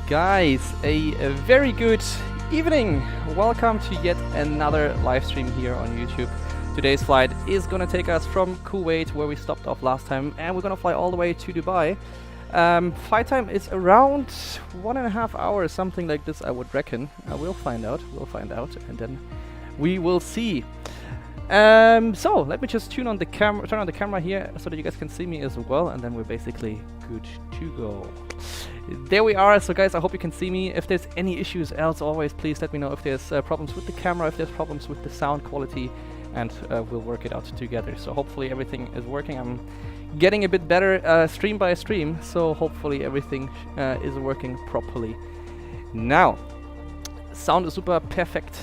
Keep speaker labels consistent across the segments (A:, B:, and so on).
A: Guys, a very good evening. Welcome to yet another live stream here on YouTube. Today's flight is gonna take us from Kuwait, where we stopped off last time, and we're gonna fly all the way to Dubai. Flight time is around 1.5 hours, something like this, I would reckon. We'll find out, and then we will see. So let me just turn on the camera here so that you guys can see me as well, and then we're basically good to go. There we are. So guys, I hope you can see me. If there's any issues, as always, please let me know if there's problems with the camera, if there's problems with the sound quality, and we'll work it out together. So hopefully everything is working. I'm getting a bit better stream by stream, so hopefully everything is working properly now. Sound ist super, perfekt.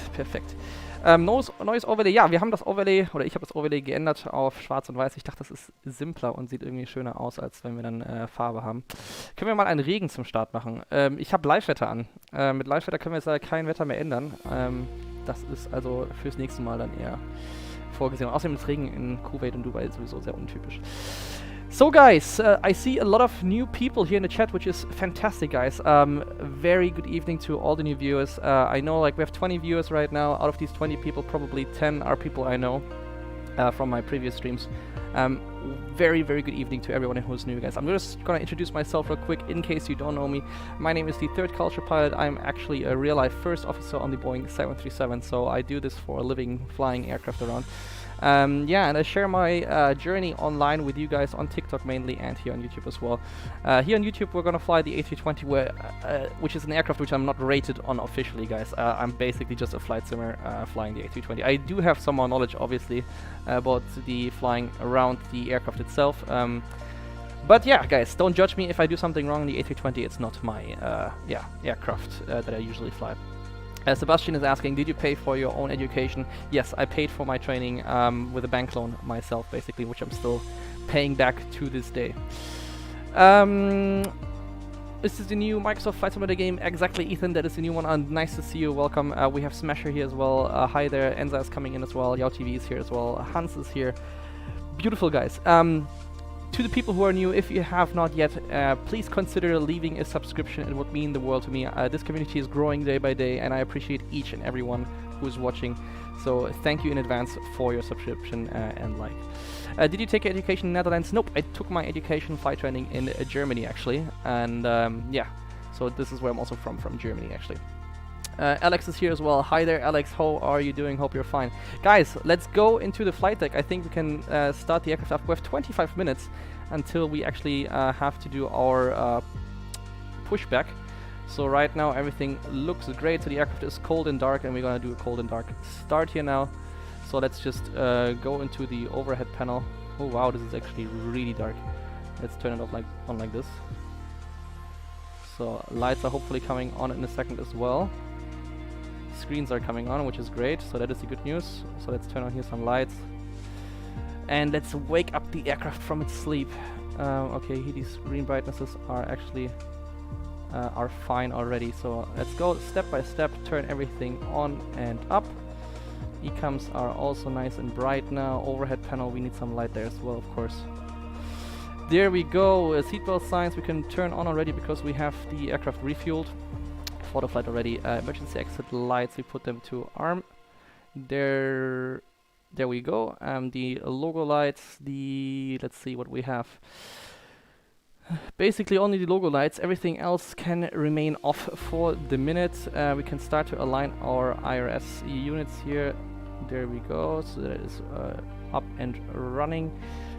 A: Neues Overlay, ja, wir haben das Overlay, oder ich habe das Overlay geändert auf schwarz und weiß. Ich dachte, das ist simpler und sieht irgendwie schöner aus, als wenn wir dann Farbe haben. Können wir mal einen Regen zum Start machen? Ich habe Live-Wetter an. Mit Live-Wetter können wir jetzt leider kein Wetter mehr ändern. Das ist also fürs nächste Mal dann eher vorgesehen. Und außerdem ist Regen in Kuwait und Dubai sowieso sehr untypisch. So guys, I see a lot of new people here in the chat, which is fantastic, guys. Very good evening to all the new viewers. I know like we have 20 viewers right now. Out of these 20 people, probably 10 are people I know from my previous streams. Very good evening to everyone who's new, guys. I'm just gonna introduce myself real quick in case you don't know me. My name is the Thirdculturepilot. I'm actually a real-life first officer on the Boeing 737, so I do this for a living, flying aircraft around. Yeah, and I share my journey online with you guys on TikTok mainly, and here on YouTube as well. Here on YouTube we're gonna fly the A320, which is an aircraft which I'm not rated on officially, guys. I'm basically just a flight simmer flying the A320. I do have some more knowledge, obviously, about the flying around the aircraft itself. But yeah, guys, don't judge me if I do something wrong in the A320. It's not my aircraft that I usually fly. Sebastian is asking, did you pay for your own education? Yes, I paid for my training with a bank loan myself, basically, which I'm still paying back to this day. This is the new Microsoft Flight Simulator game. Exactly, Ethan, that is the new one. Nice to see you, welcome. We have Smasher here as well. Hi there, Enza is coming in as well. Yao TV is here as well. Hans is here. Beautiful, guys. To the people who are new, if you have not yet, please consider leaving a subscription. It would mean the world to me. This community is growing day by day, and I appreciate each and everyone who is watching. So thank you in advance for your subscription and like. Did you take your education in Netherlands? Nope, I took my education flight training in Germany actually, and yeah, so this is where I'm also from Germany actually. Alex is here as well. Hi there, Alex. How are you doing? Hope you're fine. Guys, let's go into the flight deck. I think we can start the aircraft up. We have 25 minutes until we actually have to do our pushback. So right now everything looks great. So the aircraft is cold and dark, and we're gonna do a cold and dark start here now. So let's just go into the overhead panel. Oh wow, this is actually really dark. Let's turn it off on like this. So lights are hopefully coming on in a second as well. Screens are coming on, which is great. So that is the good news. So let's turn on here some lights. And let's wake up the aircraft from its sleep. Okay, here these green brightnesses are actually are fine already. So let's go step by step, turn everything on and up. ECAMs are also nice and bright now. Overhead panel, we need some light there as well, of course. There we go. Seatbelt signs we can turn on already because we have the aircraft refueled for the flight already. Emergency exit lights, we put them to arm. There we go. The logo lights, let's see what we have. Basically only the logo lights, everything else can remain off for the minute. We can start to align our IRS units here. There we go, so that is up and running.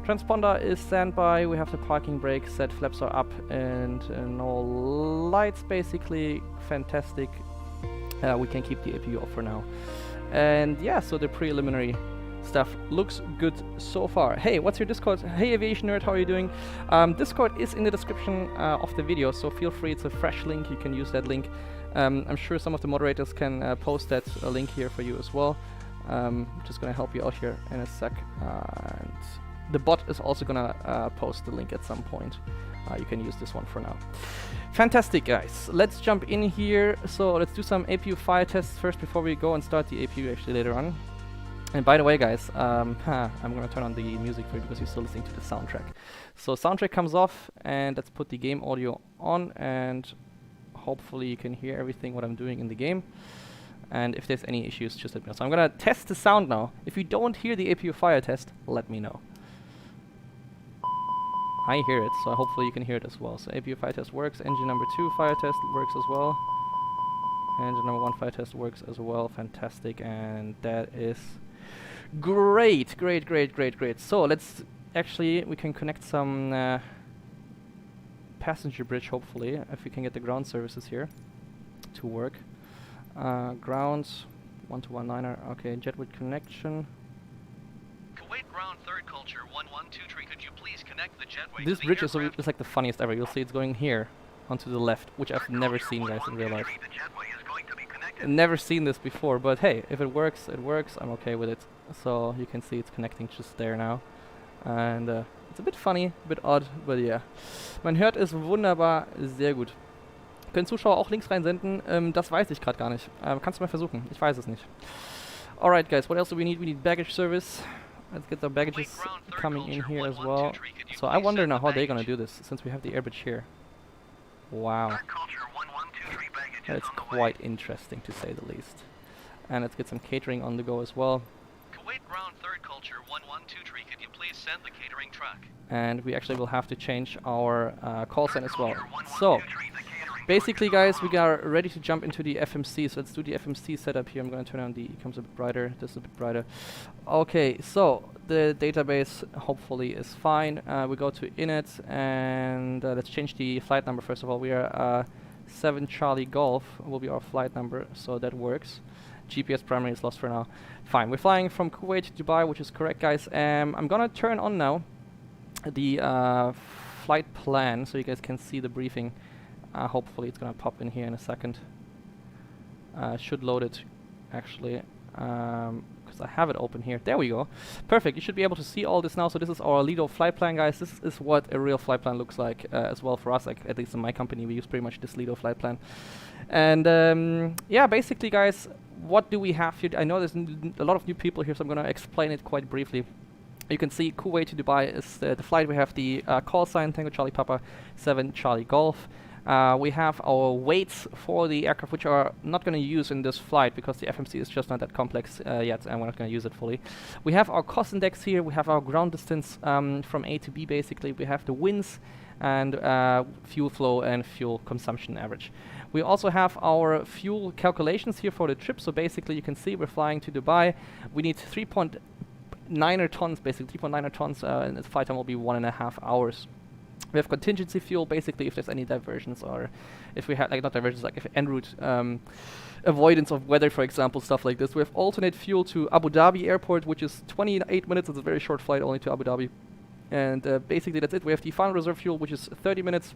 A: Transponder is standby, we have the parking brake set, flaps are up, and no lights basically. Fantastic. We can keep the APU off for now. And yeah, so the preliminary stuff looks good so far. Hey, what's your Discord? Hey aviation nerd, how are you doing? Discord is in the description of the video, so feel free, it's a fresh link, you can use that link. I'm sure some of the moderators can post that link here for you as well. Just gonna help you out here in a sec. And the bot is also gonna post the link at some point. You can use this one for now. Fantastic, guys. Let's jump in here. So let's do some APU fire tests first before we go and start the APU actually later on. And by the way, guys, I'm gonna turn on the music for you because you're still listening to the soundtrack. So soundtrack comes off, and let's put the game audio on, and hopefully you can hear everything what I'm doing in the game. And if there's any issues, just let me know. So I'm gonna test the sound now. If you don't hear the APU fire test, let me know. I hear it, so hopefully you can hear it as well. So APU fire test works, engine number 2 fire test works as well. Engine number 1 fire test works as well, fantastic, and that is great, great, great, great, great. So let's actually, we can connect some passenger bridge, hopefully, if we can get the ground services here to work. Grounds, 1219er, okay, jetway connection.
B: Kuwait ground Thirdculture 1123, could you please connect the jetway?
A: This bridge is like the funniest ever. You'll see it's going here onto the left, which I've never seen, guys, in real life. Never seen this before, but hey, if it works, it works. I'm okay with it. So you can see it's connecting just there now. And it's a bit funny, a bit odd, but yeah. Man hört es wunderbar, sehr gut. Können Zuschauer auch Links reinsenden? Das weiß ich gerade gar nicht. Kannst du mal versuchen? Ich weiß es nicht. Alright, guys, what else do we need? We need baggage service. Let's get the baggages coming in here as well. So I wonder now how they're gonna do this, since we have the airbridge here. Wow. That's quite interesting, to say the least. And let's get some catering on the go as well.
B: Kuwait ground Thirdculture 1123, could you please send the catering truck?
A: And we actually will have to change our call sign as well. So, basically, guys, we are ready to jump into the FMC. So let's do the FMC setup here. I'm going to turn on the, it comes a bit brighter, this is a bit brighter. Okay, so the database hopefully is fine. We go to init, and let's change the flight number first of all. We are 7 Charlie Golf will be our flight number, so that works. GPS primary is lost for now. Fine, we're flying from Kuwait to Dubai, which is correct, guys. I'm gonna turn on now the flight plan so you guys can see the briefing. Hopefully it's gonna pop in here in a second. Should load it actually, because I have it open here. There we go. Perfect, you should be able to see all this now. So this is our Lido flight plan, guys. This is what a real flight plan looks like as well for us, like at least in my company we use pretty much this Lido flight plan. And yeah, basically, guys, what do we have here? I know there's a lot of new people here, so I'm gonna explain it quite briefly. You can see Kuwait to Dubai is the flight. We have the call sign Tango Charlie Papa 7 Charlie Golf. We have our weights for the aircraft, which are not going to use in this flight because the FMC is just not that complex yet, and we're not going to use it fully. We have our cost index here. We have our ground distance from A to B, basically. We have the winds and fuel flow and fuel consumption average. We also have our fuel calculations here for the trip. So basically, you can see we're flying to Dubai. We need 3.9 tons, basically 3.9 tons, and the flight time will be 1.5 hours. We have contingency fuel, basically if there's any diversions, or if we had, like, not diversions, like if en route avoidance of weather, for example, stuff like this. We have alternate fuel to Abu Dhabi airport, which is 28 minutes. It's a very short flight only to Abu Dhabi. And basically that's it. We have the final reserve fuel, which is 30 minutes.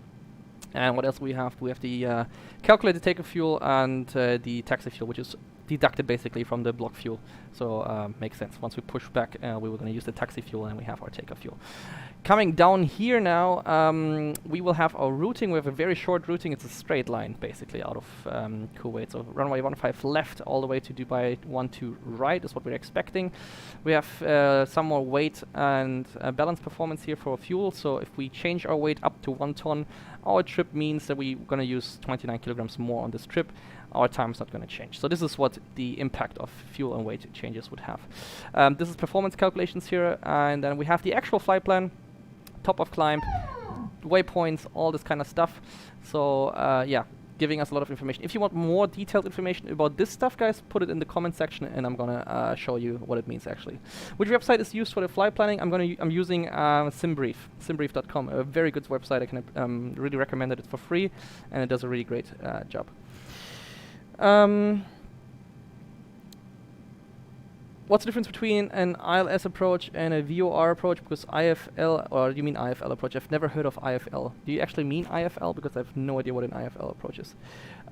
A: And what else we have? We have the calculated takeoff fuel and the taxi fuel, which is deducted basically from the block fuel. So makes sense. Once we push back, we were going to use the taxi fuel, and we have our takeoff fuel. Coming down here now, we will have our routing. We have a very short routing. It's a straight line basically out of Kuwait. So runway 15 left all the way to Dubai 12 right is what we're expecting. We have some more weight and balance performance here for fuel. So if we change our weight up to 1 ton, our trip means that we're going to use 29 kilograms more on this trip. Our time is not going to change. So this is what the impact of fuel and weight changes would have. This is performance calculations here, and then we have the actual flight plan, top of climb, waypoints, all this kind of stuff. So yeah, giving us a lot of information. If you want more detailed information about this stuff, guys, put it in the comment section, and I'm gonna show you what it means actually. Which website is used for the flight planning? I'm using simbrief.com, a very good website. I can really recommend it. It's for free, and it does a really great job. What's the difference between an ILS approach and a VOR approach? Because IFL, or you mean IFL approach? I've never heard of IFL. Do you actually mean IFL? Because I have no idea what an IFL approach is.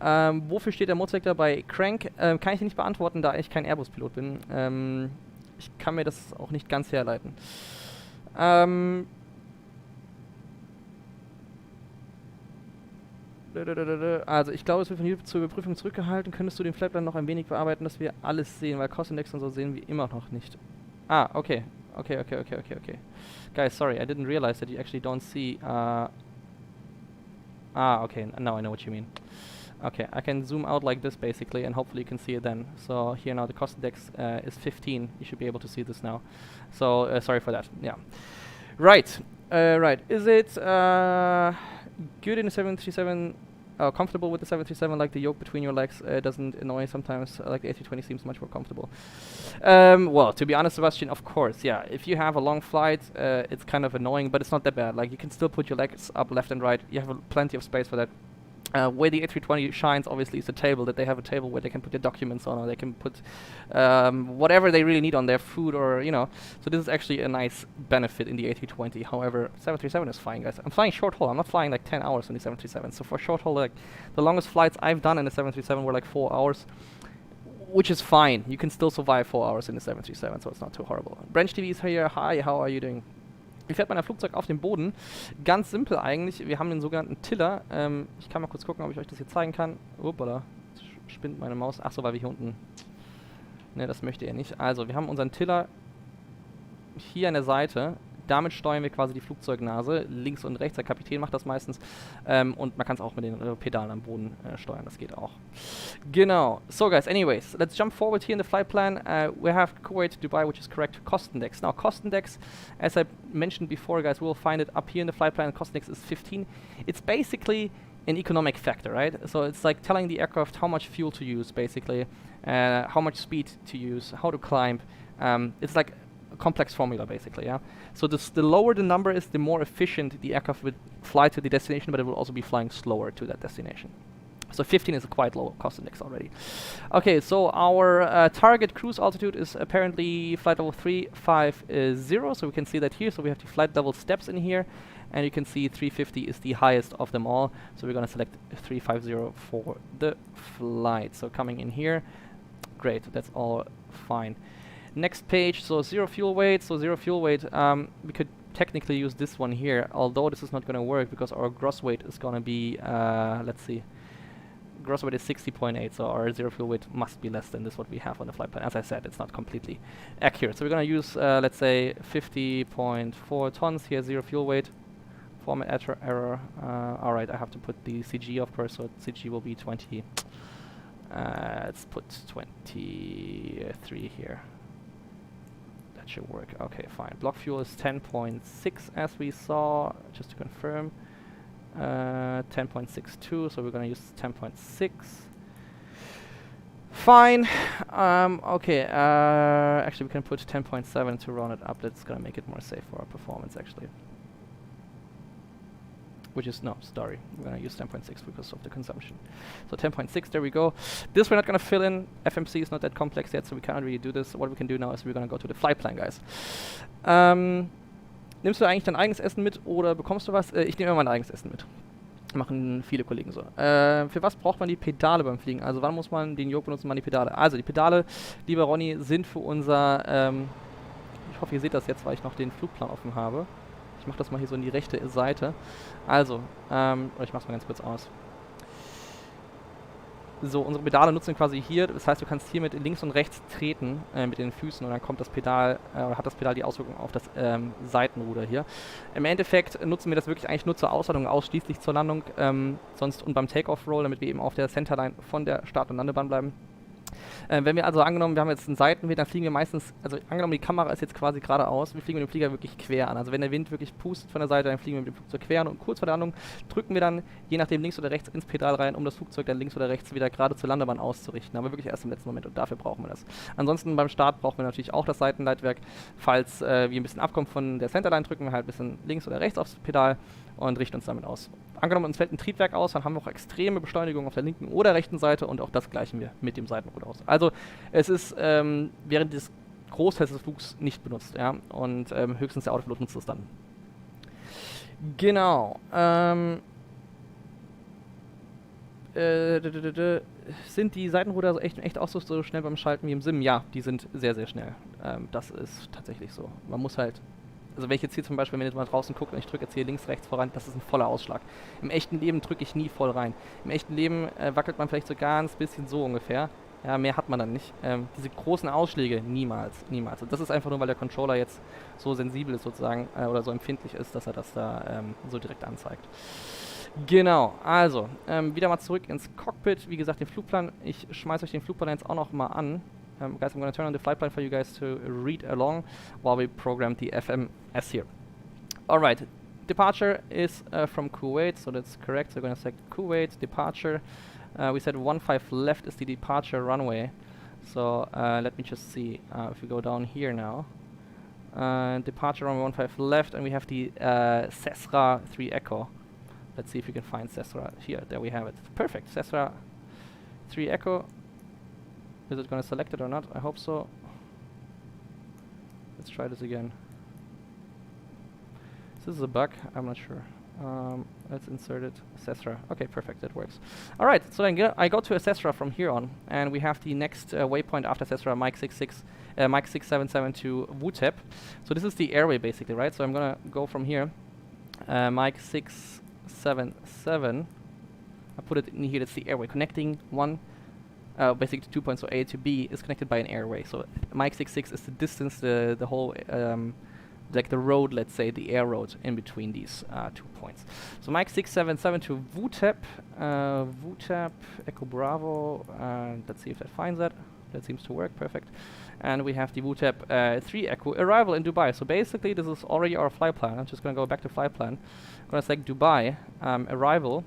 A: Wofür steht der Motorsektor bei Crank? Kann ich nicht beantworten, da ich kein Airbus-Pilot bin. Ich kann mir das auch nicht ganz herleiten. Also ich glaube, es wird von YouTube zur Überprüfung zurückgehalten. Könntest du den Flightplan noch ein wenig bearbeiten, dass wir alles sehen, weil Kostenindex und so sehen wir immer noch nicht. Ah, okay. Okay. Guys, sorry, I didn't realize that you actually don't see... okay, now I know what you mean. Okay, I can zoom out like this basically, and hopefully you can see it then. So here now the cost index is 15. You should be able to see this now. So sorry for that. Yeah. Right. Right. Is it good in the 737? Comfortable with the 737, like the yoke between your legs doesn't annoy sometimes, like the A320 seems much more comfortable. Well, to be honest, Sebastian, of course, yeah. If you have a long flight, it's kind of annoying, but it's not that bad. Like, you can still put your legs up left and right. You have plenty of space for that. Where the A320 shines, obviously, is the table, that they have a table where they can put their documents on, or they can put whatever they really need on their food, or, you know. So this is actually a nice benefit in the A320. However, 737 is fine, guys. I'm flying short haul. I'm not flying like 10 hours on the 737. So for short haul, like, the longest flights I've done in the 737 were like 4 hours, which is fine. You can still survive 4 hours in the 737, so it's not too horrible. Branch TV is here. Hi, how are you doing? Wie fährt man ein Flugzeug auf dem Boden? Ganz simpel eigentlich. Wir haben den sogenannten Tiller. Ich kann mal kurz gucken, ob ich euch das hier zeigen kann. Uppala, spinnt meine Maus. Achso, weil wir hier unten... Ne, das möchte er nicht. Also, wir haben unseren Tiller hier an der Seite. Damit steuern wir quasi die Flugzeugnase. Links und rechts. Der Kapitän macht das meistens. Und man kann es auch mit den Pedalen am Boden steuern. Das geht auch. Genau. So, guys, anyways, let's jump forward here in the flight plan. We have Kuwait, Dubai, which is correct. Cost index. Now, cost index, as I mentioned before, guys, we'll find it up here in the flight plan. Cost index is 15. It's basically an economic factor, right? So it's like telling the aircraft how much fuel to use, basically, how much speed to use, how to climb. It's like a complex formula, basically, yeah? So the lower the number is, the more efficient the aircraft would fly to the destination, but it will also be flying slower to that destination. So 15 is a quite low cost index already. Okay, so our target cruise altitude is apparently flight level 350, so we can see that here. So we have the flight level steps in here, and you can see 350 is the highest of them all. So we're going to select 350 for the flight. So coming in here, great, that's all fine. Next page, so zero fuel weight. So zero fuel weight, we could technically use this one here, although this is not going to work because our gross weight is going to be, let's see, gross weight is 60.8, so our zero fuel weight must be less than this what we have on the flight plan. As I said, it's not completely accurate. So we're going to use, let's say, 50.4 tons here, zero fuel weight. Format error. Alright, I have to put the CG, of course, so CG will be 20. Let's put 23 here. That should work. Okay, fine. Block fuel is 10.6 as we saw, just to confirm. 10.62, so we're gonna use 10.6. Fine. Okay, actually we can put 10.7 to round it up. That's gonna make it more safe for our performance, actually. which is, no, sorry, we're gonna use 10.6 because of the consumption. So 10.6, there we go. This we're not gonna fill in. FMC is not that complex yet, so we can't really do this. What we can do now is we're gonna go to the flight plan, guys. Nimmst du eigentlich dein eigenes Essen mit oder bekommst du was? Ich nehme immer mein eigenes Essen mit. Machen viele Kollegen so. Für was braucht man die Pedale beim Fliegen? Also wann muss man den Yoke benutzen, wann die Pedale? Also die Pedale, lieber Ronny, sind für unser, ich hoffe ihr seht das jetzt, weil ich noch den Flugplan offen habe. Ich mache das mal hier so in die rechte Seite. Also, oder ich mache es mal ganz kurz aus. So, unsere Pedale nutzen wir quasi hier. Das heißt, du kannst hier mit links und rechts treten mit den Füßen und dann kommt das Pedal, oder hat das Pedal die Auswirkung auf das Seitenruder hier. Im Endeffekt nutzen wir das wirklich eigentlich nur zur Ausladung, ausschließlich zur Landung, sonst und beim Takeoff-Roll, damit wir eben auf der Centerline von der Start- und Landebahn bleiben. Wenn wir also angenommen, wir haben jetzt einen Seitenwind, dann fliegen wir meistens, also angenommen die Kamera ist jetzt quasi geradeaus, wir fliegen mit dem Flieger wirklich quer an. Also wenn der Wind wirklich pustet von der Seite, dann fliegen wir mit dem Flugzeug quer an und kurz vor der Landung drücken wir dann, je nachdem links oder rechts, ins Pedal rein, um das Flugzeug dann links oder rechts wieder gerade zur Landebahn auszurichten. Aber wirklich erst im letzten Moment und dafür brauchen wir das. Ansonsten beim Start brauchen wir natürlich auch das Seitenleitwerk. Falls wir ein bisschen abkommen von der Centerline, drücken wir halt ein bisschen links oder rechts aufs Pedal und richten uns damit aus. Angenommen, uns fällt ein Triebwerk aus, dann haben wir auch extreme Beschleunigung auf der linken oder rechten Seite und auch das gleichen wir mit dem Seitenruder aus. Also es ist während des Großteils des Flugs nicht benutzt, ja, und höchstens der Autopilot nutzt es dann. Genau. Sind die Seitenruder so echt auch so schnell beim Schalten wie im Sim? Ja, die sind sehr, sehr schnell. Das ist tatsächlich so. Man muss halt, also wenn ich jetzt hier zum Beispiel, wenn ihr jetzt mal draußen guckt und ich drücke jetzt hier links, rechts voran, das ist ein voller Ausschlag. Im echten Leben drücke ich nie voll rein. Im echten Leben wackelt man vielleicht so ganz bisschen so ungefähr. Ja, mehr hat man dann nicht. Diese großen Ausschläge, niemals, niemals. Und das ist einfach nur, weil der Controller jetzt so sensibel ist sozusagen, oder so empfindlich ist, dass er das da so direkt anzeigt. Genau, also, wieder mal zurück ins Cockpit. Wie gesagt, den Flugplan, ich schmeiße euch den Flugplan jetzt auch noch mal an. Guys, I'm going to turn on the flight plan for you guys to read along while we program the FMS here. Alright, departure is from Kuwait, so that's correct. So we're going to select Kuwait, departure. We said 15 left is the departure runway. So let me just see if we go down here now. Departure runway 15 left, and we have the Cessna 3 Echo. Let's see if we can find Cessna here. There we have it. Perfect. Cessna 3 Echo. Is it going to select it or not? I hope so. Let's try this again. This is a bug. I'm not sure. Let's insert it. Cessna. Okay, perfect. That works. All right. So then I go to a Cessna from here on, and we have the next waypoint after Cessna, Mike 6772 to VUTEP. So this is the airway basically, right? So I'm gonna go from here. Mike 677. I put it in here. That's the airway connecting basically 2 points. So A to B is connected by an airway. So Mike 66 is the distance, the whole like the road, let's say, the air road in between these 2 points. So Mike 677 to VUTEP, VUTEP, Echo Bravo, let's see if that finds that. That seems to work, perfect. And we have the VUTEP 3 Echo arrival in Dubai. So basically this is already our flight plan. I'm just going to go back to flight plan. I'm going to select Dubai, arrival,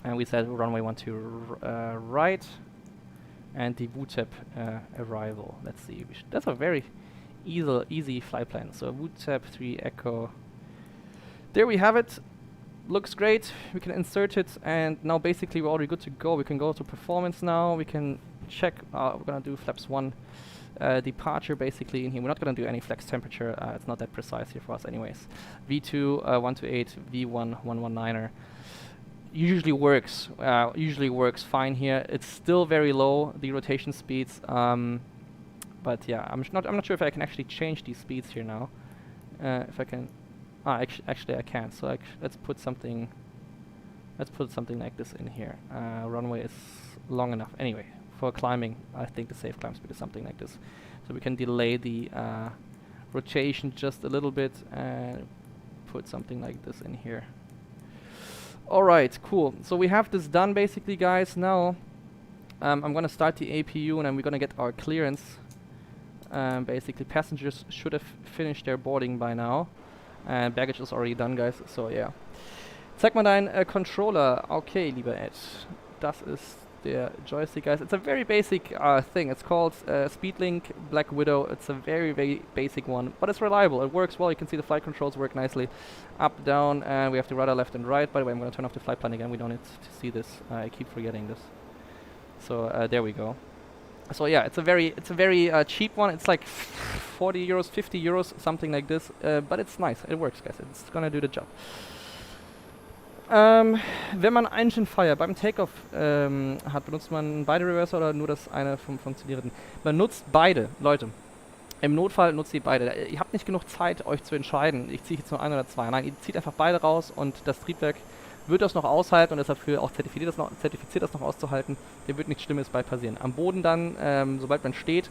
A: and we said runway 12 right, and the VUTEP arrival. Let's see, that's a very easy flight plan. So VUTEP 3 Echo. There we have it. Looks great. We can insert it, and now basically we're already good to go. We can go to performance now. We can check. We're gonna do flaps 1 departure basically in here. We're not gonna do any flex temperature. It's not that precise here for us anyways. V2 128, V1 119er. Usually works fine here. It's still very low, the rotation speeds. But yeah, I'm not sure if I can actually change these speeds here now. If I can, actually I can. So let's put something like this in here. Runway is long enough. Anyway, for climbing, I think the safe climb speed is something like this. So we can delay the rotation just a little bit and put something like this in here. All right, cool. So we have this done basically, guys. Now I'm gonna start the APU and then we're gonna get our clearance. Basically, passengers should have finished their boarding by now. And baggage is already done, guys. So, yeah. Zeig mal deinen Controller. Okay, lieber Ed. Das ist der joystick, guys. It's a very basic thing. It's called Speedlink Black Widow. It's a very, very basic one, but it's reliable. It works well. You can see the flight controls work nicely. Up, down, and we have the rudder left and right. By the way, I'm going to turn off the flight plan again. We don't need to see this. I keep forgetting this. So there we go. So yeah, it's a very cheap one. It's like 40 euros, 50 euros, something like this. But it's nice. It works, guys. It's gonna do the job. Wenn man Engine Fire beim Takeoff hat, benutzt man beide Reverser oder nur das eine vom funktionierenden? Man nutzt beide, Leute. Im Notfall nutzt ihr beide. Ihr habt nicht genug Zeit, euch zu entscheiden. Ich ziehe jetzt nur ein oder zwei. Nein, ihr zieht einfach beide raus und das Triebwerk wird das noch aushalten und ist dafür auch zertifiziert, das noch auszuhalten. Dem wird nichts Schlimmes bei passieren. Am Boden dann, sobald man steht,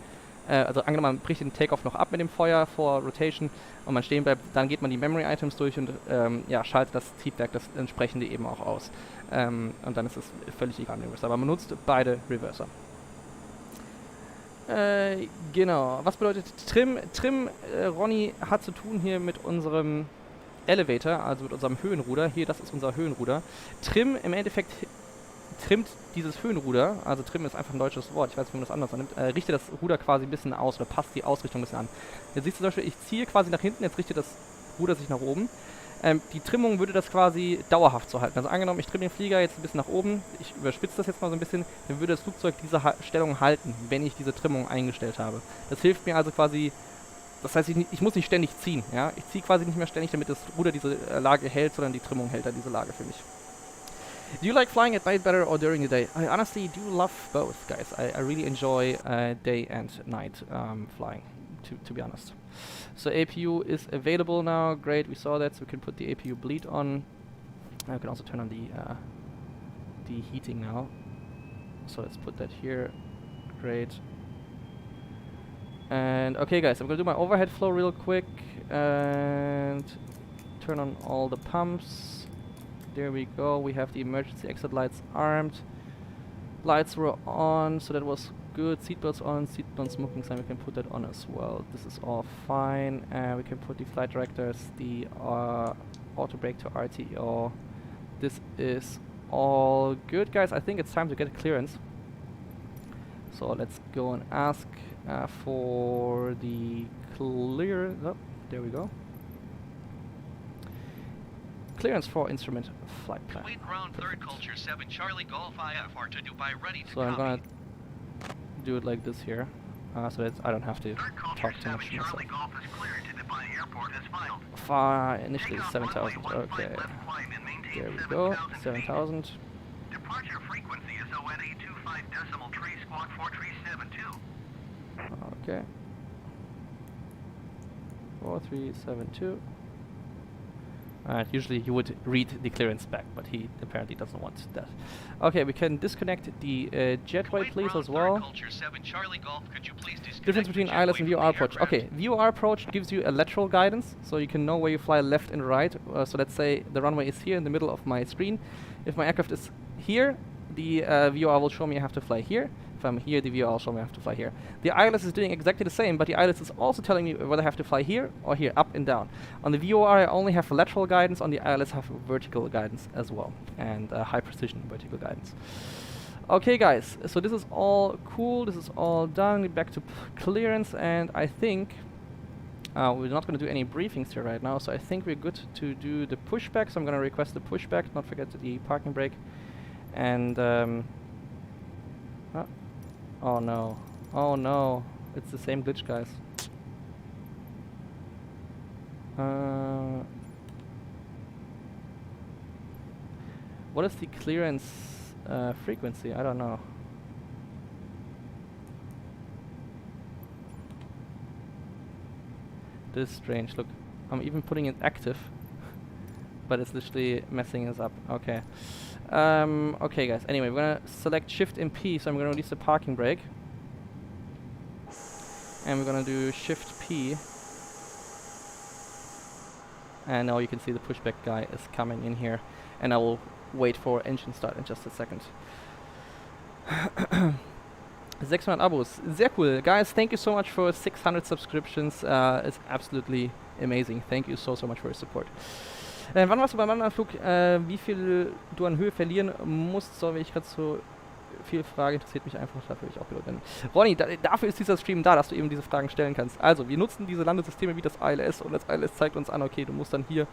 A: also angenommen, man bricht den Takeoff noch ab mit dem Feuer vor Rotation und man stehen bleibt, dann geht man die Memory Items durch und ja, schaltet das Triebwerk, das entsprechende eben auch aus. Und dann ist es völlig egal, Reverser. Aber man nutzt beide Reverser. Genau. Was bedeutet Trim? Trim, Ronny, hat zu tun hier mit unserem Elevator, also mit unserem Höhenruder. Hier, das ist unser Höhenruder. Trim im Endeffekt trimmt dieses Höhenruder, also Trim ist einfach ein deutsches Wort, ich weiß nicht, wie man das anders annimmt, richtet das Ruder quasi ein bisschen aus oder passt die Ausrichtung ein bisschen an. Jetzt siehst du zum Beispiel, ich ziehe quasi nach hinten, jetzt richtet das Ruder sich nach oben. Die Trimmung würde das quasi dauerhaft so halten. Also angenommen, ich trimme den Flieger jetzt ein bisschen nach oben, ich überspitze das jetzt mal so ein bisschen, dann würde das Flugzeug diese Stellung halten, wenn ich diese Trimmung eingestellt habe. Das hilft mir also quasi, das heißt, ich muss nicht ständig ziehen. Ja? Ich ziehe quasi nicht mehr ständig, damit das Ruder diese Lage hält, sondern die Trimmung hält dann diese Lage für mich. Do you like flying at night better or during the day? I honestly do love both, guys. I really enjoy day and night flying, to be honest. So APU is available now. Great, we saw that. So we can put the APU bleed on. I can also turn on the heating now. So let's put that here. Great. And okay, guys, I'm gonna do my overhead flow real quick and turn on all the pumps. There we go. We have the emergency exit lights armed. Lights were on, so that was good. Seatbelts on, seat non-smoking sign. We can put that on as well. This is all fine. We can put the flight directors, the auto brake to RTO. This is all good, guys. I think it's time to get clearance. So let's go and ask for the clear. Oh, there we go. Clearance for instrument flight plan.
B: Kuwait ground Thirdculture 7 Charlie Golf IFR to Dubai ready to
A: so I'm gonna do it like this here, so that I don't have to talk too much to myself. Initially 7,000. Okay. There we go. 7,000.
B: Departure frequency is ONA 25.3 squawk 4372.
A: Okay. 4372. Usually he would read the clearance back, but he apparently doesn't want that. Okay, we can disconnect the jetway, please, as well. Difference between ILS and VOR approach. Okay, VOR approach gives you a lateral guidance, so you can know where you fly left and right. So let's say the runway is here in the middle of my screen. If my aircraft is here, the VOR will show me I have to fly here. If I'm here, the VOR will show me I have to fly here. The ILS is doing exactly the same, but the ILS is also telling me whether I have to fly here or here, up and down. On the VOR, I only have lateral guidance. On the ILS, I have vertical guidance as well, and high precision vertical guidance. Okay, guys, so this is all cool. This is all done. Back to clearance, and I think we're not going to do any briefings here right now, so I think we're good to do the pushback. So I'm going to request the pushback, not forget the parking brake, and oh no. Oh no. It's the same glitch, guys. What is the clearance frequency? I don't know. This is strange. Look, I'm even putting it active, but it's literally messing us up. Okay. Okay, guys. Anyway, we're gonna select Shift and P, so I'm gonna release the parking brake, and we're gonna do Shift P, and now you can see the pushback guy is coming in here, and I will wait for engine start in just a second. 600 Abos, sehr cool, guys. Thank you so much for 600 subscriptions. It's absolutely amazing. Thank you so much for your support. Wann warst du beim Landeanflug? Wie viel du an Höhe verlieren musst? So, wenn ich gerade so Viele Fragen interessiert mich einfach, dafür will ich auch Pilot werden. Ronny, dafür ist dieser Stream da, dass du eben diese Fragen stellen kannst. Also, wir nutzen diese Landesysteme wie das ILS und das ILS zeigt uns an, okay, du musst dann hier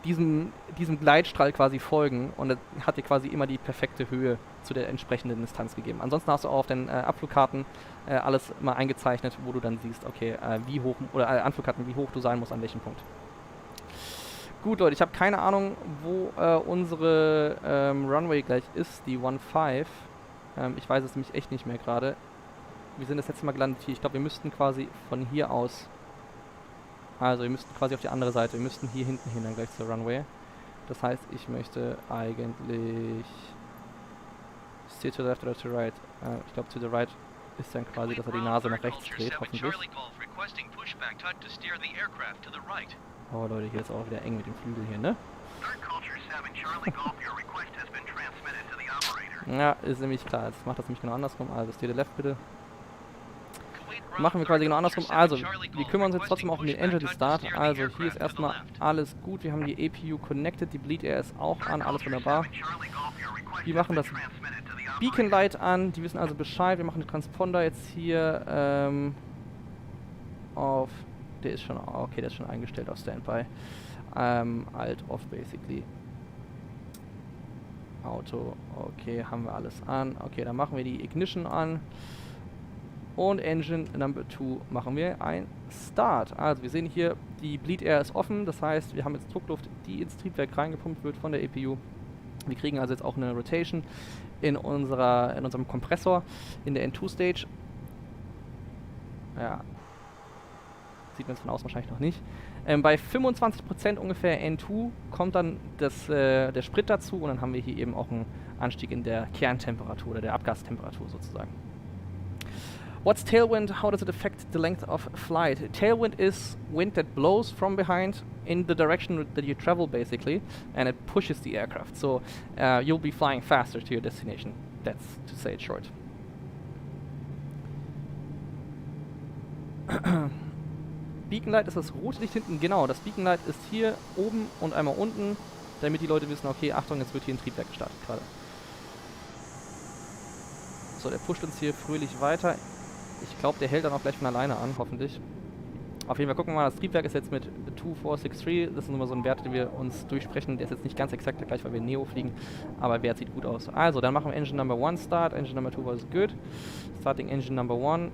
A: diesem Gleitstrahl quasi folgen und das hat dir quasi immer die perfekte Höhe zu der entsprechenden Distanz gegeben. Ansonsten hast du auch auf den Abflugkarten alles mal eingezeichnet, wo du dann siehst, okay, wie hoch, oder Anflugkarten, wie hoch du sein musst, an welchem Punkt. Gut, Leute, ich habe keine Ahnung, wo unsere Runway gleich ist, die 15. Ich weiß es nämlich echt nicht mehr gerade. Wir sind das letzte Mal gelandet hier. Ich glaube, wir müssten quasi von hier aus... Also, wir müssten quasi auf die andere Seite. Wir müssten hier hinten hin dann gleich zur Runway. Das heißt, ich möchte eigentlich... Steer to the left or to the right. Ich glaube, to the right ist dann quasi, dass er die Nase nach rechts dreht, hoffentlich. Oh Leute, hier ist auch wieder eng mit dem Flügel hier, ne? Ja, ist nämlich klar. Jetzt macht das nämlich genau andersrum. Also, steer to the left bitte. Machen wir quasi genau andersrum. Also, wir kümmern uns jetzt trotzdem auch um den Engine Start. Also, hier ist erstmal alles gut. Wir haben die APU connected, die Bleed Air ist auch an, alles wunderbar. Wir machen das Beacon Light an, die wissen also Bescheid. Wir machen den Transponder jetzt hier auf... Der ist schon... Okay, der ist schon eingestellt auf Standby. Alt off basically. Auto, okay, haben wir alles an. Okay, dann machen wir die Ignition an. Und Engine Number 2 machen wir ein Start. Also wir sehen hier, die Bleed Air ist offen. Das heißt, wir haben jetzt Druckluft, die ins Triebwerk reingepumpt wird von der APU. Wir kriegen also jetzt auch eine Rotation in unserem Kompressor in der N2 Stage. Ja, sieht man es von außen wahrscheinlich noch nicht. Bei 25% ungefähr N2 kommt dann der Sprit dazu und dann haben wir hier eben auch einen Anstieg in der Kerntemperatur oder der Abgastemperatur sozusagen. What's tailwind? How does it affect the length of flight? Tailwind is wind that blows from behind in the direction that you travel basically, and it pushes the aircraft. So you'll be flying faster to your destination. That's to say it short. Beacon Light ist das rote Licht hinten, genau. Das Beacon Light ist hier oben und einmal unten, damit die Leute wissen, okay, Achtung, jetzt wird hier ein Triebwerk gestartet gerade. So, der pusht uns hier fröhlich weiter. Ich glaube, der hält dann auch gleich von alleine an, hoffentlich. Auf jeden Fall gucken wir mal, das Triebwerk ist jetzt mit 2463. Das ist immer so ein Wert, den wir uns durchsprechen. Der ist jetzt nicht ganz exakt gleich, weil wir Neo fliegen, aber der Wert sieht gut aus. Also, dann machen wir Engine Number 1 Start. Engine Number 2 was good. Starting Engine Number 1.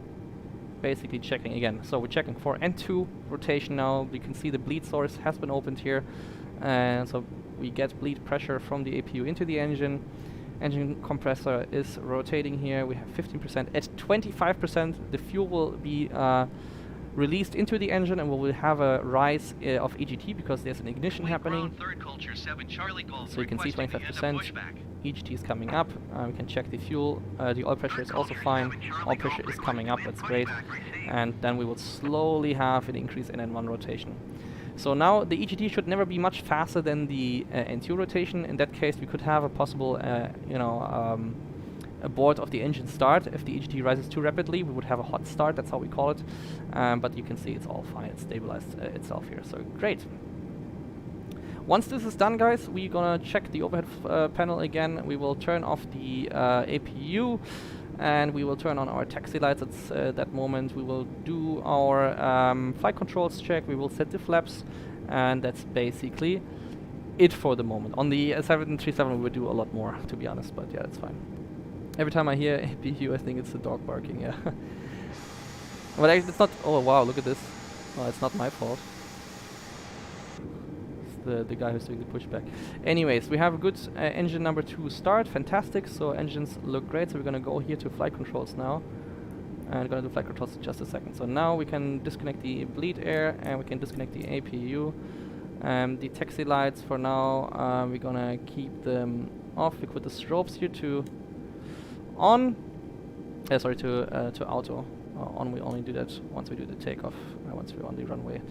A: Basically checking again. So we're checking for N2 rotation now. We can see the bleed source has been opened here. And so we get bleed pressure from the APU into the engine. Engine compressor is rotating here. We have 15%. At 25%, the fuel will be released into the engine and we will have a rise of EGT because there's an ignition happening. So you can see 25%. EGT is coming up. We can check the fuel. The oil pressure is also fine. Oil pressure is coming up. That's great. And then we will slowly have an increase in N1 rotation. So now the EGT should never be much faster than the N2 rotation. In that case, we could have a possible, abort of the engine start. If the EGT rises too rapidly, we would have a hot start. That's how we call it. But you can see it's all fine. It's stabilized itself here. So great. Once this is done, guys, we're gonna check the overhead panel again. We will turn off the APU. And we will turn on our taxi lights at that moment. We will do our flight controls check. We will set the flaps. And that's basically it for the moment. On the 737 we will do a lot more, to be honest. But yeah, that's fine. Every time I hear APU, I think it's the dog barking, yeah. But actually it's not... Oh wow, look at this. Oh, it's not my fault. The guy who's doing the pushback. Anyways, we have a good engine number 2 start. Fantastic. So engines look great. So we're gonna go here to flight controls now. And we're gonna do flight controls in just a second. So now we can disconnect the bleed air and we can disconnect the APU. The taxi lights for now, we're gonna keep them off. We put the strobes here to on. Sorry, to auto. On, we only do that once we do the takeoff. Once we're on the runway.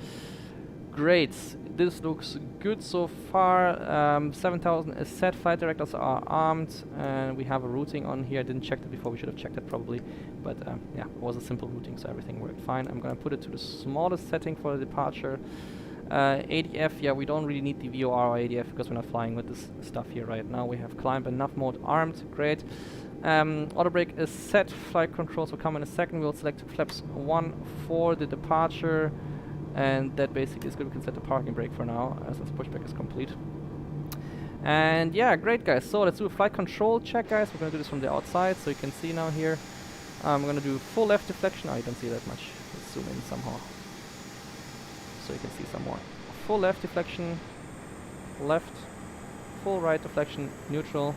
A: Great, this looks good so far. 7000 is set, flight directors are armed, and we have a routing on here. I didn't check that before, we should have checked that probably, but yeah, it was a simple routing, so everything worked fine. I'm gonna put it to the smallest setting for the departure. ADF, yeah, we don't really need the VOR or ADF because we're not flying with this stuff here right now. We have climb and nav mode armed, great. Auto brake is set, flight controls will come in a second. We'll select flaps 1 for the departure, and that basically is good. We can set the parking brake for now, as this pushback is complete. And yeah, great guys, so let's do a flight control check, guys. We're gonna do this from the outside, so you can see now here. I'm gonna do full left deflection. Oh, you don't see that much. Let's zoom in somehow, so you can see some more. Full left deflection, left, full right deflection, neutral.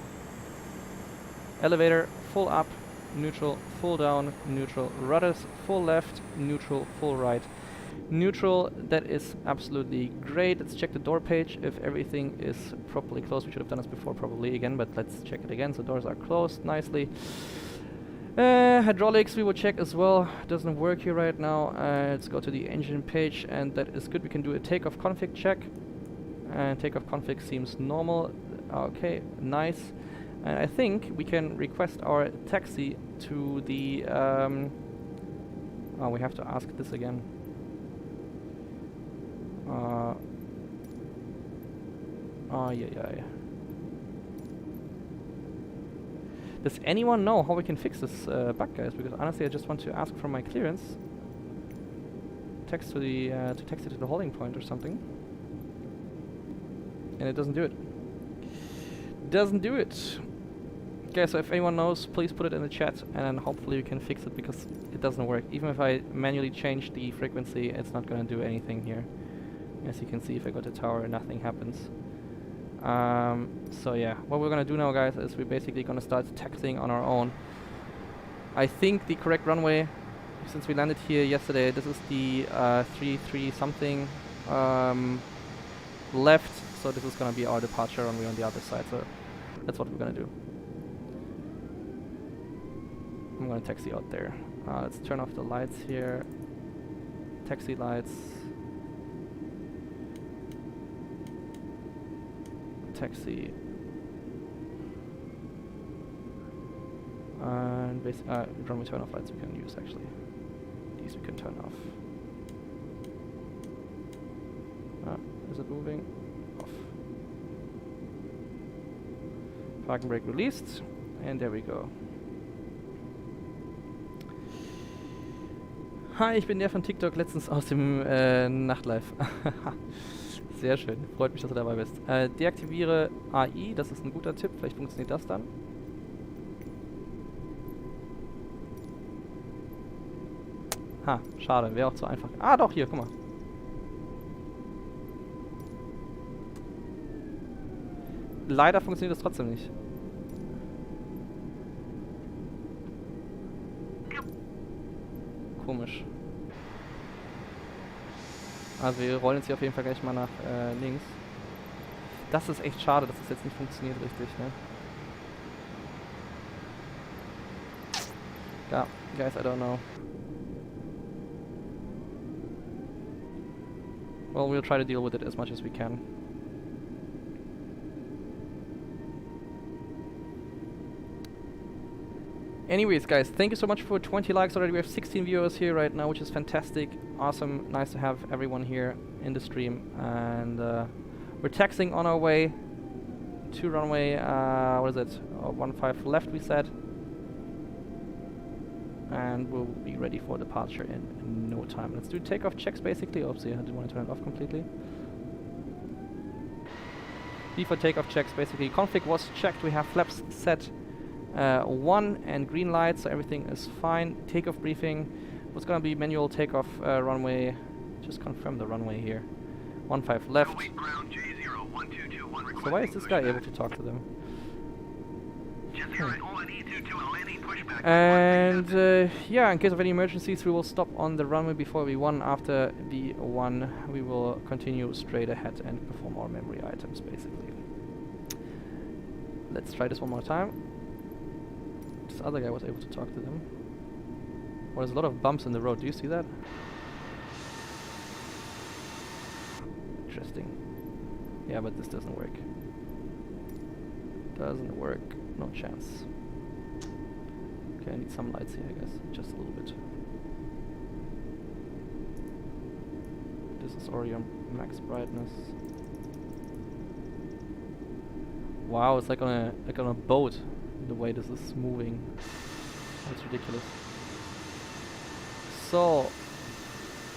A: Elevator, full up, neutral, full down, neutral. Rudders, full left, neutral, full right, neutral. That is absolutely great. Let's check the door page if everything is properly closed. We should have done this before probably again, but let's check it again. So doors are closed nicely. Hydraulics we will check as well. Doesn't work here right now. Let's go to the engine page, and that is good. We can do a takeoff config check, and takeoff config seems normal. Okay, nice. And I think we can request our taxi to the oh, we have to ask this again. Oh yeah. Does anyone know how we can fix this bug, guys? Because honestly, I just want to ask for my clearance. Text to the to text it to the holding point or something, and it doesn't do it. Doesn't do it. Okay, so if anyone knows, please put it in the chat, and then hopefully we can fix it, because it doesn't work. Even if I manually change the frequency, it's not going to do anything here. As you can see, if I go to tower, nothing happens. So yeah, what we're going to do now, guys, is we're basically going to start taxiing on our own. I think the correct runway, since we landed here yesterday, this is the 33 something left, so this is going to be our departure runway on the other side, so that's what we're going to do. I'm gonna taxi out there. Let's turn off the lights here. Taxi lights. Taxi. And runway turn off lights we can use actually. These we can turn off. Is it moving? Off. Parking brake released. And there we go. Hi, ich bin der von TikTok, letztens aus dem Nachtlive. Sehr schön, freut mich, dass du dabei bist. Deaktiviere AI, das ist ein guter Tipp, vielleicht funktioniert das dann. Ha, schade, wäre auch zu einfach. Ah doch, hier, guck mal. Leider funktioniert das trotzdem nicht. Komisch. Also wir rollen jetzt hier auf jeden Fall gleich mal nach links. Das ist echt schade, dass das jetzt nicht funktioniert richtig, ne? Ja, guys, I don't know. Well, we'll try to deal with it as much as we can. Anyways, guys, thank you so much for 20 likes already. We have 16 viewers here right now, which is fantastic. Awesome. Nice to have everyone here in the stream. And we're taxiing on our way to runway, what is it? 15 left, we said. And we'll be ready for departure in no time. Let's do takeoff checks, basically. Oops, I didn't want to turn it off completely. Before takeoff checks, basically. Config was checked. We have flaps set 1 and green light, so everything is fine. Takeoff briefing. What's gonna be manual takeoff runway? Just confirm the runway here. 15 left. So why is this guy able to talk to them? And yeah, in case of any emergencies, we will stop on the runway before V1. After V1, we will continue straight ahead and perform our memory items, basically. Let's try this one more time. This other guy was able to talk to them. Well, there's a lot of bumps in the road. Do you see that? Interesting. Yeah, but this doesn't work. Doesn't work. No chance. Okay, I need some lights here, I guess. Just a little bit. This is already on Max brightness. Wow, it's like on a boat, the way this is moving. That's ridiculous. So,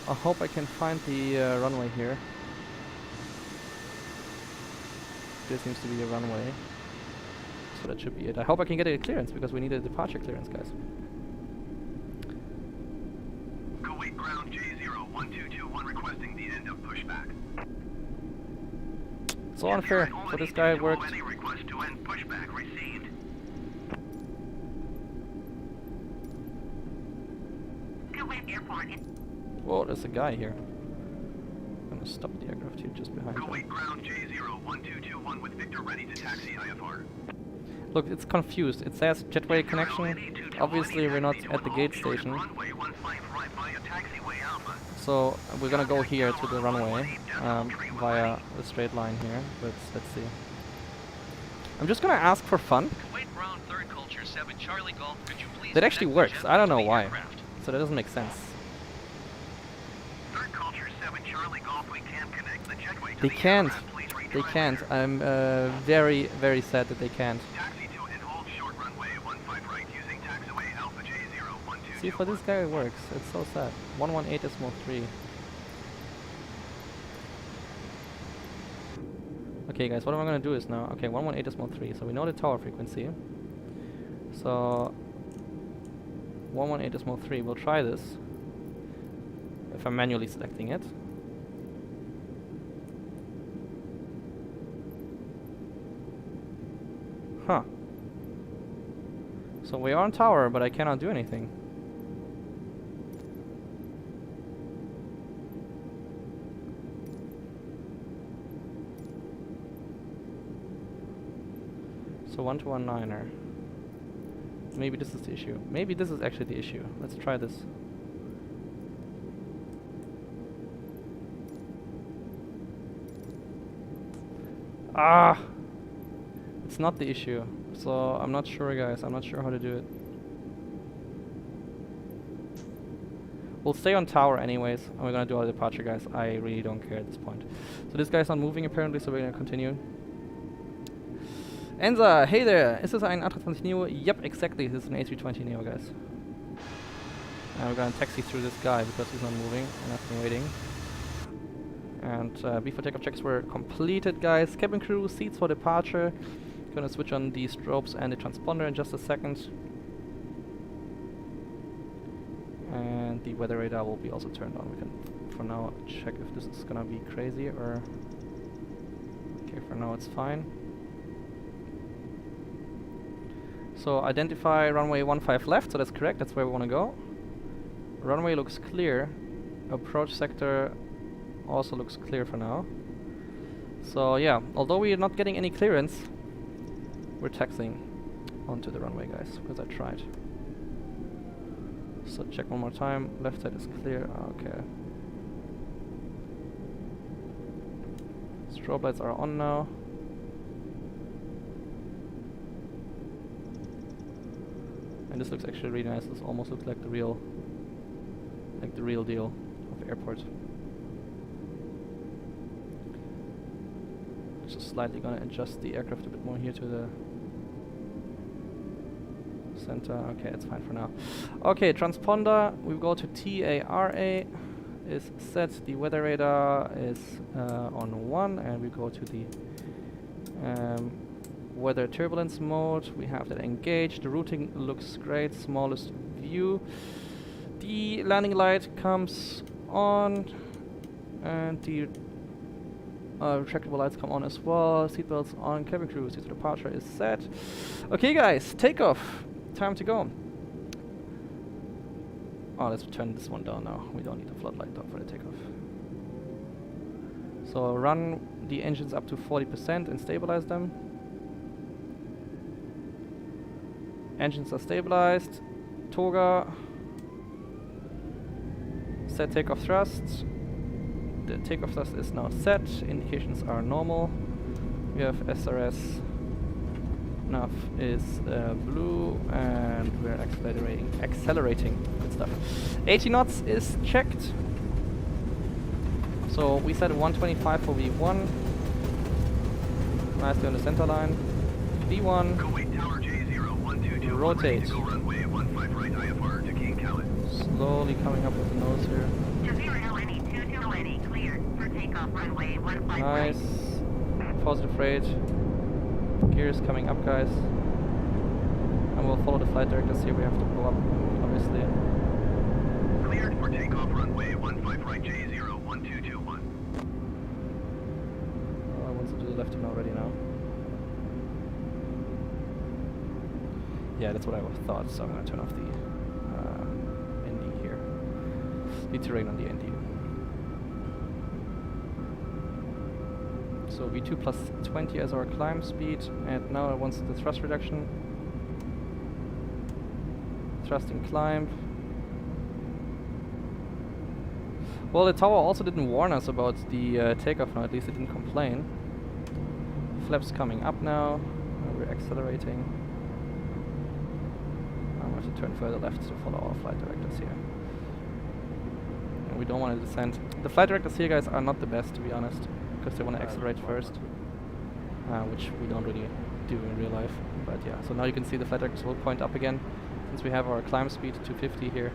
A: I hope I can find the runway here. There seems to be a runway. So that should be it. I hope I can get a clearance, because we need a departure clearance, guys.
B: Kuwait ground J01221 requesting the end of pushback.
A: So unfair. So this guy worked.
B: Any request to end pushback received. Kuwait airport.
A: Whoa, there's a guy here. I'm gonna stop the aircraft here just behind him.
B: Kuwait ground J01221 with Victor ready to taxi IFR.
A: Look, it's confused. It says jetway connection. Obviously, we're not at the gate station. So we're gonna go here to the runway via the straight line here. But let's see. I'm just gonna ask for fun. That actually works. I don't know why. So that doesn't make sense. They can't. They can't. I'm very, very sad that they can't. See, for this guy it works. It's so sad. 118.3. Okay, guys, what am I gonna do is now? Okay, 118.3. So we know the tower frequency. So 118.3. We'll try this. If I'm manually selecting it. Huh. So we are on tower, but I cannot do anything. So 1219er. Maybe this is the issue. Maybe this is actually the issue. Let's try this. Ah! It's not the issue. So I'm not sure, guys. I'm not sure how to do it. We'll stay on tower anyways. And we're gonna do our departure, guys. I really don't care at this point. So this guy's not moving apparently, so we're gonna continue. Enza, hey there! Is this ein A320 Neo? Yep, exactly. This is an A320 Neo, guys. And we're gonna taxi through this guy because he's not moving and I've been waiting. And before takeoff checks were completed, guys. Cabin crew, seats for departure. Gonna switch on the strobes and the transponder in just a second. And the weather radar will be also turned on. We can, for now, check if this is gonna be crazy or... Okay, for now it's fine. So identify runway 15 left, so that's correct, that's where we want to go. Runway looks clear. Approach sector also looks clear for now. So yeah, although we are not getting any clearance, we're taxiing onto the runway, guys, because I tried. So check one more time, left side is clear, okay. Strobe lights are on now. And this looks actually really nice. This almost looks like the real deal of airport. Just slightly gonna adjust the aircraft a bit more here to the center. Okay, it's fine for now. Okay, transponder. We go to TARA. Is set. The weather radar is on 1, and we go to the weather turbulence mode. We have that engaged. The routing looks great. Smallest view. The landing light comes on, and the retractable lights come on as well. Seatbelts on. Cabin crew. Seat to departure is set. Okay, guys, takeoff. Time to go. Oh, let's turn this one down now. We don't need the floodlight down for the takeoff. So run the engines up to 40% and stabilize them. Engines are stabilized. Toga. Set takeoff thrust. The takeoff thrust is now set. Indications are normal. We have SRS. Nav is blue, and we're accelerating. Good stuff. 80 knots is checked. So we set 125 for V1. Nicely on the center line. V1.
B: Kuwait Tower J0122.
A: Rotate.
B: Go runway 15 right IFR to King Khaled.
A: Slowly coming up with the nose here.
C: Cleared for takeoff runway 15 right.
A: Nice. Positive rate. Gears coming up, guys. And we'll follow the flight directors here. We have to go up, obviously.
B: Cleared for takeoff runway 15 right J01221.
A: Oh, I want to do the left turn already now. Yeah, that's what I thought, so I'm going to turn off the ND here. The terrain on the ND. So V2 plus 20 as our climb speed, and now it wants the thrust reduction. Thrust and climb. Well, the tower also didn't warn us about the takeoff now, at least it didn't complain. Flaps coming up now, we're accelerating. I'm going to turn further left to follow our flight directors here. And we don't want to descend. The flight directors here, guys, are not the best, to be honest, because they want to accelerate first, which we don't really do in real life. But yeah, so now you can see the flight directors will point up again, since we have our climb speed 250 here.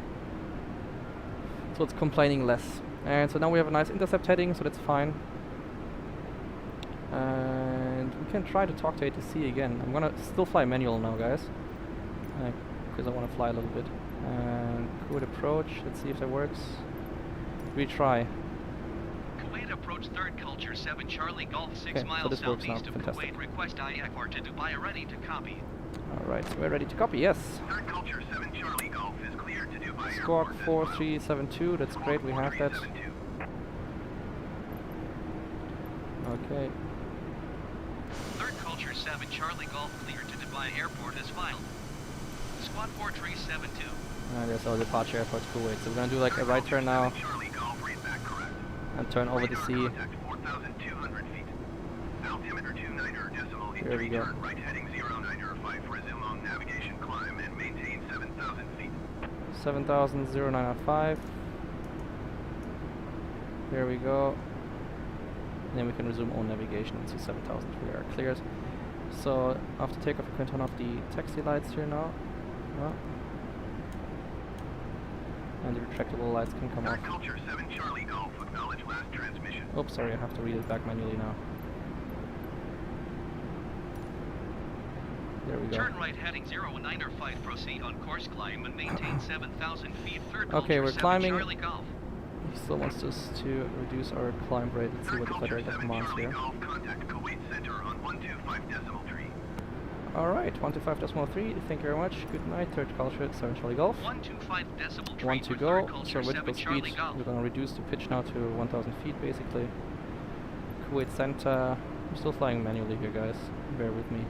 A: So it's complaining less. And so now we have a nice intercept heading, so that's fine. And we can try to talk to ATC again. I'm gonna still fly manual now, guys, because I want to fly a little bit. And Kuwait approach, let's see if that works. Retry.
B: Kuwait approach Third Culture 7 Charlie Golf 6
A: Okay, so
B: miles
A: this works now.
B: southeast of
A: Fantastic.
B: Kuwait. Request IFR to Dubai ready to copy.
A: Alright, so we're ready to copy, yes.
B: Third Culture 7 Charlie Golf is cleared to Dubai.
A: Squawk 4372, that's great, we have that. Okay.
B: Third Culture 7 Charlie Golf cleared to Dubai Airport as filed. Squad 4372.
A: There's our departure airport to Kuwait. So we're gonna do like a right turn now
B: Charlie Golf, read back correct.
A: and turn over the sea.
B: Contact 4,200 feet. Altimeter 29er decimal
A: Here we go.
B: turn right heading 09er 5 resume on navigation climb and maintain 7,000 feet.
A: 7,00905. There we go. And then we can resume on navigation and see 7,000. We are cleared. So after takeoff, we can turn off the taxi lights here now. And the retractable lights can come off.
B: Third Culture 7 Charlie Golf, acknowledge last transmission.
A: Oops, sorry, I have to read it back manually now. There we go.
B: Turn right heading 09er 5, proceed on course climb and maintain 7,000 feet. Third
A: Okay,
B: Culture
A: we're
B: 7
A: climbing.
B: Charlie Golf.
A: He still wants us to reduce our climb rate. Let's see what the flight director commands here.
B: Contact Kuwait Center on 125.3.
A: Alright, 125.3, thank you very much. Good night, Third Culture 7 Charlie Golf.
B: 125.3.
A: One to
B: for
A: go,
B: Third
A: so
B: Culture
A: vertical
B: 7 Charlie
A: speed,
B: Golf.
A: we're gonna reduce the pitch now to 1,000 feet basically. Kuwait Center, I'm still flying manually here, guys, bear with me.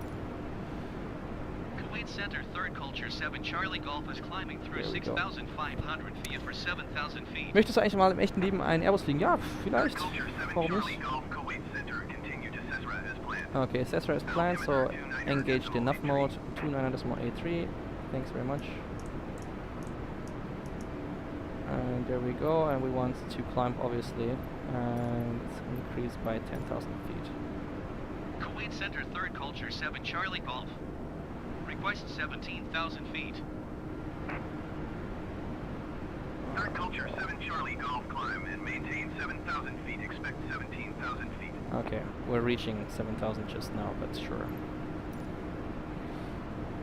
B: Kuwait Center, Third Culture 7 Charlie Golf is climbing through
A: There we go.
B: 6,500 feet for 7,000 feet.
A: Möchtest du eigentlich mal im echten Leben einen Airbus fliegen? Ja, vielleicht.
B: Third Culture 7
A: Warum
B: Charlie
A: nicht?
B: Golf, Kuwait Center, continue to Cesra as planned.
A: Okay, Cesar is planned, so engage the nav mode, 29.A3, thanks very much. And there we go, and we want to climb obviously, and it's increased by 10,000 feet.
B: Kuwait Center, Third Culture 7 Charlie Golf. Request 17,000 feet. Third Culture 7 Charlie Golf climb and maintain 7,000 feet. Expect 17,000 feet.
A: Okay, we're reaching 7,000 just now, but sure.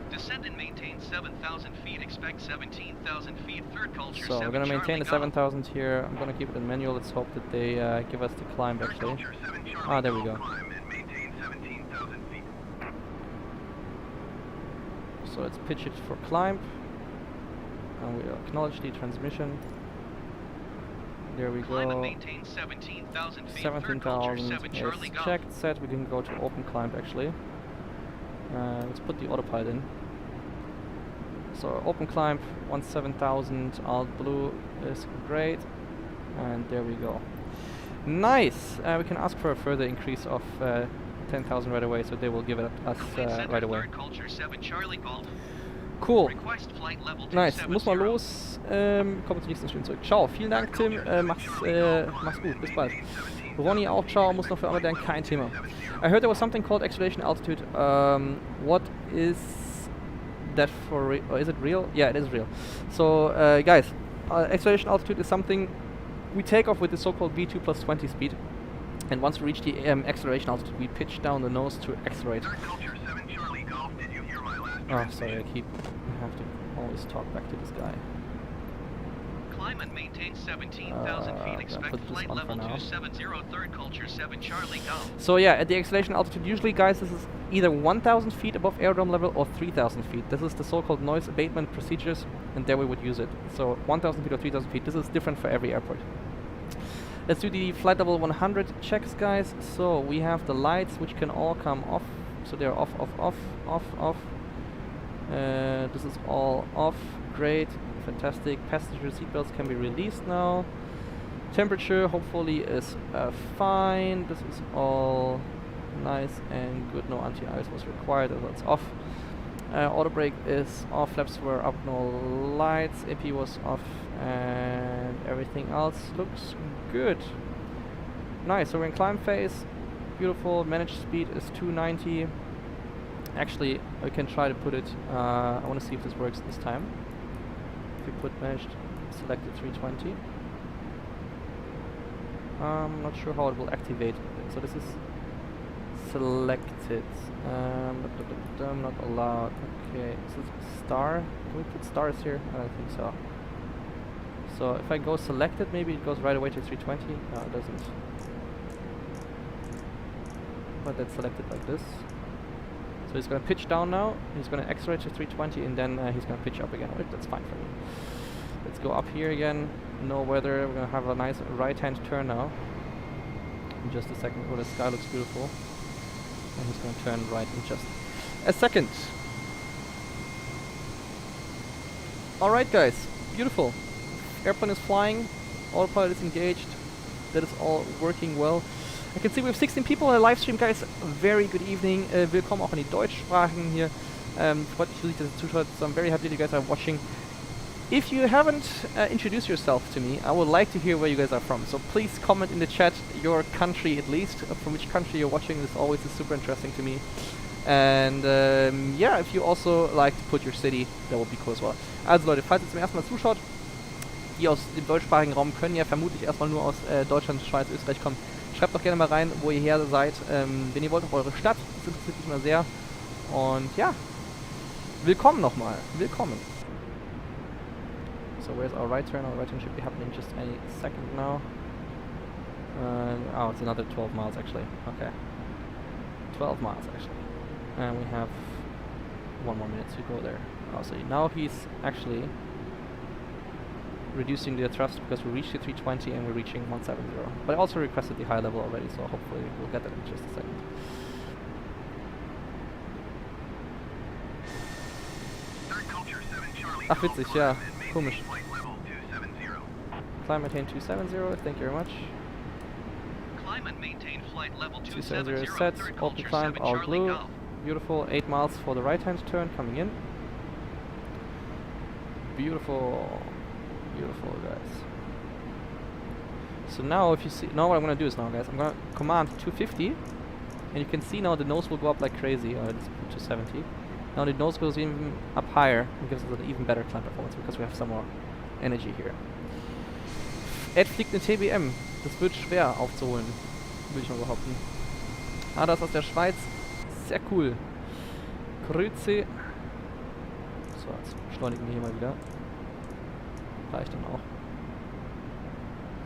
B: Descend and maintain 7,000 feet. Expect 17,000 feet. Third Culture
A: So
B: 7
A: we're gonna maintain the
B: Charlie
A: 7,000 here. I'm gonna keep it in manual. Let's hope that they give us the climb
B: Golf.
A: actually.
B: Third Culture 7 Charlie
A: Ah, there we
B: Golf
A: go.
B: climb and maintain 17,000 feet.
A: So let's pitch it for climb. And we acknowledge the transmission. There we
B: Climb and
A: go.
B: maintain 17,000 feet. Third Culture
A: 17,000
B: 7 Charlie
A: is
B: Golf.
A: checked, set. We can go to open climb actually. Let's put the autopilot in. So open climb, 17,000, alt blue is great. And there we go. Nice! We can ask for a further increase of 10,000 right away, so they will give it us
B: Kuwait Center,
A: right away.
B: Third Culture 7 Charlie Golf.
A: Cool.
B: Request flight level
A: Nice. Muss mal
B: 270.
A: los. Kommen zur nächsten Stunde zurück. Ciao. Vielen Dank, Tim. Mach's gut. Bis bald. Ronny auch. Ciao. Muss noch für Armadan. Kein Thema. I heard there was something called acceleration altitude. What is that for real? Or is it real? Yeah, it is real. So, guys, acceleration altitude is something we take off with the so-called V2 plus 20 speed. And once we reach the acceleration altitude, we pitch down the nose to accelerate.
C: Thirdculture7 Charlie Golf, did you hear my last
A: Oh, sorry, I have to always talk back to this guy.
B: Climb and maintain 17,000 feet.
A: I'll
B: Expect
A: put this
B: flight
A: on for
B: level
A: now.
B: 270. Thirdculture7 Charlie Golf.
A: So yeah, at the acceleration altitude, usually, guys, this is either 1,000 feet above aerodrome level or 3,000 feet. This is the so-called noise abatement procedures, and there we would use it. So 1,000 feet or 3,000 feet. This is different for every airport. Let's do the flight level 100 checks, guys. So we have the lights, which can all come off. So they're off, off, off, off, off. This is all off. Great, fantastic. Passenger seatbelts can be released now. Temperature hopefully is fine. This is all nice and good. No anti-ice was required. That's off. Auto brake is off. Flaps were up. No lights. AP was off, and everything else looks good. Nice. So we're in climb phase. Beautiful. Managed speed is 290. Actually, we can try to put it. I want to see if this works this time. If we put managed, selected 320. I'm not sure how it will activate. So this is selected. Not allowed. Okay, so star. Can we put stars here? I don't think so. So if I go selected, maybe it goes right away to 320. No, it doesn't. But that's selected like this. So he's going to pitch down now. He's going to accelerate to 320, and then he's going to pitch up again. Wait, that's fine for me. Let's go up here again. No weather. We're going to have a nice right-hand turn now. In just a second. Oh, the sky looks beautiful. And he's going to turn right in just a second. Alright, guys. Beautiful. Airplane is flying. Autopilot is engaged. That is all working well. I can see we have 16 people on the live stream, guys. Very good evening. Willkommen auch an die Deutschsprachigen hier. Freut mich riesig, dass ihr zuschaut. So I'm very happy that you guys are watching. If you haven't introduced yourself to me, I would like to hear where you guys are from. So please comment in the chat your country at least. From which country you're watching. This always is super interesting to me. And yeah, if you also like to put your city, that would be cool as well. Also Leute, falls ihr zum ersten Mal zuschaut, die aus dem deutschsprachigen Raum können ja vermutlich erstmal nur aus Deutschland, Schweiz, Österreich kommen. Schreibt doch gerne mal rein, wo ihr her seid, wenn ihr wollt, auch eure Stadt. Das interessiert mich mal sehr. Und ja, willkommen nochmal. Willkommen. So where's our right turn? Our right turn should be happening just any second now. Oh, it's another 12 miles actually. Okay. 12 miles actually. And we have 1 more minute to go there. Oh, so now he's actually reducing the thrust because we reached the 320 and we're reaching 170. But I also requested the high level already, so hopefully we'll get that in just a second. Ach, witzig, ja. Komisch. Climb maintain 270, thank you very much.
B: Climb and maintain flight level
A: 270
B: 270.
A: is set, open climb, all blue. Beautiful, 8 miles for the right hand turn coming in. Beautiful. Beautiful, guys. So now if you see, now what I'm going to do is now, guys, I'm going to command 250, and you can see now the nose will go up like crazy. It's 270. Now the nose goes even up higher and gives us an even better climb performance because we have some more energy here. Ed fliegt eine TBM. Das wird schwer aufzuholen, würde ich mal behaupten. Ah, das ist aus der Schweiz. Sehr cool. Grüezi. So, jetzt beschleunigen wir hier mal wieder. Reicht dann auch.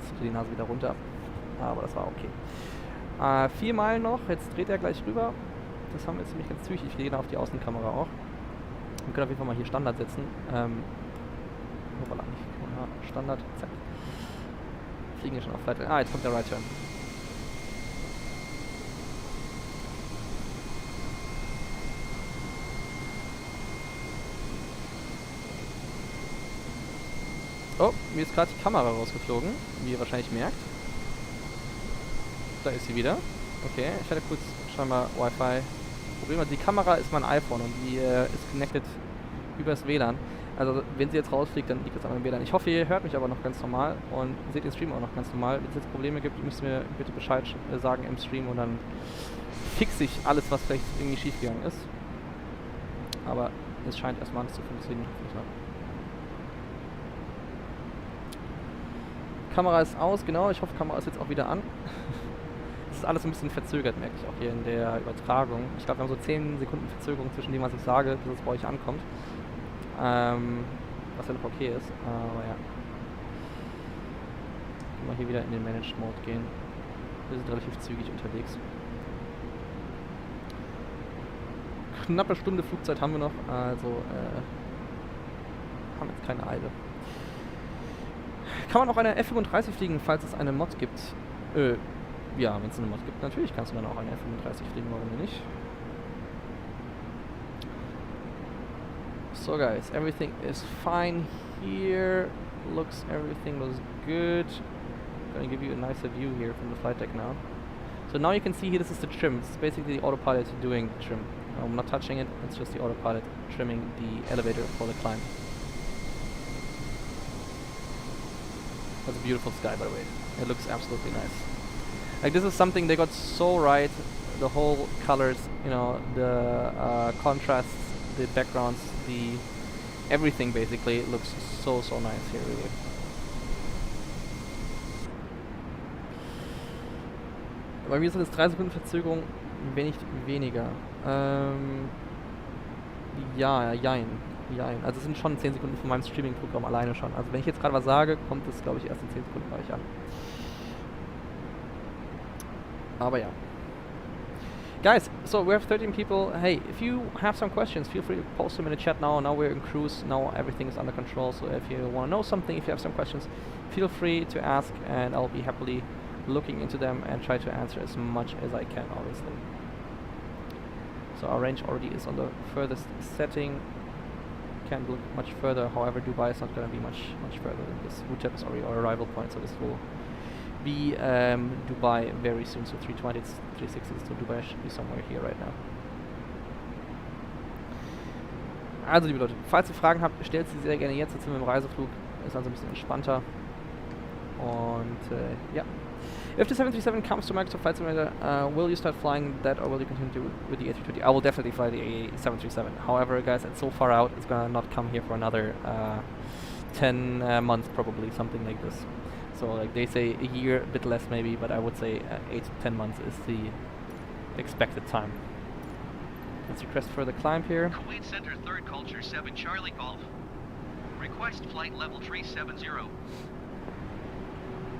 A: Jetzt geht die Nase wieder runter. Aber das war okay. 4 Meilen noch. Jetzt dreht er gleich rüber. Das haben wir jetzt nämlich ganz zügig. Ich gehe auf die Außenkamera auch. Wir können auf jeden Fall mal hier Standard setzen. Hoppala, nicht. Standard. Zack. Fliegen hier schon auf Flight. Ah, jetzt kommt der Right Turn. Oh, mir ist gerade die Kamera rausgeflogen, wie ihr wahrscheinlich merkt. Da ist sie wieder. Okay, ich hatte kurz scheinbar Wi-Fi Probleme. Die Kamera ist mein iPhone und die ist connected übers WLAN. Also wenn sie jetzt rausfliegt, dann liegt das an meinem WLAN. Ich hoffe, ihr hört mich aber noch ganz normal und seht den Stream auch noch ganz normal. Wenn es jetzt Probleme gibt, müsst ihr mir bitte Bescheid sagen im Stream und dann fixe ich alles, was vielleicht irgendwie schief gegangen ist. Aber es scheint erstmal alles zu funktionieren. Kamera ist aus, genau. Ich hoffe, Kamera ist jetzt auch wieder an. Es ist alles ein bisschen verzögert, merke ich auch hier in der Übertragung. Ich glaube, wir haben so 10 Sekunden Verzögerung zwischen dem, was ich sage, bis es bei euch ankommt. Was ja noch okay ist, aber ja. Können wir hier wieder in den Managed Mode gehen. Wir sind relativ zügig unterwegs. Knappe Stunde Flugzeit haben wir noch, also haben jetzt keine Eile. Kann man auch eine F-35 fliegen, falls es eine Mod gibt? Ja, wenn es eine Mod gibt, natürlich kannst du dann auch eine F-35 fliegen, warum denn nicht? So guys, everything is fine here. Everything looks good. I'm gonna give you a nicer view here from the flight deck now. So now you can see here, this is the trim. This is basically the autopilot doing trim. I'm not touching it, it's just the autopilot trimming the elevator for the climb. That's a beautiful sky, by the way. It looks absolutely nice. Like, this is something they got so right. The whole colors, you know, the contrasts, the backgrounds, the everything basically looks so nice here, really. Bei mir sind es 3 Sekunden Verzögerung, wenn nicht weniger. Ja, jein. Also es sind schon 10 Sekunden von meinem Streaming-Programm alleine schon. Also wenn ich jetzt gerade was sage, kommt es, glaube ich, erst in 10 Sekunden bei euch an. Aber ja. Guys, so we have 13 people. Hey, if you have some questions, feel free to post them in the chat now. Now we're in cruise. Now everything is under control. So if you want to know something, if you have some questions, feel free to ask, and I'll be happily looking into them and try to answer as much as I can, obviously. So our range already is on the furthest setting. Can't look much further. However, Dubai is not going to be much further than this. Utku is already our arrival point, so this will be Dubai very soon. So 320, it's 360, so Dubai should be somewhere here right now. Also liebe Leute, falls ihr Fragen habt, stellt sie sehr gerne jetzt. Jetzt sind wir im Reiseflug, ist also ein bisschen entspannter. Und ja. If the 737 comes to Microsoft Flight Simulator, will you start flying that or will you continue with the A320? I will definitely fly the 737. However, guys, it's so far out, it's gonna not come here for another 10 months probably, something like this. So like they say a year, a bit less maybe, but I would say 8 to 10 months is the expected time. Let's request for the climb here.
B: Kuwait Center, Third Culture 7 Charlie Golf. Request flight level 370.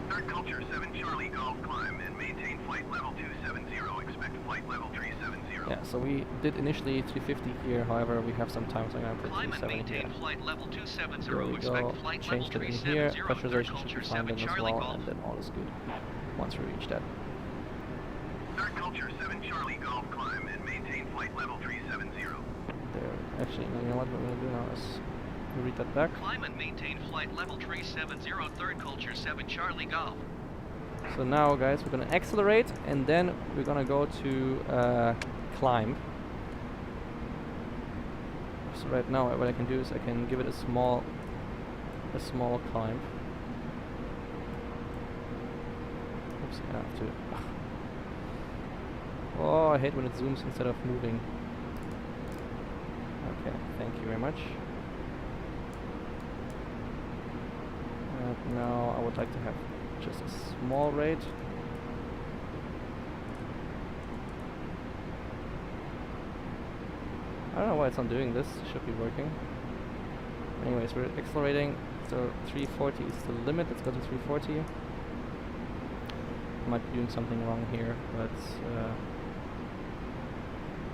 C: Third Culture 7 Charlie Golf climb and maintain flight level 270. Expect flight level 370.
A: Yeah, so we did initially 350 here, however we have some time, so I'm going to put
B: Climb and
A: 370 here.
B: maintain flight level 270.
A: There we
B: Expect
A: go,
B: flight
A: changed it
B: level
A: in here,
B: 370.
A: pressurization
B: Third
A: should be
B: Culture
A: fine
B: 7
A: then as
B: Charlie
A: well,
B: Golf.
A: and then all is good once we reach that.
C: Third Culture 7 Charlie Golf climb and maintain flight level 370.
A: There, actually, you know what we're going to do now is read that back.
B: Climb and maintain flight level 370. Third Culture 7 Charlie Golf.
A: So now guys, we're going to accelerate and then we're going to go to climb. So right now what I can do is I can give it a small climb. Oops, I have to. Oh, I hate when it zooms instead of moving. Okay, thank you very much. And now I would like to have just a small rate. I don't know why it's not doing this, it should be working. Anyways, we're accelerating, so 340 is the limit, let's go to 340. Might be doing something wrong here, but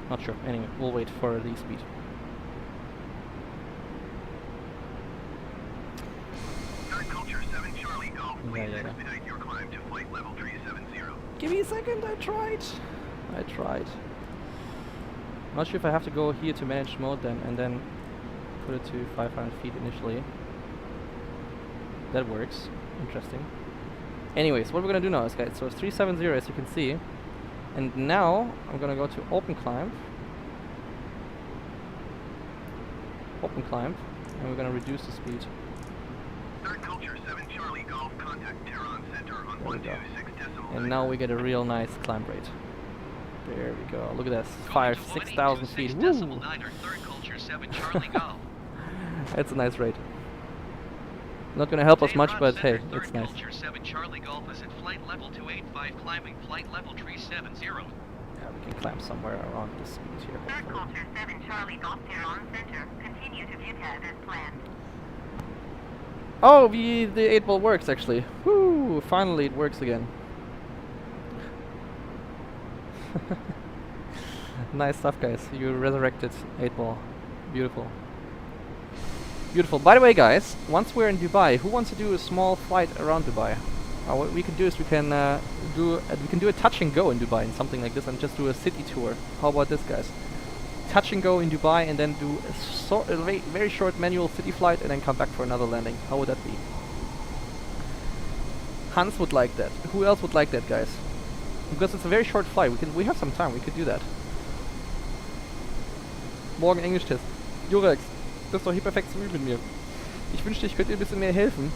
A: not sure. Anyway, we'll wait for the speed. Yeah.
C: Your climb to flight level 370.
A: Give me a second, I tried. Not sure if I have to go here to manage mode then, and then put it to 500 feet initially. That works. Interesting. Anyways, what we're gonna do now is, guys, so it's 370 as you can see. And now, I'm gonna go to open climb. open climb, and we're gonna reduce the speed.
C: Third Culture 7 Charlie Golf, contact Tehran Center on
A: There we go.
C: 126.9.
A: And now we get a real nice climb rate. There we go. Look at that, 6,000 feet. Woo!
B: 9 or Third Culture 7 Charlie Golf.
A: That's a nice rate. Not gonna help us much, but hey, it's nice.
B: Culture 7 Charlie Golf is at flight level 285, climbing flight level 370.
A: Yeah, we can climb somewhere around this speed here.
D: Third
A: Hopefully.
D: Culture 7 Charlie Golf Tehran Center. Continue to view tab as planned.
A: Oh, the 8-ball works actually. Woo! Finally, it works again. Nice stuff, guys. You resurrected 8-ball. Beautiful. Beautiful. By the way, guys, once we're in Dubai, who wants to do a small flight around Dubai? What we can do is we can do a touch and go in Dubai and something like this, and just do a city tour. How about this, guys? Touch and go in Dubai, and then do a very short manual city flight, and then come back for another landing. How would that be? Hans would like that. Who else would like that, guys? Because it's a very short flight. We have some time. We could do that. Morgen Englisch-Test. Joris, das ist doch hier perfekt zum Üben mit mir. Ich wünschte, ich könnte dir ein bisschen mehr helfen.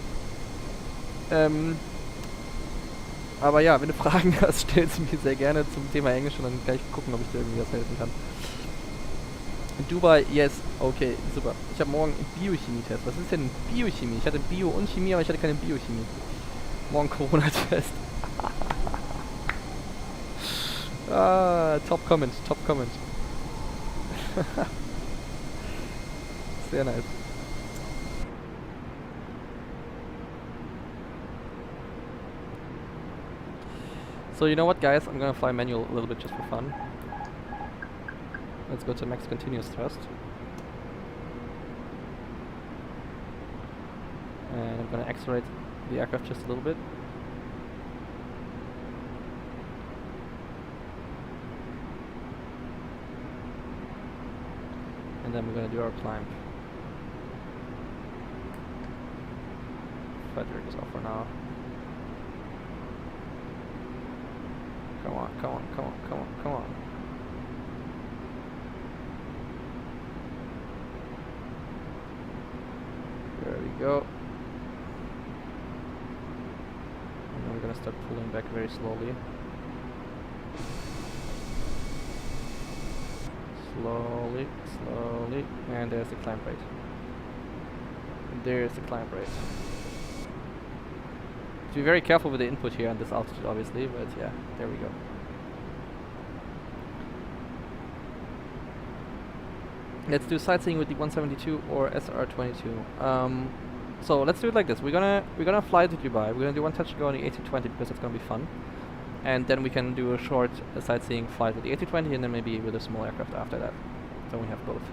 A: Aber ja, wenn du Fragen hast, stell sie mir sehr gerne zum Thema Englisch und dann kann ich gucken, ob ich dir irgendwie was helfen kann. In Dubai, yes, okay, super. Ich habe morgen einen Biochemie-Test. Was ist denn Biochemie? Ich hatte Bio und Chemie, aber ich hatte keine Biochemie. Morgen Corona-Test. Top comment, top comment. Sehr nice. So you know what, guys? I'm gonna fly manual a little bit just for fun. Let's go to max continuous thrust. And I'm gonna accelerate the aircraft just a little bit. And then we're gonna do our climb. Feather is off for now. Come on, come on, come on, come on, come on. There we go. And then we're gonna start pulling back very slowly. Slowly, slowly, and there's the climb rate. There's the climb rate. Be very careful with the input here on this altitude, obviously, but yeah, there we go. Let's do sightseeing with the 172 or SR22. So let's do it like this. We're gonna fly to Dubai. We're gonna do one touch and go on the A220 because it's gonna be fun, and then we can do a short sightseeing flight with the A220, and then maybe with a small aircraft after that. So we have both.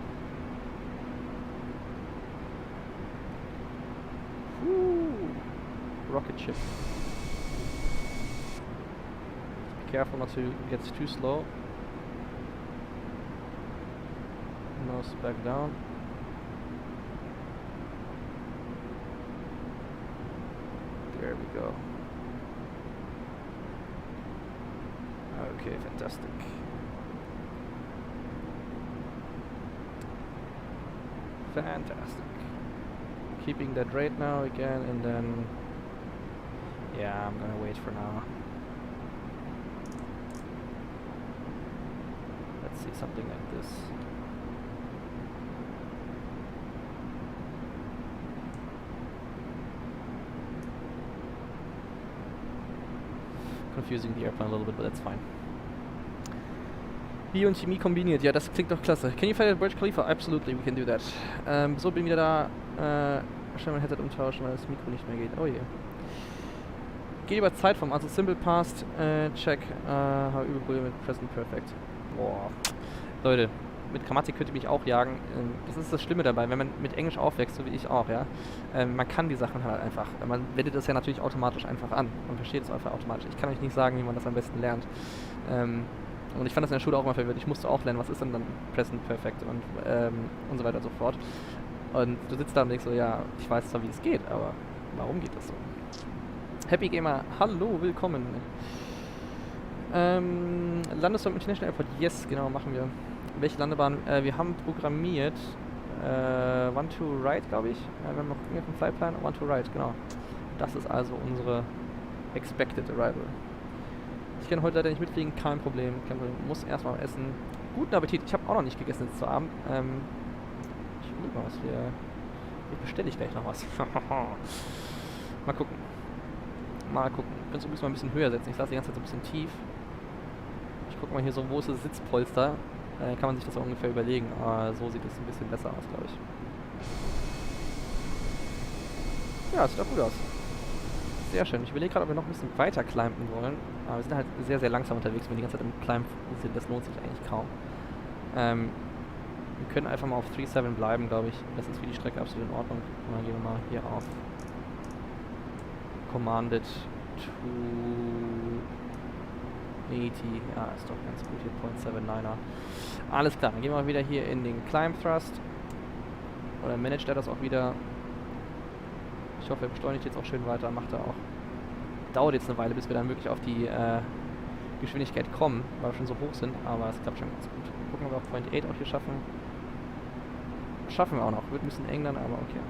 A: Woo! Rocket ship. Be careful not to get too slow. Nose back down. There we go. Okay, fantastic. Fantastic. Keeping that rate now again, and then yeah, I'm gonna wait for now. Let's see something like this. Confusing the airplane a little bit, but that's fine. Bio und Chemie kombiniert, ja, das klingt doch klasse. Can you fly at Burj Khalifa? Absolutely, we can do that. So, bin wieder da. Schnell mein Headset umtauschen, weil das Mikro nicht mehr geht. Oh je. Geht über Zeitform, also Simple Past, check, habe Übelbrühe mit Present Perfect. Boah. Leute, mit Grammatik könnt ihr mich auch jagen. Das ist das Schlimme dabei, wenn man mit Englisch aufwächst, so wie ich auch, ja. Man kann die Sachen halt einfach. Man wendet das ja natürlich automatisch einfach an. Man versteht es einfach automatisch. Ich kann euch nicht sagen, wie man das am besten lernt. Und ich fand das in der Schule auch immer verwirrt. Ich musste auch lernen, was ist denn dann Present Perfect und so weiter und so fort. Und du sitzt da und denkst so, ja, ich weiß zwar, wie es geht, aber warum geht das so? Happy Gamer, hallo, willkommen. Landesturm International Airport, yes, genau, machen wir. Welche Landebahn? Wir haben programmiert, One to right, glaube ich. Wenn wir gucken auf den Flightplan, one to right, genau. Das ist also unsere expected arrival. Ich kann heute leider nicht mitfliegen, kein Problem. Muss erstmal essen. Guten Appetit. Ich habe auch noch nicht gegessen jetzt zu Abend. Ich überlege mal, was wir... Vielleicht bestelle ich gleich noch was. Mal gucken. Mal gucken. Ich kann es übrigens mal ein bisschen höher setzen. Ich lasse die ganze Zeit so ein bisschen tief. Ich gucke mal hier so, wo ist das Sitzpolster? Kann man sich das auch ungefähr überlegen. Aber so sieht es ein bisschen besser aus, glaube ich. Ja, sieht doch gut aus. Sehr schön. Ich überlege gerade, ob wir noch ein bisschen weiter climben wollen. Aber wir sind halt sehr, sehr langsam unterwegs, wenn wir die ganze Zeit im Climb sind. Das lohnt sich eigentlich kaum. Wir können einfach mal auf 3.7 bleiben, glaube ich. Das ist für die Strecke absolut in Ordnung. Und dann gehen wir mal hier auf Commanded to 80. Ja, ist doch ganz gut hier. 0.79er. Alles klar, dann gehen wir mal wieder hier in den Climb Thrust. Oder managt er das auch wieder? Ich hoffe, er beschleunigt jetzt auch schön weiter, macht er auch. Dauert jetzt eine Weile, bis wir dann wirklich auf die Geschwindigkeit kommen, weil wir schon so hoch sind, aber es klappt schon ganz gut. Gucken, ob wir auch Point 8 auch hier schaffen. Schaffen wir auch noch. Wird ein bisschen eng dann, aber okay.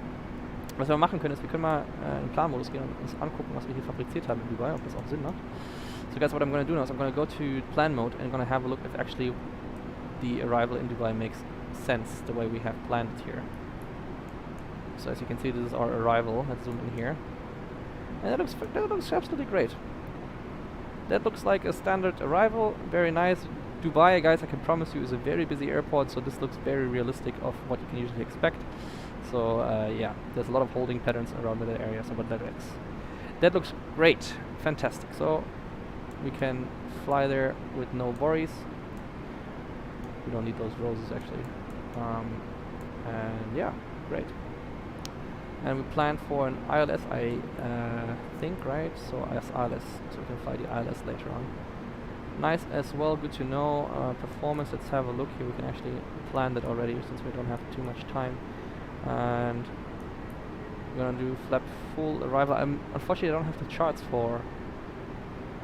A: Was wir machen können, ist, wir können mal in den Planmodus gehen und uns angucken, was wir hier fabriziert haben in Dubai, ob das auch Sinn macht. So guys, what I'm going to do now is I'm going to go to plan mode and I'm going to have a look if actually the arrival in Dubai makes sense the way we have planned it here. So as you can see, this is our arrival. Let's zoom in here. And that looks absolutely great. That looks like a standard arrival. Very nice. Dubai, guys, I can promise you, is a very busy airport, so this looks very realistic of what you can usually expect. So yeah, there's a lot of holding patterns around that area, so but that looks great. Fantastic. So we can fly there with no worries. We don't need those roses actually. And yeah, great. And we plan for an ILS, I think, right? So as ILS, so we can fly the ILS later on. Nice as well, good to know. Performance, let's have a look here. We can actually plan that already since we don't have too much time. And we're gonna do flap full arrival. Unfortunately, I don't have the charts for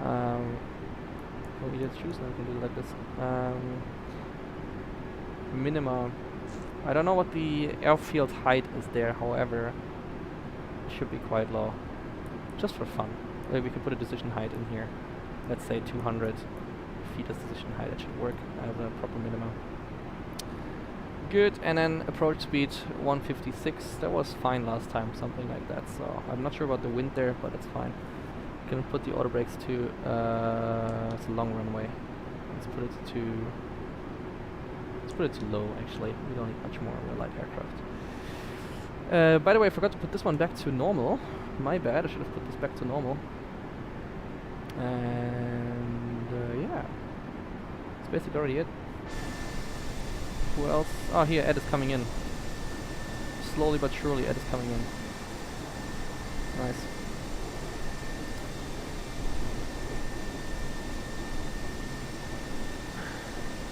A: either choose. Now we can do it like this. Minima. I don't know what the airfield height is there, however, it should be quite low. Just for fun. Maybe we can put a decision height in here. Let's say 200 feet as decision height. That should work as a proper minimum. Good, and then approach speed 156. That was fine last time, something like that. So I'm not sure about the wind there, but it's fine. Can put the auto brakes to it's a long runway. Let's put it to low, actually. We don't need much more. We're a light aircraft. By the way, I forgot to put this one back to normal. My bad. I should have put this back to normal. And yeah, that's basically already it. Who else? Oh, here, Ed is coming in. Slowly but surely, Ed is coming in. Nice.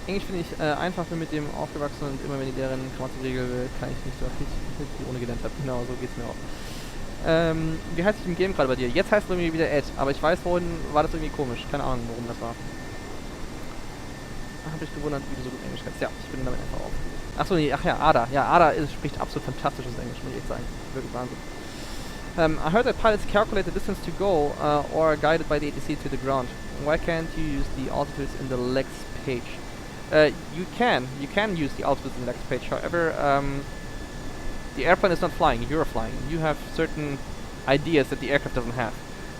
A: Englisch finde ich einfach, bin mit dem aufgewachsen und immer wenn ich deren Grammatikregel will, kann ich nicht so viel ohne gelernt habe. Genau, so geht's mir auch. Wie heißt ich im Game gerade bei dir? Jetzt heißt es irgendwie wieder Ed, aber ich weiß, vorhin war das irgendwie komisch. Keine Ahnung, warum das war. Hab ich gewundert, wie du so gut Englisch kannst. Ja, ich bin damit einfach auf. Achso, nee, ach ja, Ada. Ja, Ada spricht absolut fantastisches Englisch, muss ich echt sagen. Wirklich Wahnsinn. I heard that pilots calculate the distance to go or are guided by the ATC to the ground. Why can't you use the altitudes in the legs page? You can use the altitudes in the next page. However, the airplane is not flying. You're flying. You have certain ideas that the aircraft doesn't have.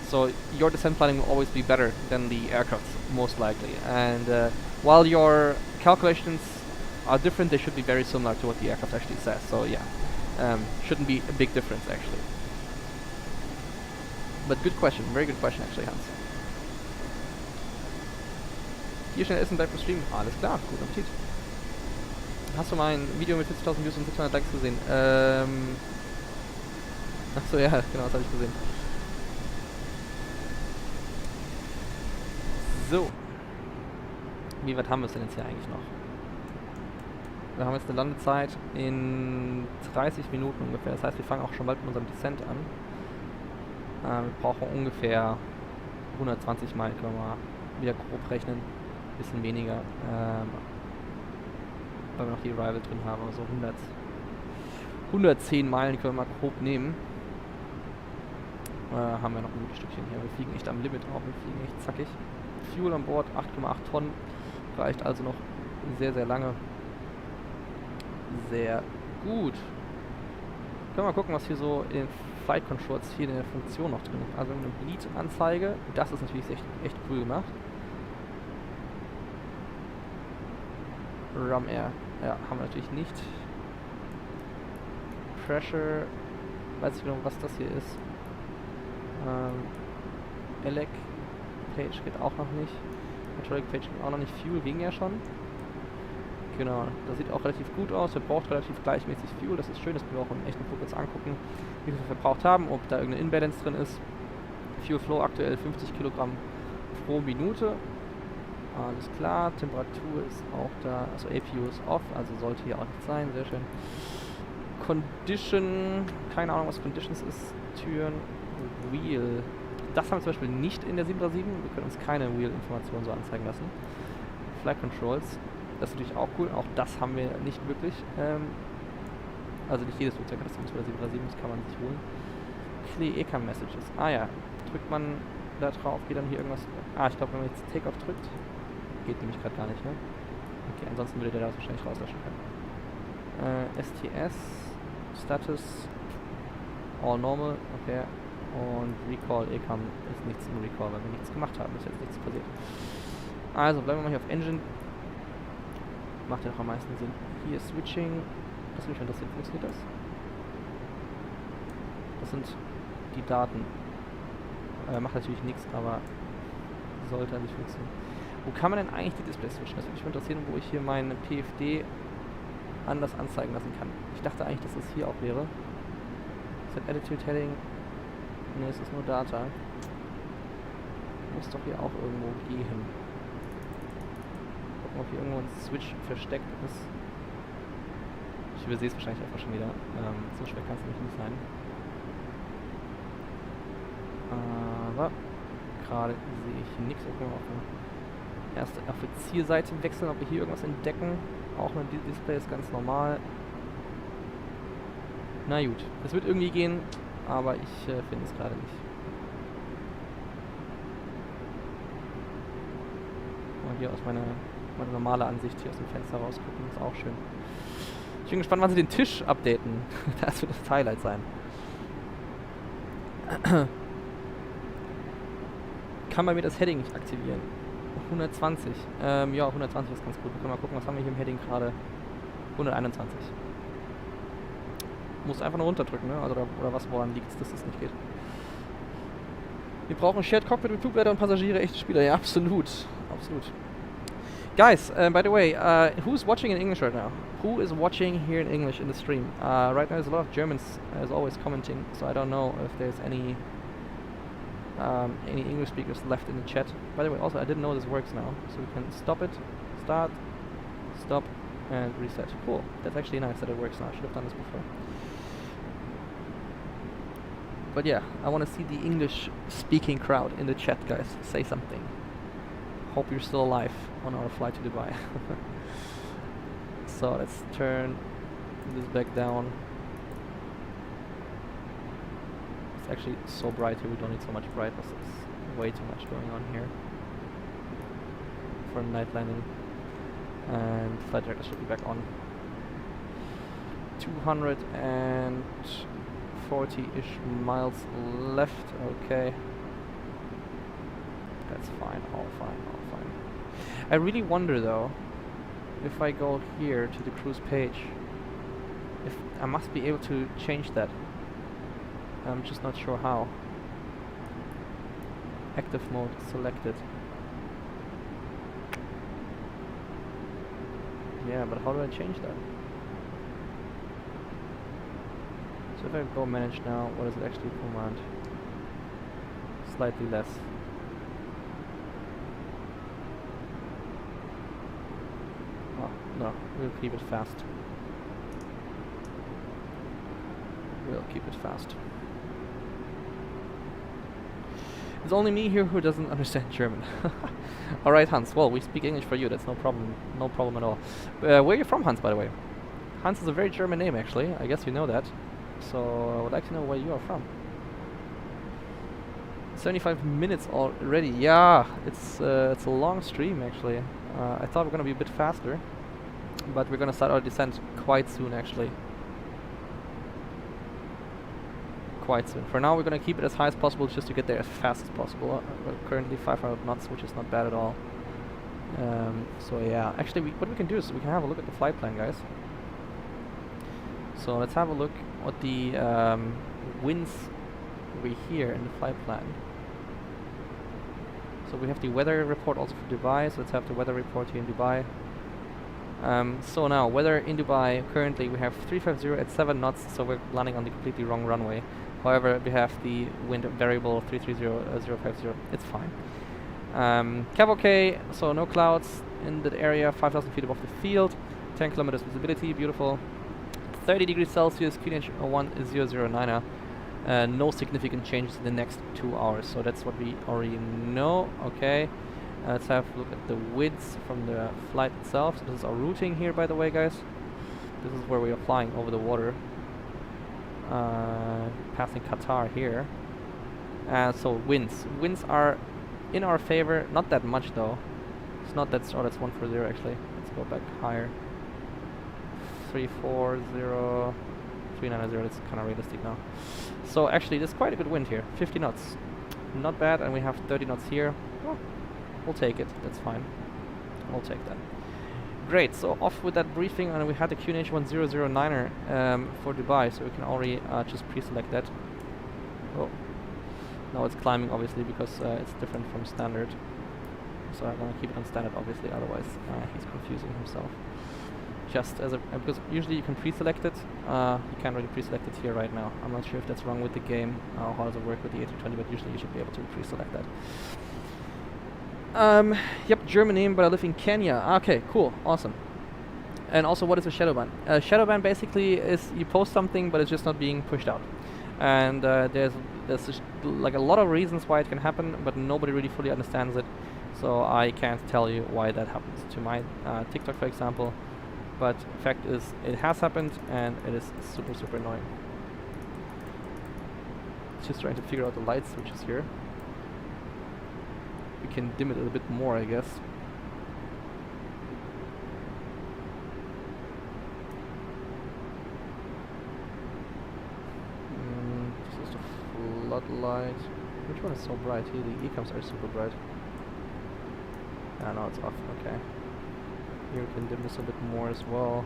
A: So your descent planning will always be better than the aircraft's, most likely. And while your calculations are different, they should be very similar to what the aircraft actually says. So yeah, shouldn't be a big difference actually. But good question. Very good question actually, Hans. Hier schnell essen, bleibt im Stream. Alles klar, guten Appetit. Hast du mein Video mit 40.000 Views und 600 Likes gesehen? Achso, ja, genau, das habe ich gesehen. So. Wie weit haben wir es denn jetzt hier eigentlich noch? Wir haben jetzt eine Landezeit in 30 Minuten ungefähr. Das heißt, wir fangen auch schon bald mit unserem Descent an. Wir brauchen ungefähr 120 Meilen, können wir mal wieder grob rechnen. Bisschen weniger, weil wir noch die Arrival drin haben, also 110 Meilen können wir mal grob nehmen. Haben wir noch ein gutes Stückchen hier. Wir fliegen echt am Limit auch. Wir fliegen echt zackig. Fuel an Bord 8,8 Tonnen. Reicht also noch sehr, sehr lange. Sehr gut. Können wir mal gucken, was hier so in den Flight Controls hier in der Funktion noch drin ist. Also eine Bleed-Anzeige. Das ist natürlich echt cool gemacht. Rum Air. Ja, haben wir natürlich nicht. Pressure. Weiß ich genau, was das hier ist. Elec Page geht auch noch nicht. Hydraulic Page geht auch noch nicht. Fuel ging ja schon. Genau, das sieht auch relativ gut aus. Wir brauchen relativ gleichmäßig Fuel. Das ist schön, dass wir auch im echten Flug jetzt angucken, wie viel wir verbraucht haben, ob da irgendeine Imbalance drin ist. Fuel Flow aktuell 50 Kilogramm pro Minute. Alles klar, Temperatur ist auch da, also APU ist off, also sollte hier auch nicht sein, sehr schön. Condition, keine Ahnung was Conditions ist, Türen, Wheel, das haben wir zum Beispiel nicht in der 737, wir können uns keine Wheel-Informationen so anzeigen lassen. Flight Controls, das ist natürlich auch cool, auch das haben wir nicht wirklich, also nicht jedes Flugzeug hat das bei der 737, das kann man sich holen. Clear ECAM Messages, ja, drückt man da drauf, geht dann hier irgendwas, ich glaube wenn man jetzt Takeoff drückt, geht nämlich gerade gar nicht, ne? Okay, ansonsten würde der das wahrscheinlich rauslöschen können. STS, Status, All Normal, okay. Und Recall, ECAM ist nichts im Recall, weil wir nichts gemacht haben, ist jetzt nichts passiert. Also bleiben wir mal hier auf Engine. Macht ja noch am meisten Sinn. Hier Switching, das würde mich interessieren, funktioniert das? Das sind die Daten. Macht natürlich nichts, aber sollte nicht funktionieren. Wo kann man denn eigentlich die Displays switchen? Das würde mich interessieren, wo ich hier meine PFD anders anzeigen lassen kann. Ich dachte eigentlich, dass das hier auch wäre. Set Attitude Heading. Ne, es ist nur Data. Muss doch hier auch irgendwo gehen. Gucken, ob hier irgendwo ein Switch versteckt ist. Ich übersehe es wahrscheinlich einfach schon wieder. So schwer kann es nämlich nicht sein. Aber gerade sehe ich hier nichts. Gucken wir auf die erste Offizierseite wechseln, ob wir hier irgendwas entdecken. Auch ein Display ist ganz normal. Na gut, es wird irgendwie gehen, aber ich finde es gerade nicht. Und hier aus meine normale Ansicht hier aus dem Fenster rausgucken, ist auch schön. Ich bin gespannt, wann sie den Tisch updaten. Das wird das Highlight sein. Kann man mir das Heading nicht aktivieren? 120. Ja, 120 ist ganz gut. Wir können mal gucken, was haben wir hier im Heading gerade? 121. Muss einfach nur runterdrücken, ne? Also, oder was, woran liegt es, dass das nicht geht? Wir brauchen Shared Cockpit mit Flugleiter und Passagiere, echte Spieler. Ja, absolut. Absolut. Guys, by the way, who's watching in English right now? Who is watching here in English in the stream? Right now there's a lot of Germans, as always, commenting, so I don't know if there's any English speakers left in the chat. By the way, also I didn't know this works now, so we can stop it, start, stop, and reset. Cool. That's actually nice that it works now. I should have done this before. But yeah, I want to see the English-speaking crowd in the chat, guys. Say something. Hope you're still alive on our flight to Dubai. So let's turn this back down. It's actually so bright here, we don't need so much brightness. It's way too much going on here for night landing. And flight director should be back on. 240-ish miles left, okay. That's fine, all fine, all fine. I really wonder though, if I go here to the cruise page, if I must be able to change that. I'm just not sure how. Active mode selected. Yeah, but how do I change that? So if I go manage now, what does it actually command? Slightly less. Oh, no, we'll keep it fast. We'll keep it fast. It's only me here who doesn't understand German. Alright, Hans. Well, we speak English for you. That's no problem. No problem at all. Where are you from, Hans, by the way? Hans is a very German name, actually. I guess you know that. So I would like to know where you are from. 75 minutes already. Yeah, it's a long stream actually. I thought we were gonna be a bit faster, but we're gonna start our descent quite soon actually. Quite soon. For now, we're gonna keep it as high as possible just to get there as fast as possible. We're currently 500 knots, which is not bad at all. So yeah, actually, what we can do is we can have a look at the flight plan, guys. So let's have a look what the winds over here in the flight plan. So we have the weather report also for Dubai. So let's have the weather report here in Dubai. So now, weather in Dubai, currently we have 350 at 7 knots, so we're landing on the completely wrong runway. However, we have the wind variable 330050. It's fine. Cavalcade, so no clouds in that area, 5,000 feet above the field, 10 kilometers visibility, beautiful. 30 degrees Celsius, QNH 1009. No significant changes in the next 2 hours, so that's what we already know. Okay, let's have a look at the winds from the flight itself. So this is our routing here, by the way, guys. This is where we are flying over the water, passing Qatar here. So winds are in our favor, not that much though. It's not that. Oh, that's 140 actually. Let's go back higher. 340, 390. That's kind of realistic now. So actually, there's quite a good wind here. 50 knots, not bad, and we have 30 knots here. Well, we'll take it. That's fine. We'll take that. Great. So off with that briefing, and we had the QNH 1009er for Dubai, so we can already just pre-select that. Oh, now it's climbing obviously because it's different from standard. So I'm gonna keep it on standard obviously. Otherwise, he's confusing himself. Just as a because usually you can pre-select it. You can't really pre-select it here right now. I'm not sure if that's wrong with the game. How does it work with the A320? But usually you should be able to pre-select that. Yep, German name, but I live in Kenya. Okay, cool, awesome. And also, what is a shadow ban? Shadow ban basically is you post something, but it's just not being pushed out. And there's like a lot of reasons why it can happen, but nobody really fully understands it. So I can't tell you why that happens to my TikTok, for example. But fact is, it has happened, and it is super, super annoying. Just trying to figure out the light switches here. We can dim it a little bit more, I guess. This is the floodlight. Which one is so bright? Here the ECOMs are super bright. Ah, no, it's off. Okay. Here we can dim this a bit more as well,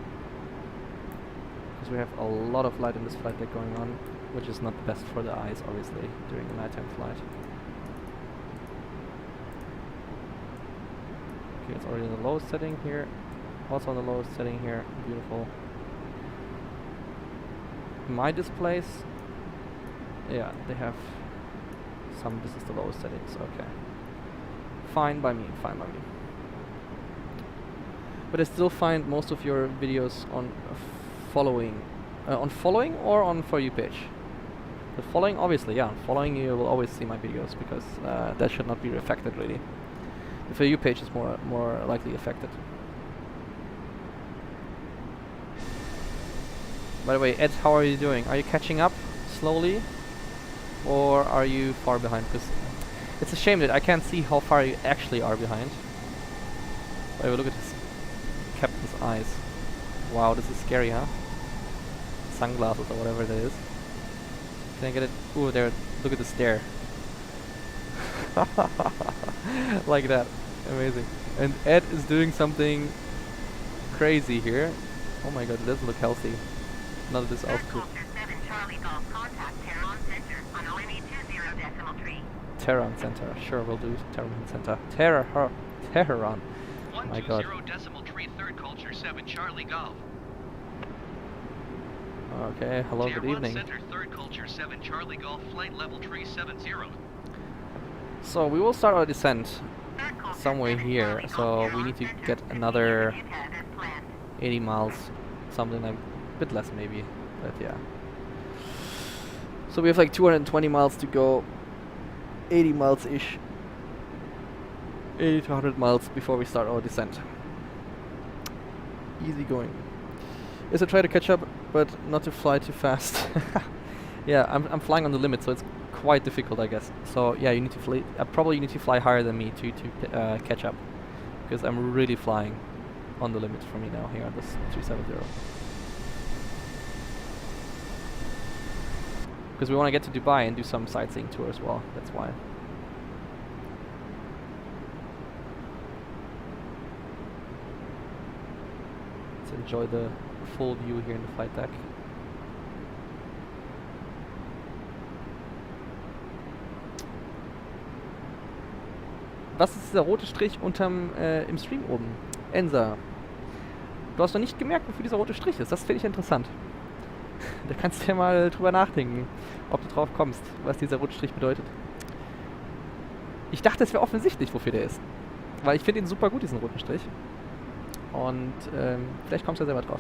A: because we have a lot of light in this flight deck going on, which is not the best for the eyes, obviously, during a nighttime flight. Okay, it's already in the lowest setting here. Also on the lowest setting here. Beautiful. My displays, yeah, they have some. This is the lowest settings. Okay. Fine by me. Fine by me. But I still find most of your videos on following or on For You page. The following, obviously, yeah, following you will always see my videos because that should not be affected really. The For You page is more likely affected. By the way, Ed, how are you doing? Are you catching up slowly, or are you far behind? Because it's a shame that I can't see how far you actually are behind. But look at this captain's eyes. Wow, this is scary, huh? Sunglasses or whatever it is. Can I get it? Ooh, there. Look at the stare. Like that. Amazing. And Ed is doing something crazy here. Oh my god, it doesn't look healthy. Not at this altitude. Tehran Center. Sure, we'll do Tehran Center. Tehran. Oh my god.
B: 120.3 Third Culture 7 Charlie Golf.
A: Okay, hello,
B: Tier
A: good evening.
B: Center, Third Culture 7 Charlie Golf, flight level 370.
A: So we will start our descent somewhere here. So we need to get another 80 miles, something like a bit less maybe, but yeah. So we have like 220 miles to go, 80 miles-ish. 80 to 100 miles before we start our descent. Easy going. is to try to catch up, but not to fly too fast. Yeah, I'm flying on the limit, so it's quite difficult, I guess. So yeah, you need to fly. Probably you need to fly higher than me to catch up, because I'm really flying on the limit for me now here on this 370. Because we want to get to Dubai and do some sightseeing tour as well. That's why. Let's enjoy the full view here in the flight deck. Was ist dieser rote Strich im Stream oben? Ensa. Du hast noch nicht gemerkt, wofür dieser rote Strich ist. Das finde ich interessant. Da kannst du ja mal drüber nachdenken, ob du drauf kommst, was dieser rote Strich bedeutet. Ich dachte, es wäre offensichtlich, wofür der ist. Weil ich finde ihn super gut, diesen roten Strich. Und vielleicht kommst du ja selber drauf.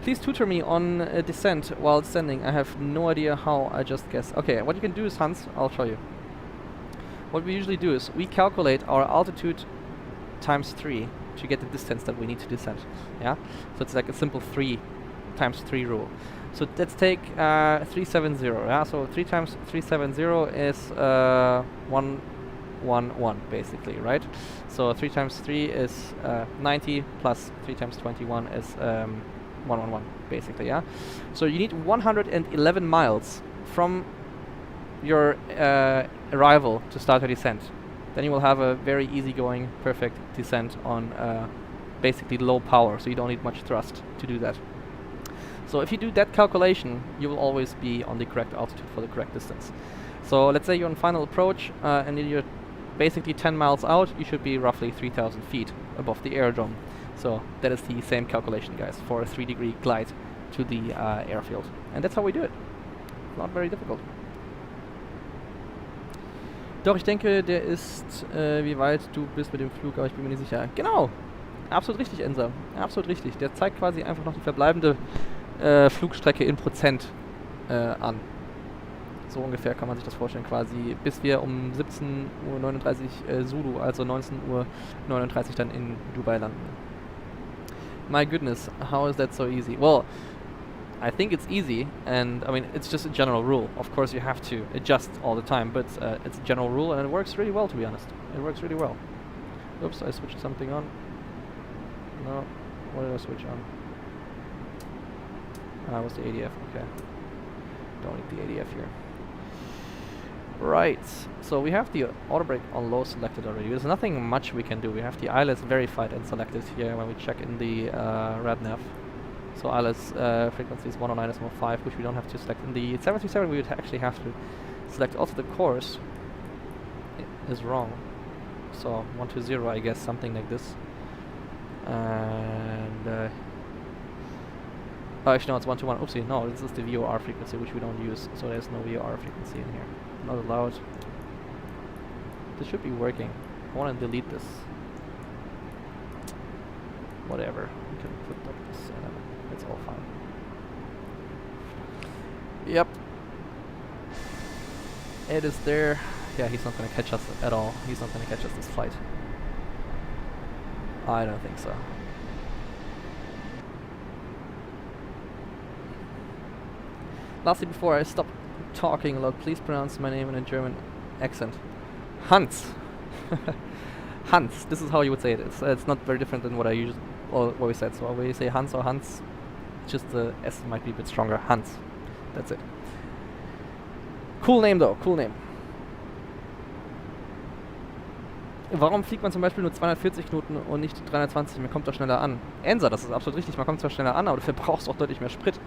A: Please tutor me on descent while standing. I have no idea how, I just guess. Okay, what you can do is, Hans, I'll show you. What we usually do is we calculate our altitude times 3 to get the distance that we need to descend. Yeah? So it's like a simple 3 times 3 rule. So let's take 370. Yeah? So 3 times 370 is 111 basically, right? So 3 times 3 is 90 plus 3 times 21 is 111 basically, yeah? So you need 111 miles from your arrival to start your descent. Then you will have a very easygoing, perfect descent on basically low power, so you don't need much thrust to do that. So if you do that calculation, you will always be on the correct altitude for the correct distance. So let's say you're on final approach and you're basically 10 miles out, you should be roughly 3,000 feet above the aerodrome. So that is the same calculation, guys, for a 3-degree glide to the airfield. And that's how we do it. Not very difficult. Doch, ich denke, der ist, wie weit du bist mit dem Flug, aber ich bin mir nicht sicher. Genau! Absolut richtig, Ensa. Absolut richtig. Der zeigt quasi einfach noch die verbleibende Flugstrecke in Prozent an. So ungefähr kann man sich das vorstellen, quasi, bis wir um 17:39 Uhr Zulu, also 19:39 Uhr dann in Dubai landen. My goodness, how is that so easy? Well, I think it's easy, and I mean, it's just a general rule. Of course, you have to adjust all the time, but it's a general rule, and it works really well, to be honest. It works really well. Oops, I switched something on. No, what did I switch on? That was the ADF, okay. Don't need the ADF here. Right, so we have the auto brake on low selected already. There's nothing much we can do. We have the ILS verified and selected here when we check in the RadNav. So ILS frequency is 109 and 105, which we don't have to select. In the 737 we would actually have to select. Also the course is wrong. So 120, I guess, something like this. And oh, actually no, it's 121. Oopsie, no, this is the VOR frequency, which we don't use. So there's no VOR frequency in here. Not allowed. This should be working. I want to delete this. Whatever. We can put this in. It's all fine. Yep. It is there. Yeah, he's not going to catch us at all. He's not going to catch us this flight. I don't think so. Lastly, before I stop talking a lot, please pronounce my name in a German accent. Hans. Hans. This is how you would say it. It's not very different than what I usually always said. So when you say Hans or Hans, just the S might be a bit stronger. Hans. That's it. Cool name though. Cool name. Warum fliegt man zum Beispiel nur 240 Knoten und nicht 320? Man kommt doch schneller an. Ensa, das ist absolut richtig. Man kommt zwar schneller an, aber du verbrauchst auch deutlich mehr Sprit.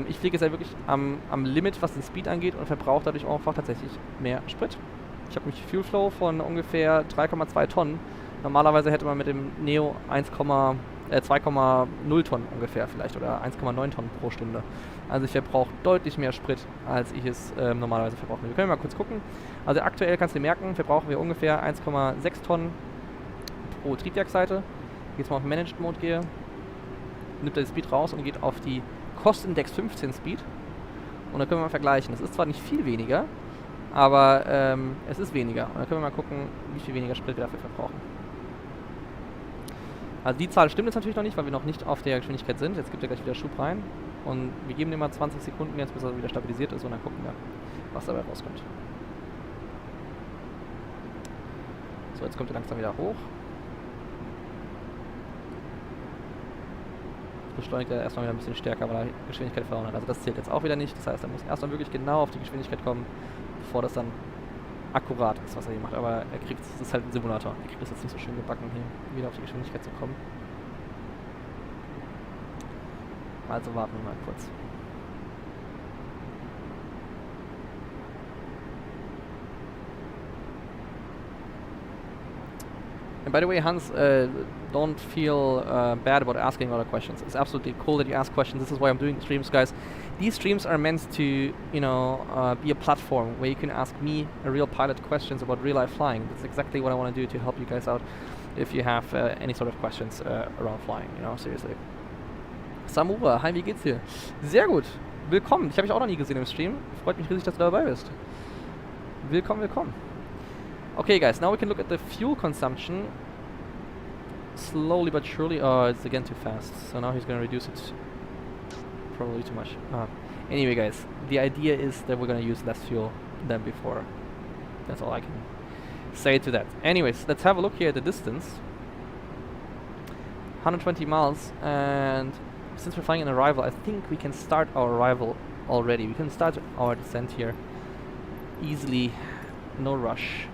A: Ich fliege jetzt ja wirklich am Limit, was den Speed angeht, und verbrauche dadurch auch einfach tatsächlich mehr Sprit. Ich habe mich Fuel Flow von ungefähr 3,2 Tonnen. Normalerweise hätte man mit dem Neo 2,0 Tonnen ungefähr vielleicht oder 1,9 Tonnen pro Stunde. Also ich verbrauche deutlich mehr Sprit, als ich es normalerweise verbrauche. Wir können mal kurz gucken. Also aktuell kannst du merken, verbrauchen wir ungefähr 1,6 Tonnen pro Triebwerksseite. Jetzt mal auf Managed Mode gehe, nimmt er den Speed raus und geht auf die Cost Index 15 Speed. Und dann können wir mal vergleichen. Das ist zwar nicht viel weniger, aber es ist weniger. Und dann können wir mal gucken, wie viel weniger Sprit wir dafür verbrauchen. Also die Zahl stimmt jetzt natürlich noch nicht, weil wir noch nicht auf der Geschwindigkeit sind. Jetzt gibt er gleich wieder Schub rein. Und wir geben dem mal 20 Sekunden jetzt, bis er wieder stabilisiert ist und dann gucken wir, was dabei rauskommt. So, jetzt kommt er langsam wieder hoch. Jetzt beschleunigt er erstmal wieder ein bisschen stärker, weil er Geschwindigkeit verloren hat. Also das zählt jetzt auch wieder nicht. Das heißt, er muss erstmal wirklich genau auf die Geschwindigkeit kommen, bevor das dann akkurat ist, was er hier macht. Aber er kriegt, das ist halt ein Simulator. Er kriegt das jetzt nicht so schön gebacken, hier wieder auf die Geschwindigkeit zu kommen. Also warten wir mal kurz. And by the way, Hans, don't feel bad about asking a lot of questions. It's absolutely cool that you ask questions. This is why I'm doing streams, guys. These streams are meant to, you know, be a platform where you can ask me, a real pilot, questions about real-life flying. That's exactly what I want to do to help you guys out if you have any sort of questions around flying, you know, seriously. Samura, hi, wie geht's dir? Sehr gut. Willkommen. Ich habe dich auch noch nie gesehen im Stream. Freut mich riesig, dass du dabei bist. Willkommen, willkommen. Okay, guys, now we can look at the fuel consumption. Slowly but surely. Oh, it's again too fast. So now he's going to reduce it. Probably too much. Anyway, guys, the idea is that we're going to use less fuel than before. That's all I can say to that. Anyways, let's have a look here at the distance. 120 miles, and since we're flying an arrival, I think we can start our arrival already. We can start our descent here easily, no rush.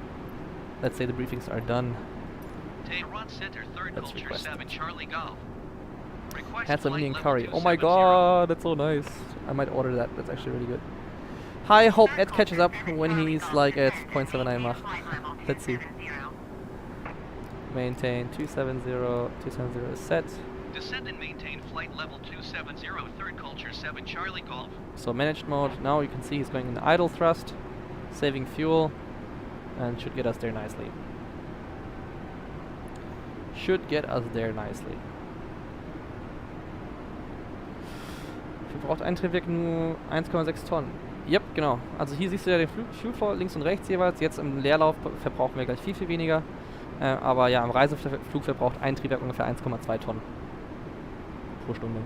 A: Let's say the briefings are done.
B: Run center, Thirdculture7 Charlie Golf.
A: Had some Indian curry. Oh my god, that's so nice. I might order that. That's actually really good. I hope Ed catches up when he's like at 0.79 Mach. Let's see. Maintain 270. 270 is set.
B: Descend and maintain flight level 270, Thirdculture7 Charlie Golf.
A: So managed mode. Now you can see he's going in idle thrust, saving fuel, and should get us there nicely. Should get us there nicely. Verbraucht ein Triebwerk nur 1,6 Tonnen. Yep, genau. Also hier siehst du ja den Fuel Flow links und rechts jeweils. Jetzt im Leerlauf verbrauchen wir gleich viel, viel weniger. Aber ja, im Reiseflug verbraucht ein Triebwerk ungefähr 1,2 Tonnen pro Stunde.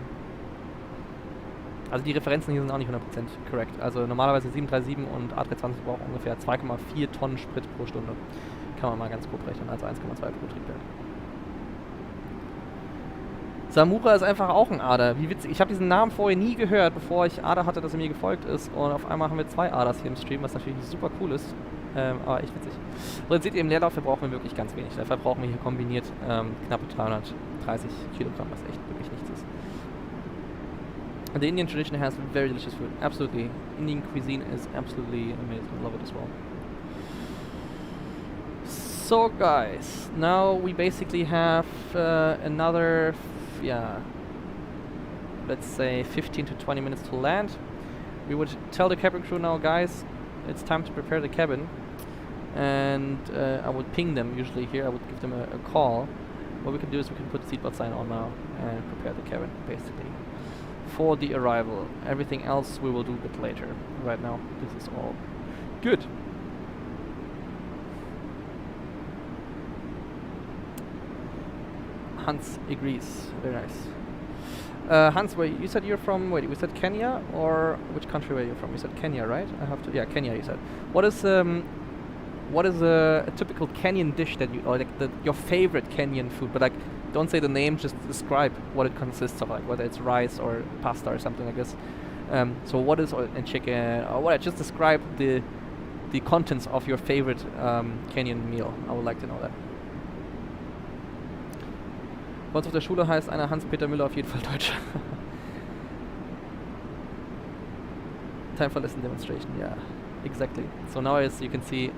A: Also die Referenzen hier sind auch nicht 100% korrekt. Also normalerweise 737 und A320 brauchen ungefähr 2,4 Tonnen Sprit pro Stunde. Kann man mal ganz grob rechnen, also 1,2 pro Triebwerk. Samura ist einfach auch ein Ader. Wie witzig. Ich habe diesen Namen vorher nie gehört, bevor ich Ader hatte, dass er mir gefolgt ist. Und auf einmal haben wir 2 Aders hier im Stream, was natürlich super cool ist. Aber echt witzig. So, jetzt seht ihr, im Leerlauf verbrauchen wir wirklich ganz wenig. Da verbrauchen wir hier kombiniert knappe 330 Kilogramm, was echt wirklich nichts ist. And the Indian tradition has very delicious food. Absolutely. Indian cuisine is absolutely amazing. I love it as well. So guys, now we basically have another, let's say 15 to 20 minutes to land. We would tell the cabin crew now, guys, it's time to prepare the cabin. And I would ping them usually here. I would give them a call. What we can do is we can put the seatbelt sign on now and prepare the cabin, basically, for the arrival. Everything else we will do a bit later. Right now, this is all good. Hans agrees. Very nice. Hans, wait, you said you're from, we said Kenya, or which country were you from? You said Kenya, right? Kenya, you said. What is a typical Kenyan dish that you, or like your favorite Kenyan food? But like, don't say the name, just describe what it consists of, like whether it's rice or pasta or something like this. So what is, and chicken, or what? Just describe the contents of your favorite Kenyan meal. I would like to know that. Bei uns auf der Schule heißt einer Hans-Peter Müller auf jeden Fall Deutsch. Time for lesson demonstration, yeah, exactly. So now as you can see,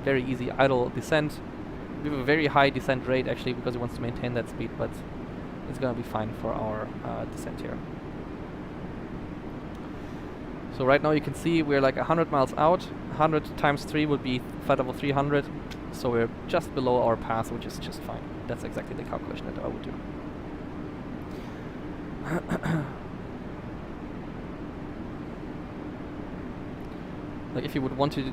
A: very easy idle descent. We have a very high descent rate actually because it wants to maintain that speed, but it's gonna be fine for our descent here. So right now you can see we're like 100 miles out. 100 times 3 would be flight level 300. So we're just below our pass, which is just fine. That's exactly the calculation that I would do. Like if you would want to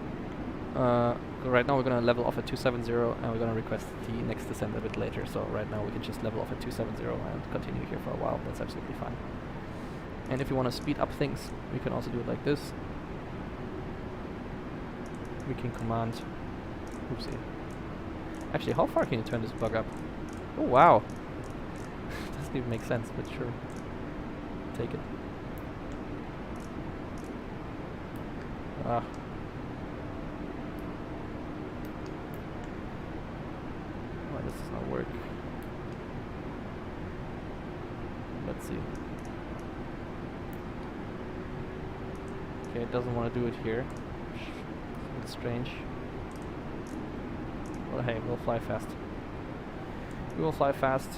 A: Right now we're gonna level off at 270 and we're gonna request the next descent a bit later. So right now we can just level off at 270 and continue here for a while. That's absolutely fine. And if you want to speed up things, we can also do it like this. We can command. Oopsie. Actually, how far can you turn this bug up? Oh wow. Doesn't even make sense, but sure. Take it. Ah. Why does this not work? Let's see. Okay, it doesn't want to do it here. It's strange. Well, hey, we'll fly fast. We will fly fast,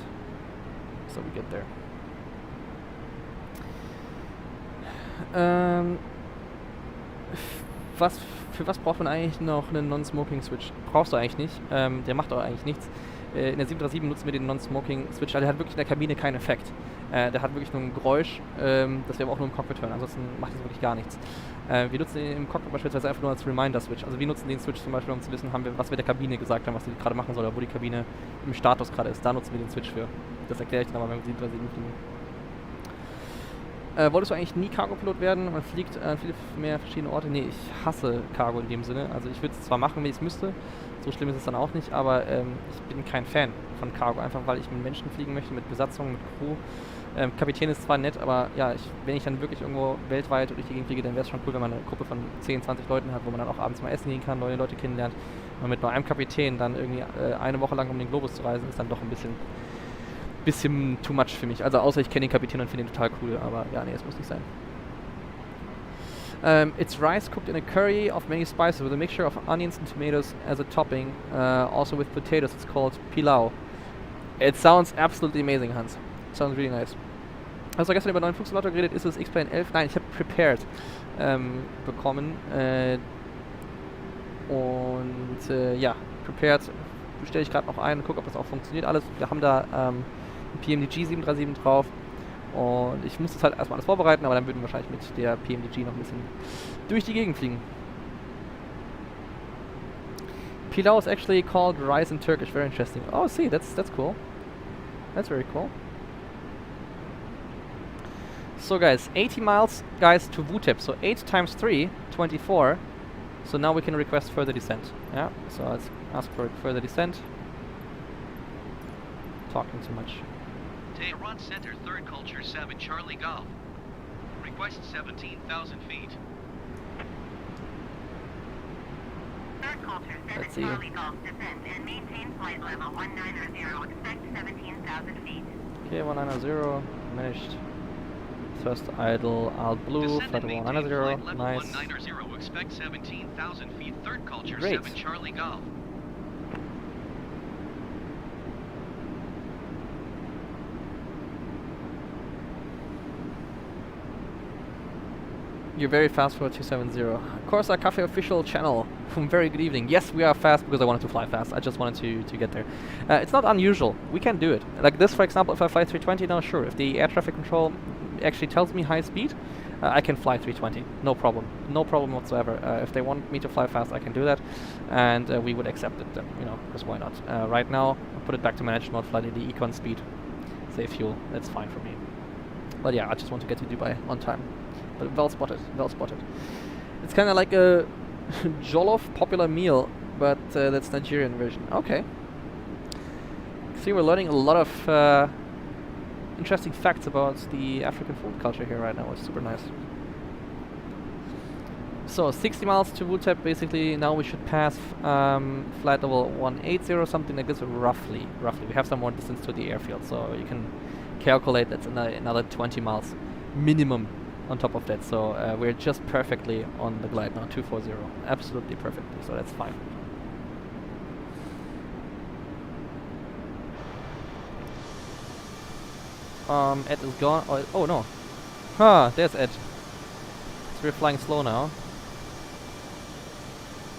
A: so we get there. Für was braucht man eigentlich noch einen Non-Smoking-Switch? Brauchst du eigentlich nicht. Der macht auch eigentlich nichts. In der 737 nutzen wir den Non-Smoking-Switch, weil der hat wirklich in der Kabine keinen Effekt. Der hat wirklich nur ein Geräusch, das wir aber auch nur im Cockpit hören, ansonsten macht das wirklich gar nichts. Wir nutzen den im Cockpit beispielsweise einfach nur als Reminder-Switch. Also wir nutzen den Switch zum Beispiel, um zu wissen, was wir der Kabine gesagt haben, was sie gerade machen soll, oder wo die Kabine im Status gerade ist. Da nutzen wir den Switch für. Das erkläre ich dann aber, wenn wir 737 fliegen. Wolltest du eigentlich nie Cargo-Pilot werden? Man fliegt an viele mehr verschiedene Orte. Nee, ich hasse Cargo in dem Sinne. Also ich würde es zwar machen, wenn ich es müsste. So schlimm ist es dann auch nicht, aber ich bin kein Fan von Cargo. Einfach weil ich mit Menschen fliegen möchte, mit Besatzung, mit Crew. Kapitän ist zwar nett, aber ja, wenn ich dann wirklich irgendwo weltweit durch die Gegend fliege, dann wäre es schon cool, wenn man eine Gruppe von 10, 20 Leuten hat, wo man dann auch abends mal essen gehen kann, neue Leute kennenlernt. Und mit nur einem Kapitän dann irgendwie eine Woche lang um den Globus zu reisen, ist dann doch ein bisschen too much für mich. Also außer ich kenne den Kapitän und finde ihn total cool, aber ja, nee, es muss nicht sein. It's rice cooked in a curry of many spices with a mixture of onions and tomatoes as a topping. Also with potatoes, it's called pilau. It sounds absolutely amazing, Hans. Sounds really nice. Hast du gestern über neuen Flugsimulator geredet? Ist es X-Plane 11? Nein, ich habe Prepared bekommen. Ja, Prepared bestelle ich gerade noch ein und gucke, ob das auch funktioniert alles. Wir haben da ein PMDG 737 drauf und ich muss das halt erstmal alles vorbereiten, aber dann würden wir wahrscheinlich mit der PMDG noch ein bisschen durch die Gegend fliegen. Pilau is actually called rice in Turkish. Very interesting. Oh, see, that's cool. That's very cool. So guys, 80 miles, guys, to VTEP. So 8 times 3, 24. So now we can request further descent. Yeah, so let's ask for further descent. Talking too much.
B: Tehran Center, Third Culture 7, Charlie Golf. Request 17,000 feet.
D: Third Culture 7
A: Let's see.
D: Charlie Golf descend and maintain flight level 190. Expect 17,000 feet.
A: Okay, 190, managed. Thrust idle, alt blue, flight level 190, nice.
B: 190, expect 17,000 feet. Third Culture
A: Great.
B: 7, Charlie Golf.
A: You're very fast for a 270. Of course, our Cafe official channel. Very good evening. Yes, we are fast because I wanted to fly fast. I just wanted to get there. It's not unusual. We can do it. Like this, for example, if I fly 320, now sure. If the air traffic control actually tells me high speed, I can fly 320. No problem. No problem whatsoever. If they want me to fly fast, I can do that. And we would accept it then, you know, because why not? Right now, I'll put it back to managed mode, fly the econ speed. Save fuel. That's fine for me. But yeah, I just want to get to Dubai on time. But well spotted, well spotted. It's kind of like a Jollof popular meal, but that's Nigerian version. Okay. See, we're learning a lot of interesting facts about the African food culture here right now. It's super nice. So 60 miles to VTEP, basically. Now we should pass flight level 180, something like this, roughly. We have some more distance to the airfield, so you can calculate that's another 20 miles minimum on top of that. So we're just perfectly on the glide now, 240, absolutely perfectly. So that's fine. Ed is gone. Oh no. Huh, there's Ed. So we're flying slow now.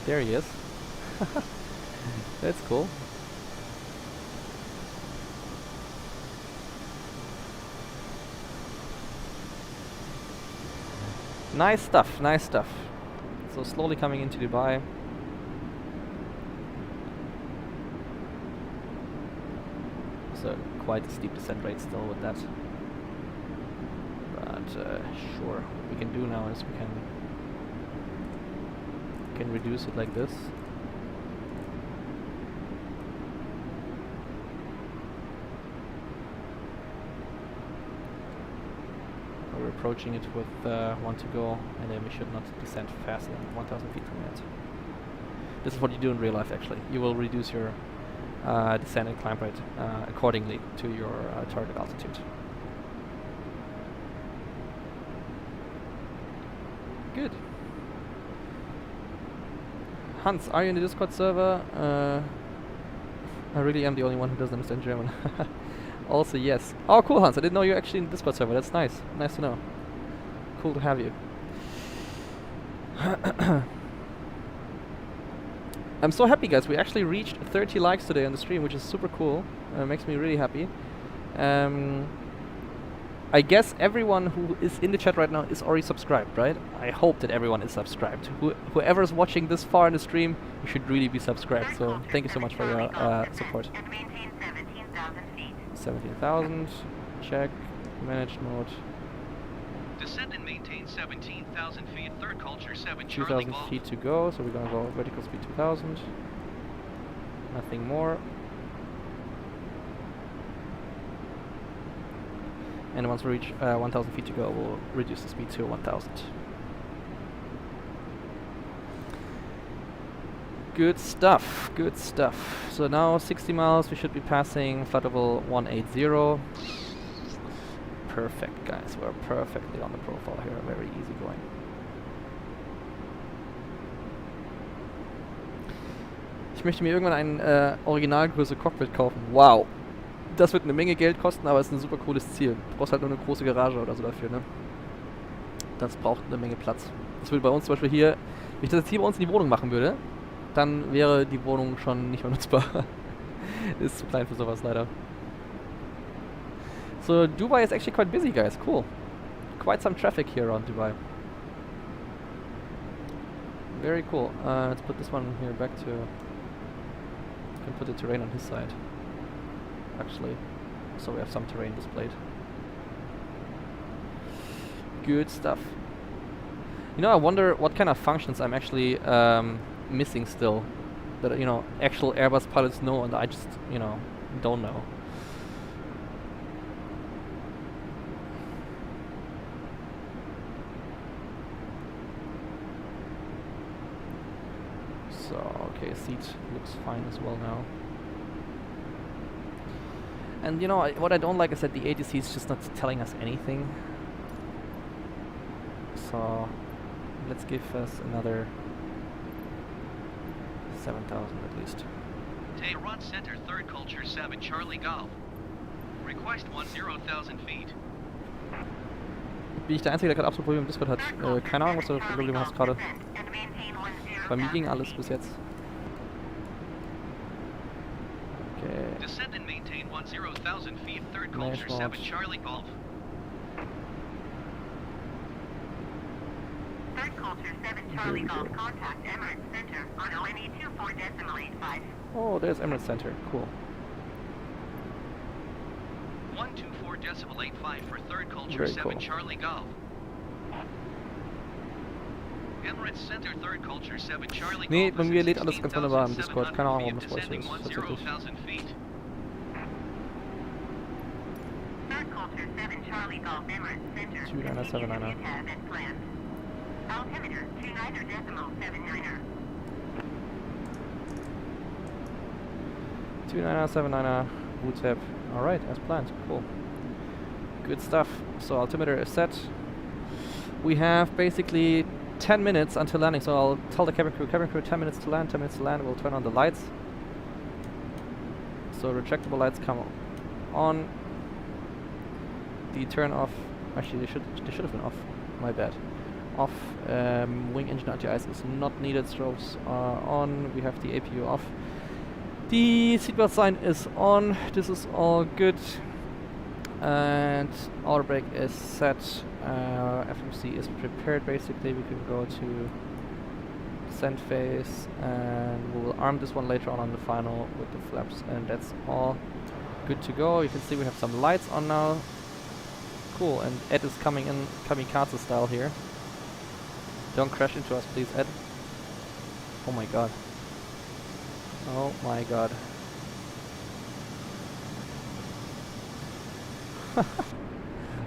A: There he is. That's cool. Nice stuff, nice stuff. So slowly coming into Dubai. So quite a steep descent rate still with that. But sure, what we can do now is we can reduce it like this. We're approaching it with 1 to go, and then we should not descend faster than 1,000 feet per minute. This is what you do in real life actually. You will reduce your descent and climb rate accordingly to your target altitude. Good. Hans, are you in the Discord server? I really am the only one who doesn't understand German. Also, yes. Oh, cool, Hans. I didn't know you're actually in the Discord server. That's nice. Nice to know. Cool to have you. I'm so happy, guys. We actually reached 30 likes today on the stream, which is super cool. Makes me really happy. I guess everyone who is in the chat right now is already subscribed, right? I hope that everyone is subscribed. Whoever is watching this far in the stream, you should really be subscribed. So thank you so much for your support. 17,000. Check. Manage mode.
B: Descend and maintain 17,000 feet. Third culture 7 Charlie
A: 2,000
B: Golf.
A: feet to go, so we're gonna go vertical speed 2,000. Nothing more. And once we reach 1,000 feet to go, we'll reduce the speed to 1,000. Good stuff, good stuff. So now 60 miles, we should be passing flight level 180. Perfect, guys. We're perfectly on the profile here. Very easy going. Ich möchte mir irgendwann ein Originalgröße Cockpit kaufen. Wow. Das wird eine Menge Geld kosten, aber es ist ein super cooles Ziel. Du brauchst halt nur eine große Garage oder so dafür, ne? Das braucht eine Menge Platz. Das würde bei uns zum Beispiel hier, wenn ich das jetzt hier bei uns in die Wohnung machen würde, dann wäre die Wohnung schon nicht mehr nutzbar. Ist zu klein für sowas leider. So Dubai is actually quite busy, guys. Cool. Quite some traffic here around Dubai. Very cool. Let's put this one here back to... Can put the terrain on his side. Actually, so we have some terrain displayed. Good stuff. You know, I wonder what kind of functions I'm actually missing still. That, you know, actual Airbus pilots know and I just, you know, don't know. So, okay, seat looks fine as well now. And you know, what I don't like is that the ATC is just not telling us anything. So let's give us another 7,000 at least.
B: Tehran Center, Third Culture 7 Charlie Golf. Request 10,000 feet.
A: Bin ich der Einzige, der gerade absolut Probleme mit Discord hat? Keine Ahnung, was du für Probleme hast gerade. Bei mir ging alles bis jetzt. Okay.
B: Descend and maintain 10,000 feet. Third Culture 7 Charlie Golf.
D: Third Culture 7 Charlie Golf, contact Emirates Center on ONE 24.85.
A: Oh, there's Emirates Center. Cool.
B: 124.85 for Third Culture
A: Very
B: 7
A: cool.
B: Charlie Golf. Emirates Center, Third Culture 7 Charlie Golf.
A: Nee, bei mir lädt alles ganz wunderbar im Discord. Keine Ahnung, warum das bei euch so ist. Tatsächlich.
B: 10,000 feet.
D: Third Culture 7 Charlie Golf, Emirates Center.
A: 2979.
D: Altimeter 29.79er.
A: 2979er, VTEP. Alright, as planned. Cool. Good stuff. So altimeter is set. We have basically 10 minutes until landing, so I'll tell the cabin crew 10 minutes to land, 10 minutes to land. We'll turn on the lights. So retractable lights come on. The turn off, actually they should have been off. My bad. Off. Wing engine anti-ice is not needed. Strobes are on. We have the APU off. The seatbelt sign is on. This is all good. And auto brake is set. FMC is prepared basically. We can go to descent phase and we will arm this one later on the final with the flaps, and that's all Good to go. You can see we have some lights on now. Cool, and Ed is coming in kamikaze style here. Don't crash into us, please, Ed. Oh my god. Oh my god.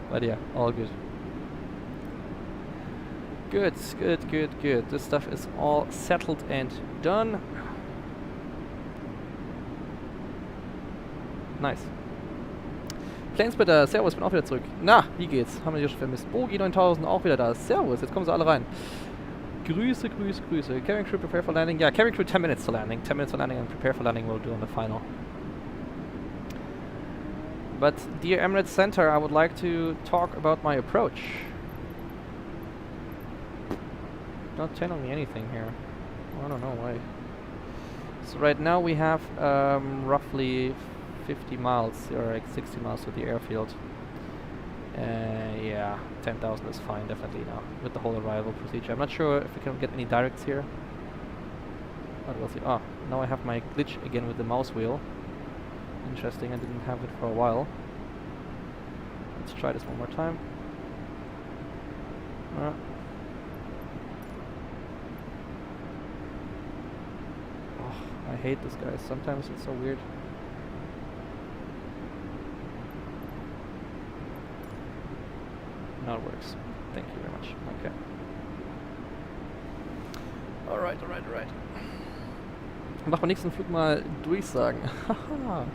A: But yeah, all good. Good, good, good, good. This stuff is all settled and done. Nice. Planesplitter, Servus, bin auch wieder zurück. Na, wie geht's? Haben wir hier schon vermisst. Bogi 9000 auch wieder da. Servus, jetzt kommen sie alle rein. Grüße, Grüße, Grüße. Cabin crew, prepare for landing. Yeah, cabin crew 10 minutes to landing. 10 minutes to landing and prepare for landing we'll do on the final. But, dear Emirates Center, I would like to talk about my approach. Not telling me anything here. I don't know why. So right now we have roughly 50 miles, or like 60 miles to the airfield. Yeah, 10,000 is fine, definitely now, with the whole arrival procedure. I'm not sure if we can get any directs here. But we'll see. Oh, now I have my glitch again with the mouse wheel. Interesting, I didn't have it for a while. Let's try this one more time. I hate this, guys. Sometimes it's so weird. Now it works. Thank you very much. Okay. Alright, alright, alright. Machen wir nächsten Flug mal Durchsagen. Haha.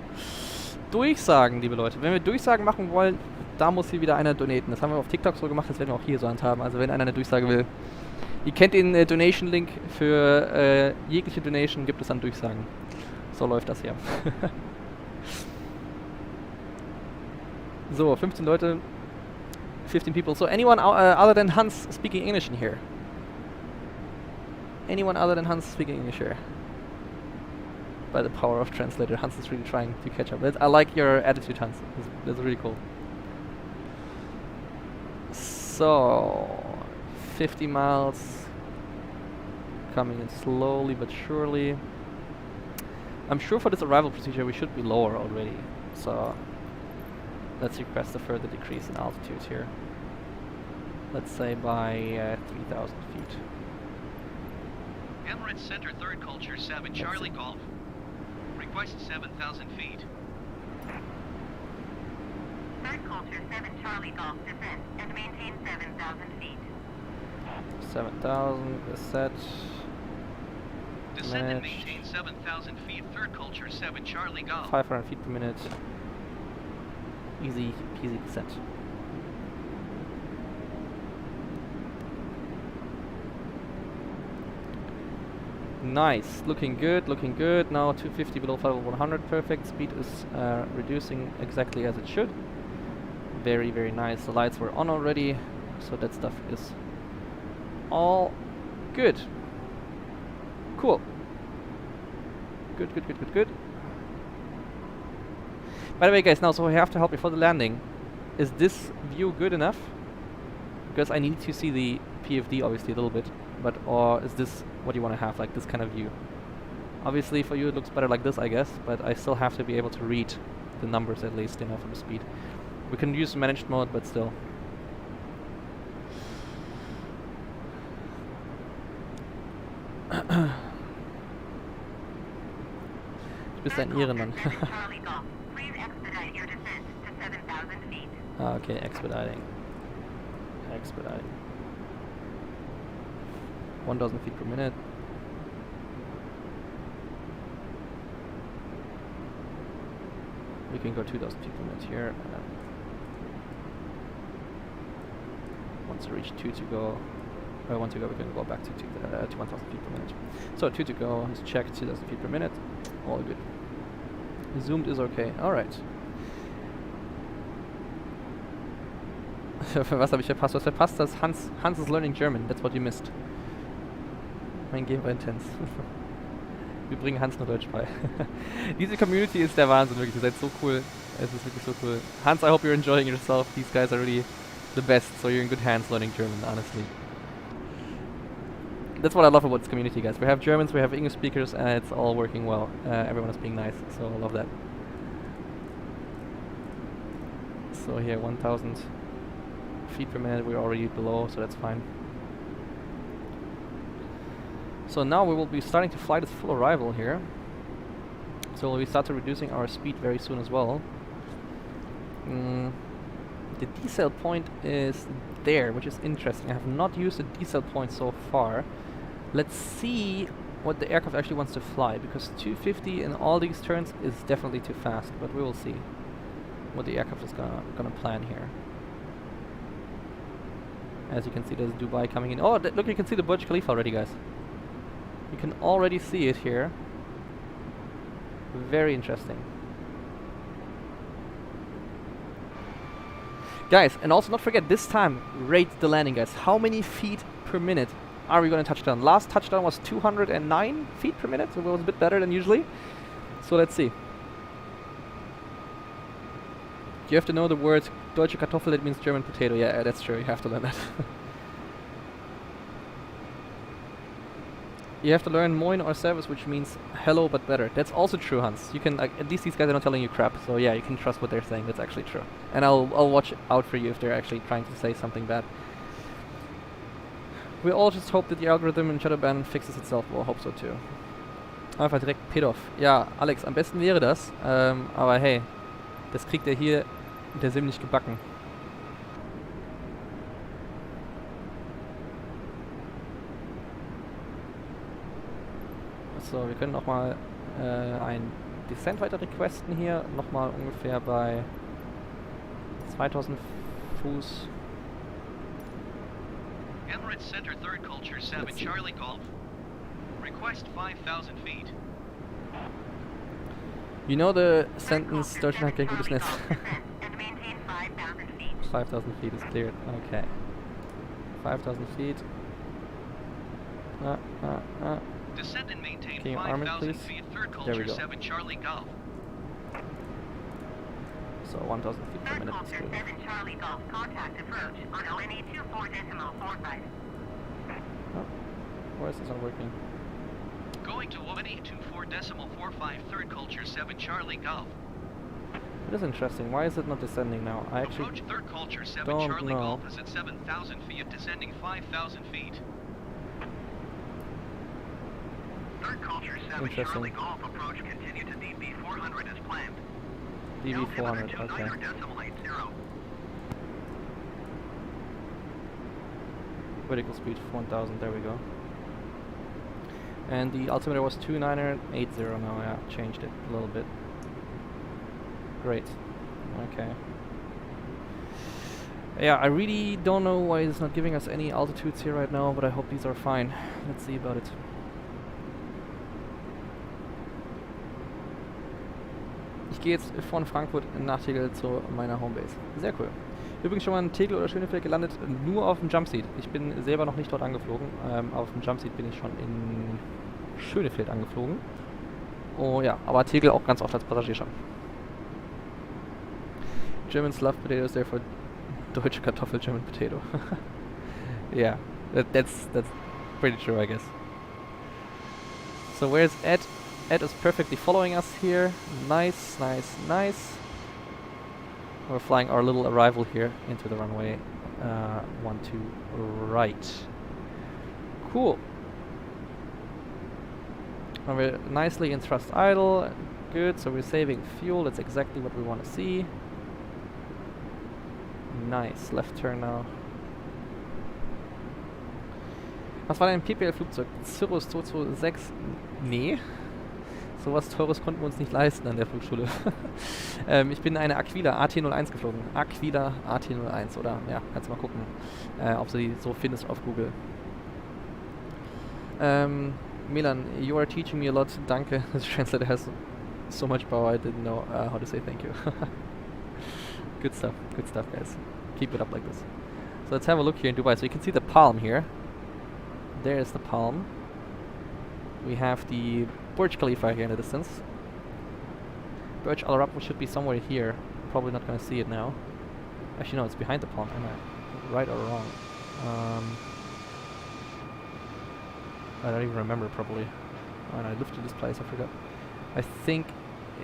A: Durchsagen, liebe Leute. Wenn wir Durchsagen machen wollen, da muss hier wieder einer donaten. Das haben wir auf TikTok so gemacht, das werden wir auch hier so handhaben. Also wenn einer eine Durchsage will. Ihr kennt den Donation-Link. Für jegliche Donation gibt es dann Durchsagen. So läuft das hier. So, 15 Leute. 15 people. So anyone other than Hans speaking English in here? Anyone other than Hans speaking English here? By the power of translator, Hans is really trying to catch up. I like your attitude, Hans. That's really cool. So, 50 miles. Coming in slowly but surely. I'm sure for this arrival procedure we should be lower already. So, let's request a further decrease in altitude here. Let's say by 3,000 feet.
B: Emirates Center, Third Culture 7, Charlie Golf. Request 7,000 feet.
D: Third Culture 7 Charlie Golf descend and maintain 7,000 feet.
A: 7,000 is set.
B: Descend and maintain 7,000 feet. Third Culture 7 Charlie Golf.
A: 500 feet per minute. Easy peasy descent. Nice, looking good, looking good. Now 250 below level 100, perfect. Speed is reducing exactly as it should. Very, very nice. The lights were on already, so that stuff is all good. Cool. Good, good, good, good, good. By the way, guys, now so we have to help before the landing. Is this view good enough? Because I need to see the PFD obviously a little bit, but or is this what you want to have, like this kind of view? Obviously for you it looks better like this, I guess, but I still have to be able to read the numbers at least, you know, for the speed. We can use managed mode, but still. Du bist ein Ehrenmann. Ah, okay, expediting. Expediting. 1,000 feet per minute. We can go 2,000 feet per minute here. Once we reach 2 to go, or 1 to go, we can go back to 1,000 feet per minute. So 2 to go, let's check 2,000 feet per minute. All good. Zoomed is okay. Alright. Was habe ich verpasst? Was verpasst? Das Hans is learning German. That's what you missed. Mein Game war intens. Wir bringen Hans nur Deutsch bei. Diese Community ist der Wahnsinn, wirklich. Ihr seid so cool. Es ist wirklich so cool. Hans, I hope you're enjoying yourself. These guys are really the best, so you're in good hands learning German, honestly. That's what I love about this community, guys. We have Germans, we have English speakers, and it's all working well. Everyone is being nice, so I love that. So here 1000 feet per minute, we're already below, so that's fine. So now we will be starting to fly this full arrival here. So we start to reducing our speed very soon as well. The decel point is there, which is interesting. I have not used the decel point so far. Let's see what the aircraft actually wants to fly, because 250 in all these turns is definitely too fast, but we will see what the aircraft is gonna plan here. As you can see, there's Dubai coming in. Oh, look, you can see the Burj Khalifa already, guys. You can already see it here. Very interesting. Guys, and also not forget, this time, rate the landing, guys. How many feet per minute are we going to touchdown? Last touchdown was 209 feet per minute, so it was a bit better than usually. So let's see. You have to know the word Deutsche Kartoffel, it means German potato. Yeah, that's true, you have to learn that. You have to learn Moin or Servus, which means hello but better. That's also true, Hans. You can, at least these guys are not telling you crap, so yeah, you can trust what they're saying. That's actually true. And I'll watch out for you if they're actually trying to say something bad. We all just hope that the algorithm in Shadowban fixes itself. Well, hope so too. Einfach direkt Pedoff. Ja, Alex, am besten wäre das. Aber hey, das kriegt er hier der Sim nicht gebacken. So, wir können nochmal ein Descent weiter requesten hier. Nochmal ungefähr bei 2000 Fuß.
B: Emirates Center, Third Culture 7, Charlie Golf. Request 5,000 feet.
A: You know the sentence, Deutschland hat kein gutes Netz.
D: And maintain 5,000 feet.
A: 5,000 feet is cleared. Okay. 5,000 feet.
B: Descend and maintain
A: Can you arm it,
B: 5,000
A: please?
B: feet, Third
A: There we
B: Culture
A: go.
B: 7, Charlie Golf.
A: So 1,000 feet per
D: Third
A: minute is
D: Culture
A: good.
D: 7 Charlie Golf, contact approach on ONE 24.45.
A: Oh, why is this not working?
B: Going to 124.45, Third Culture 7, Charlie Golf.
A: It is interesting. Why is it not descending now? I actually
B: Approach Third Culture 7,
A: don't
B: Charlie
A: know.
B: Golf is at 7,000 feet, descending 5,000 feet.
C: Third Culture 7
A: Interesting.
C: Charlie Golf approach continue to DB 400 as planned.
A: DB 400.
C: Altimeter
A: Okay.
C: 29.80.
A: Vertical speed 1,000. There we go. And the altimeter was 2980 now. Yeah, changed it a little bit. Great. Okay. Yeah, I really don't know why it's not giving us any altitudes here right now, but I hope these are fine. Let's see about it. Ich gehe jetzt von Frankfurt nach Tegel zu meiner Homebase. Sehr cool. Übrigens schon mal in Tegel oder Schönefeld gelandet, nur auf dem Jumpseat. Ich bin selber noch nicht dort angeflogen. Auf dem Jumpseat bin ich schon in Schönefeld angeflogen. Oh ja, aber Tegel auch ganz oft als Passagier schon. Germans love potatoes, therefore Deutsche Kartoffel, German potato. Yeah, that's pretty true, I guess. So where's Ed? Ed is perfectly following us here. Nice, nice, nice. We're flying our little arrival here into the runway 12 right. Cool. And we're nicely in thrust idle. Good, so we're saving fuel. That's exactly what we want to see. Nice, left turn now. Was war denn ein PPL-Flugzeug? Cirrus 226? Nee. Sowas Teures konnten wir uns nicht leisten an der Flugschule. Ich bin eine Aquila AT01 geflogen. Aquila AT01, oder? Ja, kannst du mal gucken, ob du die so findest auf Google. Milan, you are teaching me a lot. Danke. The translator has so much power, I didn't know how to say thank you. Good stuff, guys. Keep it up like this. So let's have a look here in Dubai. So you can see the palm here. There's the palm. We have the Burj Khalifa here in the distance. Burj Al Arab should be somewhere here. Probably not going to see it now. Actually, no, it's behind the palm. Am I right or wrong? I don't even remember properly. When I lifted this place, I forgot. I think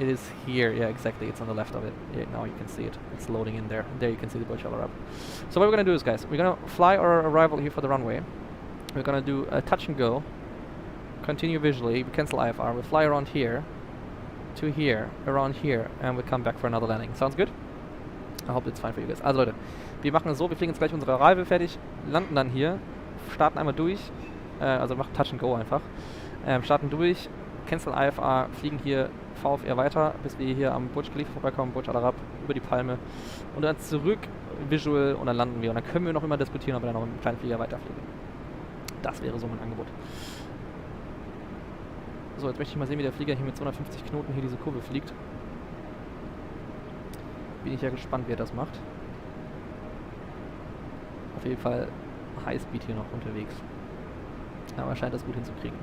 A: It is here. Yeah, exactly. It's on the left of it. Yeah, now you can see it. It's loading in there. There you can see the Burj Al Arab. So what we're gonna do is, guys, we're gonna fly our arrival here for the runway. We're gonna do a touch and go. Continue visually. We cancel IFR. We fly around here to here, around here, and we come back for another landing. Sounds good? I hope it's fine for you guys. Also Leute, wir machen es so, wir fliegen jetzt gleich unsere Arrival fertig, landen dann hier, starten einmal durch, also machen Touch and Go einfach, starten durch, cancel IFR, fliegen hier VFR weiter, bis wir hier am Burj Khalifa vorbeikommen, Burj Al Arab, über die Palme und dann zurück Visual und dann landen wir. Und dann können wir noch immer diskutieren, ob wir dann noch mit einem kleinen Flieger weiterfliegen. Das wäre so mein Angebot. So, jetzt möchte ich mal sehen, wie der Flieger hier mit 250 Knoten hier diese Kurve fliegt. Bin ich ja gespannt, wie er das macht. Auf jeden Fall Highspeed hier noch unterwegs. Aber er scheint das gut hinzukriegen.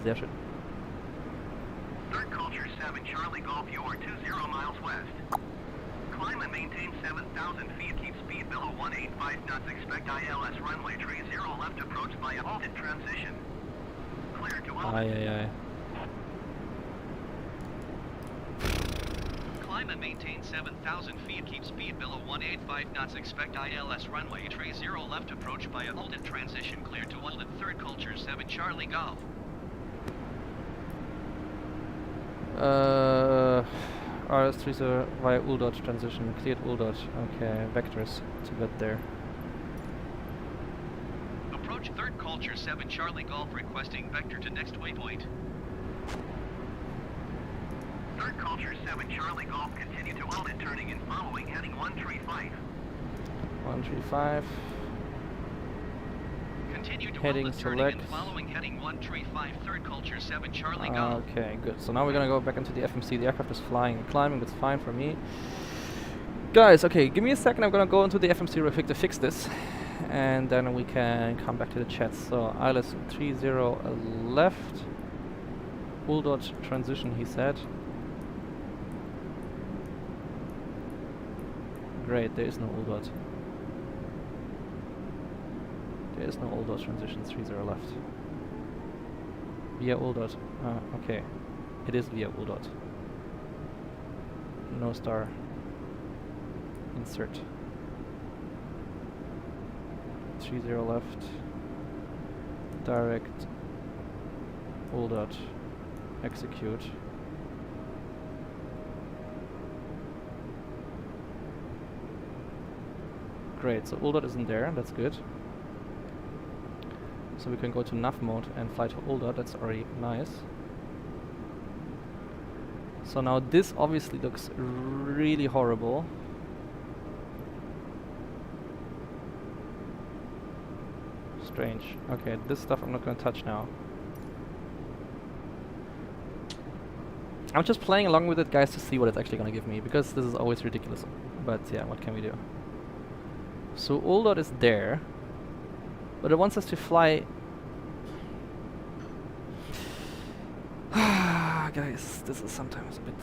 A: Sehr schön.
C: Thirdculture 7 Charlie Golf, you are 20 miles west. Climb and maintain 7,000 feet. Keep speed below 185 knots. Expect ILS runway 30 left approach by a halted transition. Clear to
A: Eieiei.
B: Climb and maintain 7,000 feet. Keep speed below 185 knots. Expect ILS runway 30 left approach by a halted transition. Clear to halted. Thirdculture 7 Charlie Golf.
A: RS30 via Uldot transition. Cleared Uldot. Okay, vectors to get there.
B: Approach Thirdculture 7 Charlie Golf requesting vector to next waypoint.
C: Thirdculture 7 Charlie Golf, continue to hold it, turning and following heading 135.
A: 135.
B: Continue to
A: Heading
B: hold it, turning
A: select.
B: and following heading 135 Thirdculture 7 Charlie Golf.
A: Okay, good. So now we're gonna go back into the FMC. The aircraft is flying and climbing. That's fine for me. Guys, okay, give me a second. I'm gonna go into the FMC real quick to fix this. And then we can come back to the chat. So ILS 30 left. Uldot transition, he said. Great, there is no Uldot. There is no Uldot transition, 30 left. Via Uldot. Okay. It is via Uldot. No star. Insert. 30 left. Direct. Uldot. Execute. Great, so Uldot isn't there, that's good. So we can go to nav mode and fly to Uldot, that's already nice. So now this obviously looks really horrible. Strange. Okay, this stuff I'm not gonna touch now. I'm just playing along with it, guys, to see what it's actually gonna give me, because this is always ridiculous. But yeah, what can we do? So Uldot is there, but it wants us to fly. Guys, this is sometimes a bit,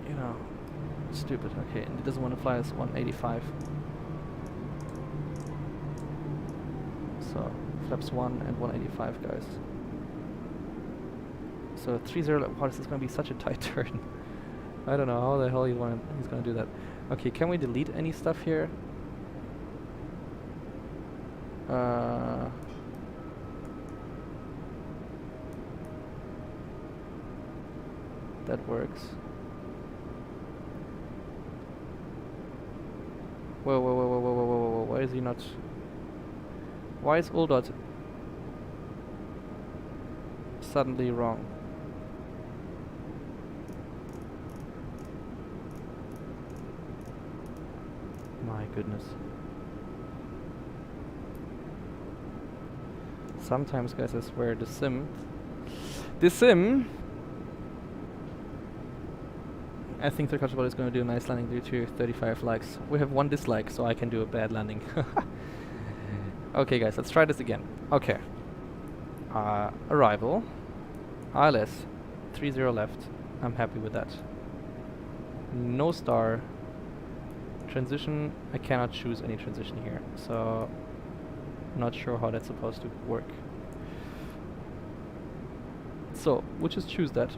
A: you know, stupid. Okay, and it doesn't want to fly us 185. So flaps 1 and 185, guys. So 30. Wow, this is going to be such a tight turn. I don't know how the hell he's going to do that. Okay, can we delete any stuff here? That works. Whoa, why is he not? Why is Uldot suddenly wrong? My goodness. Sometimes, guys, I swear, the sim, I think Thirdculturepilot is going to do a nice landing due to 35 likes. We have 1 dislike, so I can do a bad landing. Okay, guys, let's try this again. Okay. Arrival. ILS 30 left. I'm happy with that. No star. Transition. I cannot choose any transition here, so not sure how that's supposed to work. So we'll just choose that.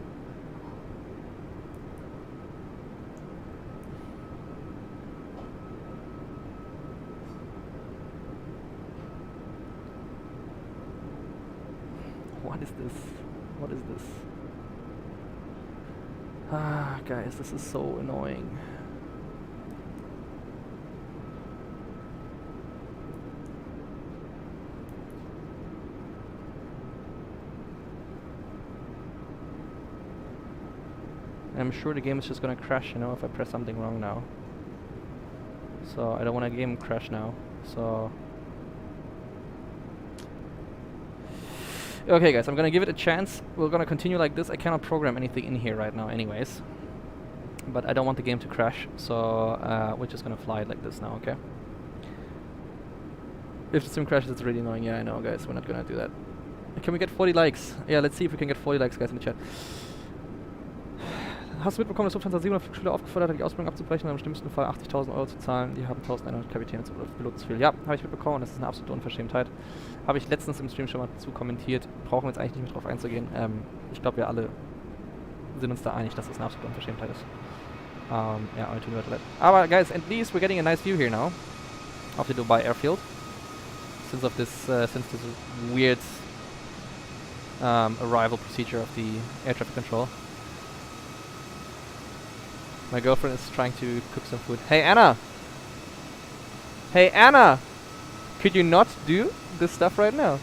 A: What is this? What is this? Ah, guys, this is so annoying. I'm sure the game is just gonna crash, you know, if I press something wrong now. So I don't want a game crash now. So okay, guys, I'm gonna give it a chance. We're gonna continue like this. I cannot program anything in here right now, anyways. But I don't want the game to crash, so we're just gonna fly it like this now, okay? If the sim crashes, it's really annoying. Yeah, I know, guys. We're not gonna do that. Can we get 40 likes? Yeah, let's see if we can get 40 likes, guys, in the chat. Hast du mitbekommen, dass Lufthansa 700 Flugschüler aufgefordert hat, die Ausbildung abzubrechen und im schlimmsten Fall 80.000 € zu zahlen? Die haben 1.100 Kapitäne zu Piloten zu viel. Ja, habe ich mitbekommen, das ist eine absolute Unverschämtheit. Habe ich letztens im Stream schon mal zu kommentiert. Brauchen wir jetzt eigentlich nicht mehr drauf einzugehen. Ich glaube, wir alle sind uns da einig, dass das eine absolute Unverschämtheit ist. Ja, only 2 minutes left. Aber, guys, at least we're getting a nice view here now of the Dubai airfield. Since this weird arrival procedure of the air traffic control. My girlfriend is trying to cook some food. Hey Anna! Hey Anna! Could you not do this stuff right now?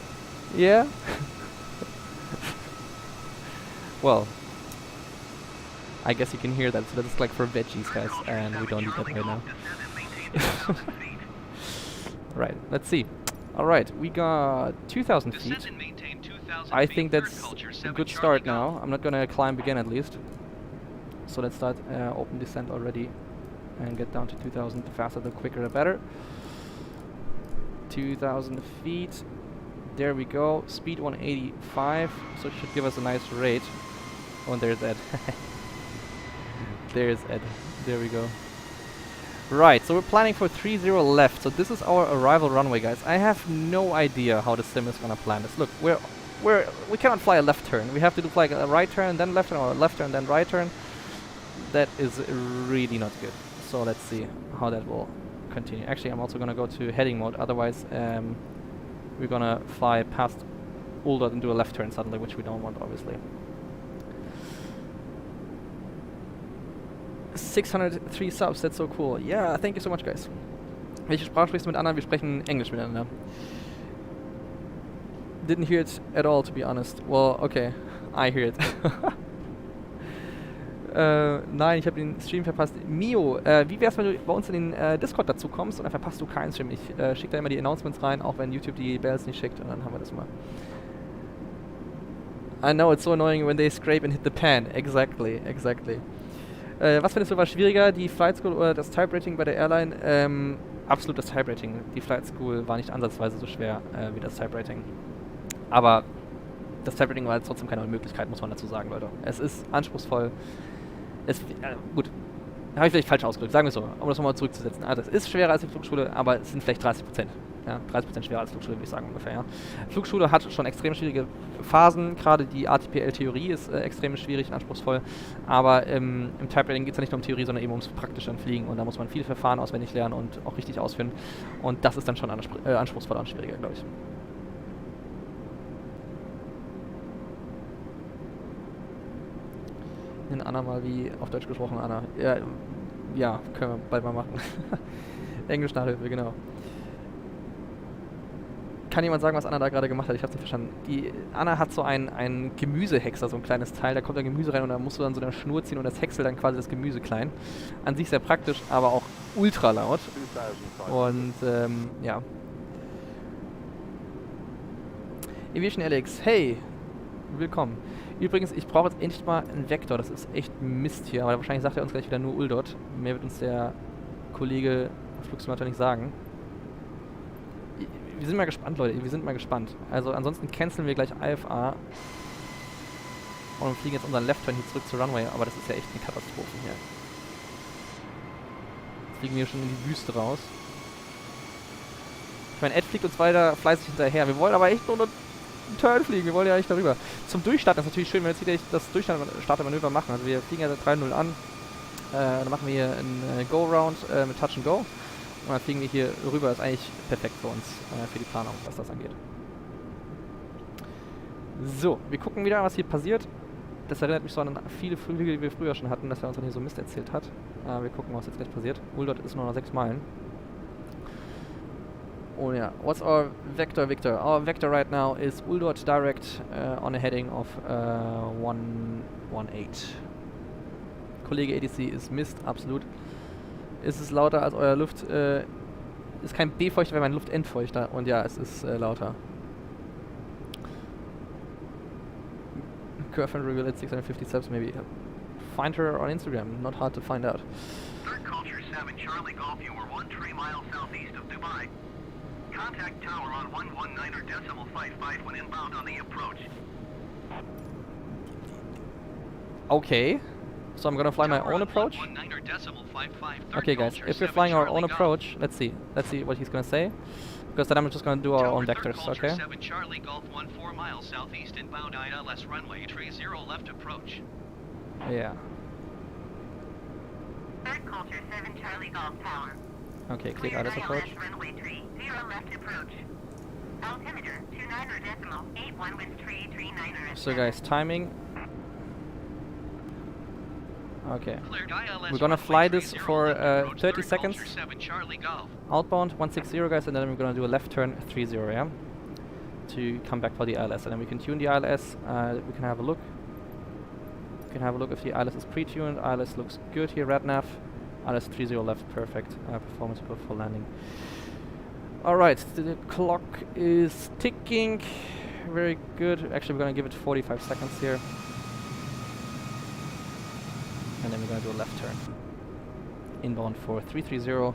A: Yeah? Well, I guess you can hear that. So that's like for veggies, guys, and we don't need that right now. Right, let's see. Alright, we got 2,000 feet. I think that's a good start now. I'm not gonna climb again at least. So let's start open descent already and get down to 2,000. The faster, the quicker, the better. 2,000 feet. There we go. Speed 185. So it should give us a nice rate. Oh, and there's Ed. There's Ed. There we go. Right, so we're planning for 30 left. So this is our arrival runway, guys. I have no idea how the sim is gonna plan this. Look, we cannot fly a left turn. We have to do like a right turn, then left turn, or a left turn, then right turn. That is really not good. So let's see how that will continue. Actually, I'm also gonna go to heading mode. Otherwise, we're gonna fly past Uldot and do a left turn suddenly, which we don't want, obviously. 603 subs, that's so cool. Yeah, thank you so much, guys. Welche Sprache sprichst du mit anderen? Wir sprechen Englisch miteinander. Didn't hear it at all, to be honest. Well, okay, I hear it. Nein, ich habe den Stream verpasst. Mio, wie wär's, wenn du bei uns in den Discord dazu kommst und dann verpasst du keinen Stream. Ich schicke da immer die Announcements rein, auch wenn YouTube die Bells nicht schickt, und dann haben wir das mal. I know, it's so annoying when they scrape and hit the pan. Exactly, exactly. Was findest du war schwieriger, die Flight School oder das Type Rating bei der Airline? Absolut das Type Rating. Die Flight School war nicht ansatzweise so schwer wie das Type Rating. Aber das Type Rating war jetzt trotzdem keine Möglichkeit, muss man dazu sagen, Leute. Es ist anspruchsvoll. Gut, habe ich vielleicht falsch ausgedrückt, sagen wir so, um das nochmal zurückzusetzen. Also es ist schwerer als die Flugschule, aber es sind vielleicht 30%. Ja, 30% schwerer als Flugschule, würde ich sagen ungefähr. Ja. Flugschule hat schon extrem schwierige Phasen, gerade die ATPL-Theorie ist extrem schwierig und anspruchsvoll, aber im Type-Rating geht es ja nicht nur um Theorie, sondern eben ums praktische Fliegen, und da muss man viele Verfahren auswendig lernen und auch richtig ausführen, und das ist dann schon anspruchsvoller und schwieriger, glaube ich. In Anna mal wie auf Deutsch gesprochen, Anna. Ja, können wir bald mal machen. Englisch-Nachhilfe, genau. Kann jemand sagen, was Anna da gerade gemacht hat? Ich hab's nicht verstanden. Anna hat so ein Gemüsehäcksler, so ein kleines Teil, da kommt ein Gemüse rein und da musst du dann so eine Schnur ziehen und das häckselt dann quasi das Gemüse klein. An sich sehr praktisch, aber auch ultra laut. Und, ja. Aviation Alex, hey! Willkommen. Übrigens, ich brauche jetzt endlich mal einen Vektor. Das ist echt Mist hier, aber wahrscheinlich sagt er uns gleich wieder nur Uldot. Mehr wird uns der Kollege Flugsimulator nicht sagen. Wir sind mal gespannt, Leute. Wir sind mal gespannt. Also ansonsten canceln wir gleich IFA und fliegen jetzt unseren Left-Turn hier zurück zur Runway. Aber das ist ja echt eine Katastrophe hier. Jetzt fliegen wir schon in die Wüste raus. Ich meine, Ed fliegt uns weiter fleißig hinterher. Wir wollen aber echt nur einen Turn fliegen. Wir wollen ja nicht darüber. Zum Durchstarten ist natürlich schön, wenn wir jetzt wieder das Durchstartmanöver machen. Also wir fliegen ja 3-0 an. Dann machen wir hier einen Go-Round mit Touch and Go. Und dann fliegen wir hier rüber. Das ist eigentlich perfekt für uns, für die Planung, was das angeht. So, wir gucken wieder, was hier passiert. Das erinnert mich so an viele Flüge, die wir früher schon hatten, dass er uns dann hier so Mist erzählt hat. Wir gucken, was jetzt gleich passiert. Uldot ist nur noch 6 Meilen. Oh ja, what's our vector, Victor? Our vector right now is Uldot direct on a heading of 118. Kollege ADC ist Mist, absolut. Ist es lauter als euer Luft... ist kein B-Feuchter, wäre mein Luftendfeuchter. Und ja, es ist lauter. Girlfriend revealed at 650 subs, maybe. Find her on Instagram, not hard to find out.
C: Third Culture 7 Charlie Golf, you were 13 miles southeast of Dubai. Contact tower on 119.55 when inbound on the approach.
A: Okay. So I'm gonna fly my own approach. Okay guys, if we're flying our own approach, let's see what he's gonna say. Because then I'm just gonna do our own vectors, okay?
B: 7 Charlie Golf 14 miles southeast inbound ILS runway 30 left approach.
A: Yeah.
D: Third Culture 7 Charlie Golf Tower.
A: Okay, click
D: Cleared
A: ILS approach.
D: runway 30 left approach. Altimeter 29.81 winds 339.
A: So guys, timing. Okay.
B: Cleared ILS
A: We're gonna fly this
B: runway 30
A: for
B: left approach,
A: thirty
B: Third
A: seconds.
B: Culture 7 Charlie Golf.
A: Outbound 160 guys, and then we're gonna do a left turn 30, yeah? To come back for the ILS, and then we can tune the ILS. We can have a look. We can have a look if the ILS is pre-tuned. ILS looks good here, RadNav. ILS 30 left, perfect. Performance good for landing. Alright, the clock is ticking. Very good. Actually, we're gonna give it 45 seconds here. And then we're gonna do a left turn. Inbound for 330.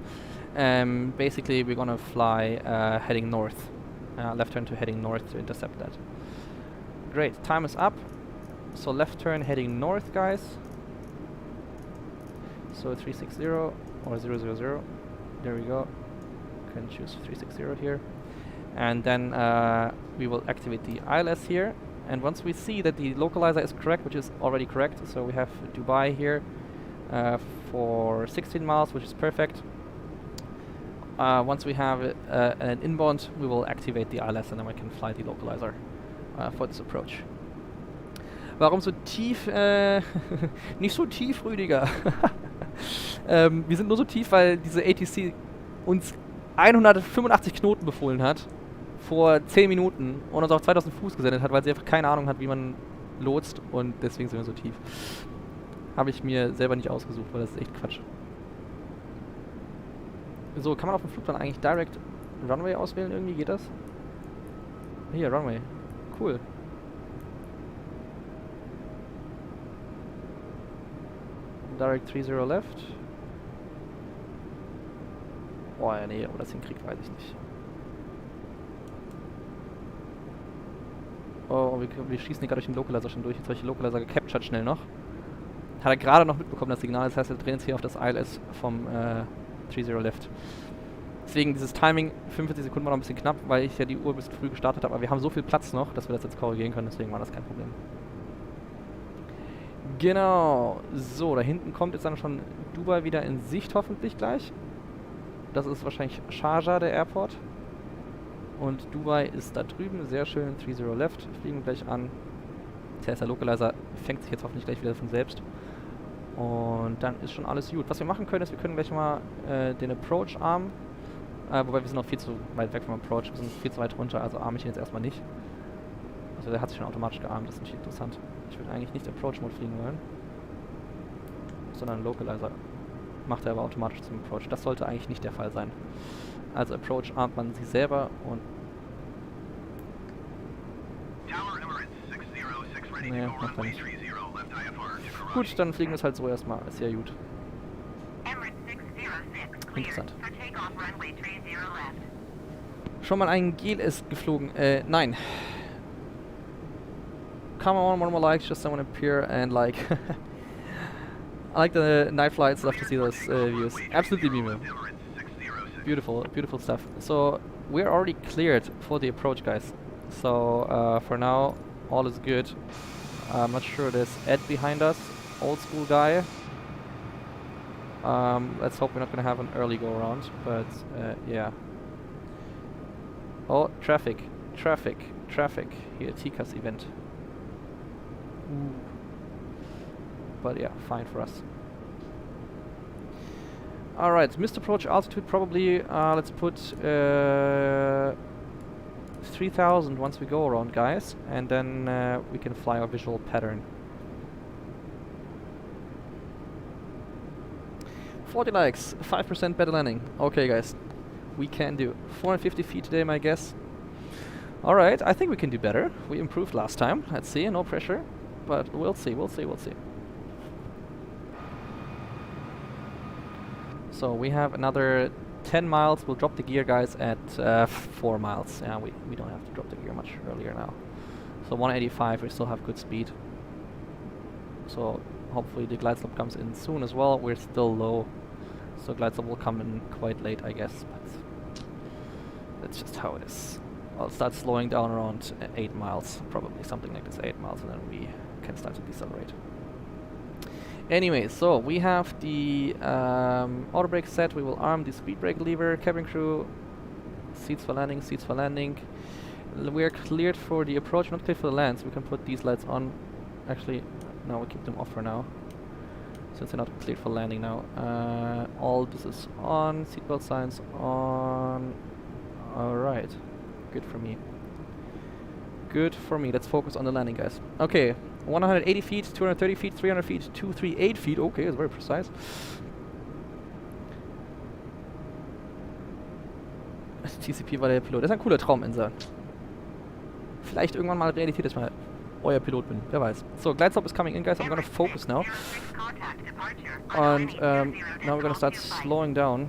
A: Basically, we're gonna fly heading north. Left turn to heading north to intercept that. Great, time is up. So left turn heading north, guys. So 360 or 000. There we go. Can choose 360 here. And then we will activate the ILS here. And once we see that the localizer is correct, which is already correct, so we have Dubai here for 16 miles, which is perfect. Once we have an inbound, we will activate the ILS and then we can fly the localizer for this approach. Warum so tief? Nicht so tief, Rüdiger. Wir sind nur so tief, weil diese ATC uns 185 Knoten befohlen hat vor 10 Minuten und uns auf 2000 Fuß gesendet hat, weil sie einfach keine Ahnung hat, wie man lotst, und deswegen sind wir so tief. Habe ich mir selber nicht ausgesucht, weil das ist echt Quatsch. So, kann man auf dem Flugplan eigentlich direkt Runway auswählen irgendwie? Geht das? Hier, Runway. Cool. Direct 30 left. Oh ja, nee, ob das hinkriegt, weiß ich nicht. Oh, wir schießen hier gerade durch den Localizer schon durch. Jetzt habe ich den Localizer gecaptured schnell noch. Hat er gerade noch mitbekommen, das Signal. Das heißt, wir drehen jetzt hier auf das ILS vom 30 left. Deswegen dieses Timing, 45 Sekunden war noch ein bisschen knapp, weil ich ja die Uhr ein bisschen früh gestartet habe. Aber wir haben so viel Platz noch, dass wir das jetzt korrigieren können. Deswegen war das kein Problem. Genau. So, da hinten kommt jetzt dann schon Dubai wieder in Sicht, hoffentlich gleich. Das ist wahrscheinlich Sharjah, der Airport. Und Dubai ist da drüben, sehr schön, 30 left, fliegen gleich an. Der Localizer fängt sich jetzt hoffentlich gleich wieder von selbst. Und dann ist schon alles gut. Was wir machen können, ist, wir können gleich mal den Approach-Arm, wobei wir sind noch viel zu weit weg vom Approach, wir sind viel zu weit runter, also arme ich ihn jetzt erstmal nicht. Also der hat sich schon automatisch gearmt, das ist nicht interessant. Ich würde eigentlich nicht Approach-Mode fliegen wollen, sondern Localizer. Macht er aber automatisch zum Approach. Das sollte eigentlich nicht der Fall sein. Also Approach armt man sich selber und... Nee, macht er nicht. Gut, dann fliegen wir es halt so erstmal. Ist ja gut. Interessant. Schon mal ein GLS geflogen? Nein. Come on, one more like, just someone appear and like... I like the night flights, love to see those views. Absolutely, MyyPikkuMew. Beautiful, beautiful stuff. So, we're already cleared for the approach, guys. So, for now, all is good. I'm not sure there's Ed behind us, old school guy. Let's hope we're not gonna have an early go around, but yeah. Oh, traffic, traffic, traffic here, TCAS event. Ooh. But yeah, fine for us. Alright, missed approach altitude probably, let's put 3000 once we go around, guys, and then we can fly our visual pattern. 40 likes, 5% better landing. Okay, guys, we can do 450 feet today, my guess. Alright, I think we can do better. We improved last time. Let's see, no pressure, but we'll see, we'll see, we'll see. So we have another 10 miles. We'll drop the gear, guys, at 4 miles. Yeah, we don't have to drop the gear much earlier now. So 185, we still have good speed. So hopefully the glide slope comes in soon as well. We're still low, so glide slope will come in quite late, I guess. But that's just how it is. I'll start slowing down around 8 miles, probably something like this, 8 miles, and then we can start to decelerate. Anyway, so we have the auto brake set. We will arm the speed brake lever. Cabin crew, seats for landing, seats for landing. We are cleared for the approach, not cleared for the land, so we can put these lights on. Actually, no, we keep them off for now, since they're not cleared for landing now. All this is on, seatbelt signs on. Alright, good for me. Good for me. Let's focus on the landing, guys. Okay, 180 feet, 230 feet, 300 feet, 238 feet. Okay, it's very precise. TCP war der Pilot. Das ist ein cooler Traum, Insa. Vielleicht irgendwann mal Realität, dass ich mal euer Pilot bin. Wer weiß. So, glide slope is coming in, guys. I'm gonna focus now. And now we're gonna start slowing down.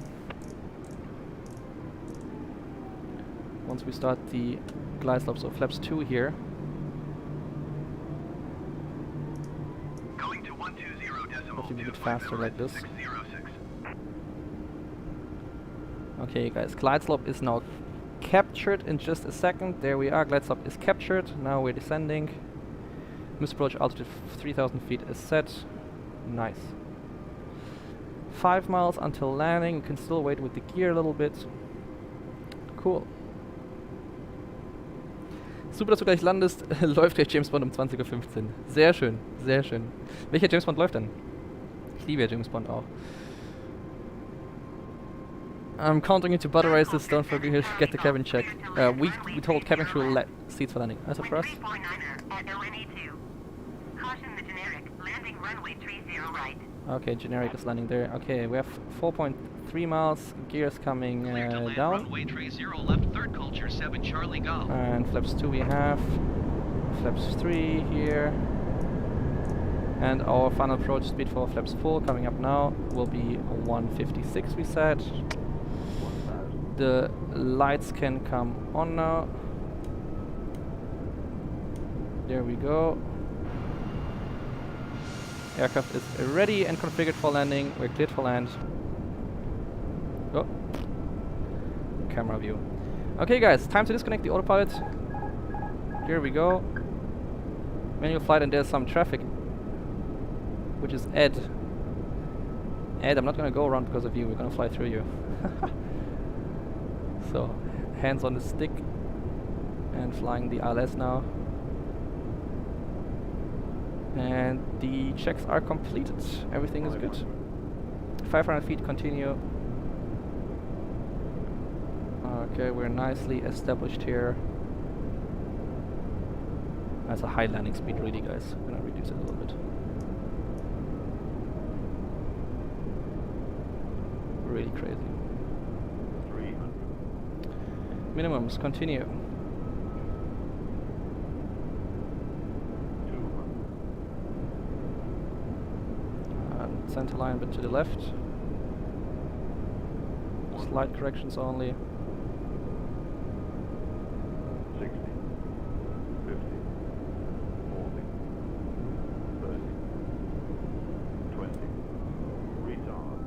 A: Once we start the glide slope, so flaps 2 here.
C: Going to 120.606.
A: Hopefully a bit faster like this. Okay, guys, glide slope is now captured in just a second. There we are, glide slope is captured. Now we're descending. Miss approach altitude 3000 feet is set. Nice. 5 miles until landing. You can still wait with the gear a little bit. Cool. Super, dass du gleich landest. Läuft gleich James Bond um 20:15 Uhr. Sehr schön, sehr schön. Welcher James Bond läuft denn? Ich liebe ja James Bond auch. I'm counting you to butterize this. Don't forget to get the cabin check. We told cabin crew let seats for landing. That's it for us. Okay, generic is landing there. Okay, we have 4.3 miles. Gears coming down.
B: Runway 30 left, third culture 7 Charlie Golf.
A: And flaps 2 we have. Flaps 3 here. And our final approach speed for flaps full coming up now will be 156 we said. The lights can come on now. There we go. Aircraft is ready and configured for landing. We're cleared for land. Oh. Camera view. Okay guys, time to disconnect the autopilot. Here we go. Manual flight, and there's some traffic. Which is Ed. Ed, I'm not gonna go around because of you, we're gonna fly through you. So, hands on the stick. And flying the ILS now. And the checks are completed. Everything is good. 500 feet, continue. Okay, we're nicely established here. That's a high landing speed really, guys. I'm gonna reduce it a little bit. Really crazy.
C: 300.
A: Minimums, continue.
C: 200.
A: Center line, but to the left. Slight corrections only.
C: 60. 50. 40. 30. 20. Retard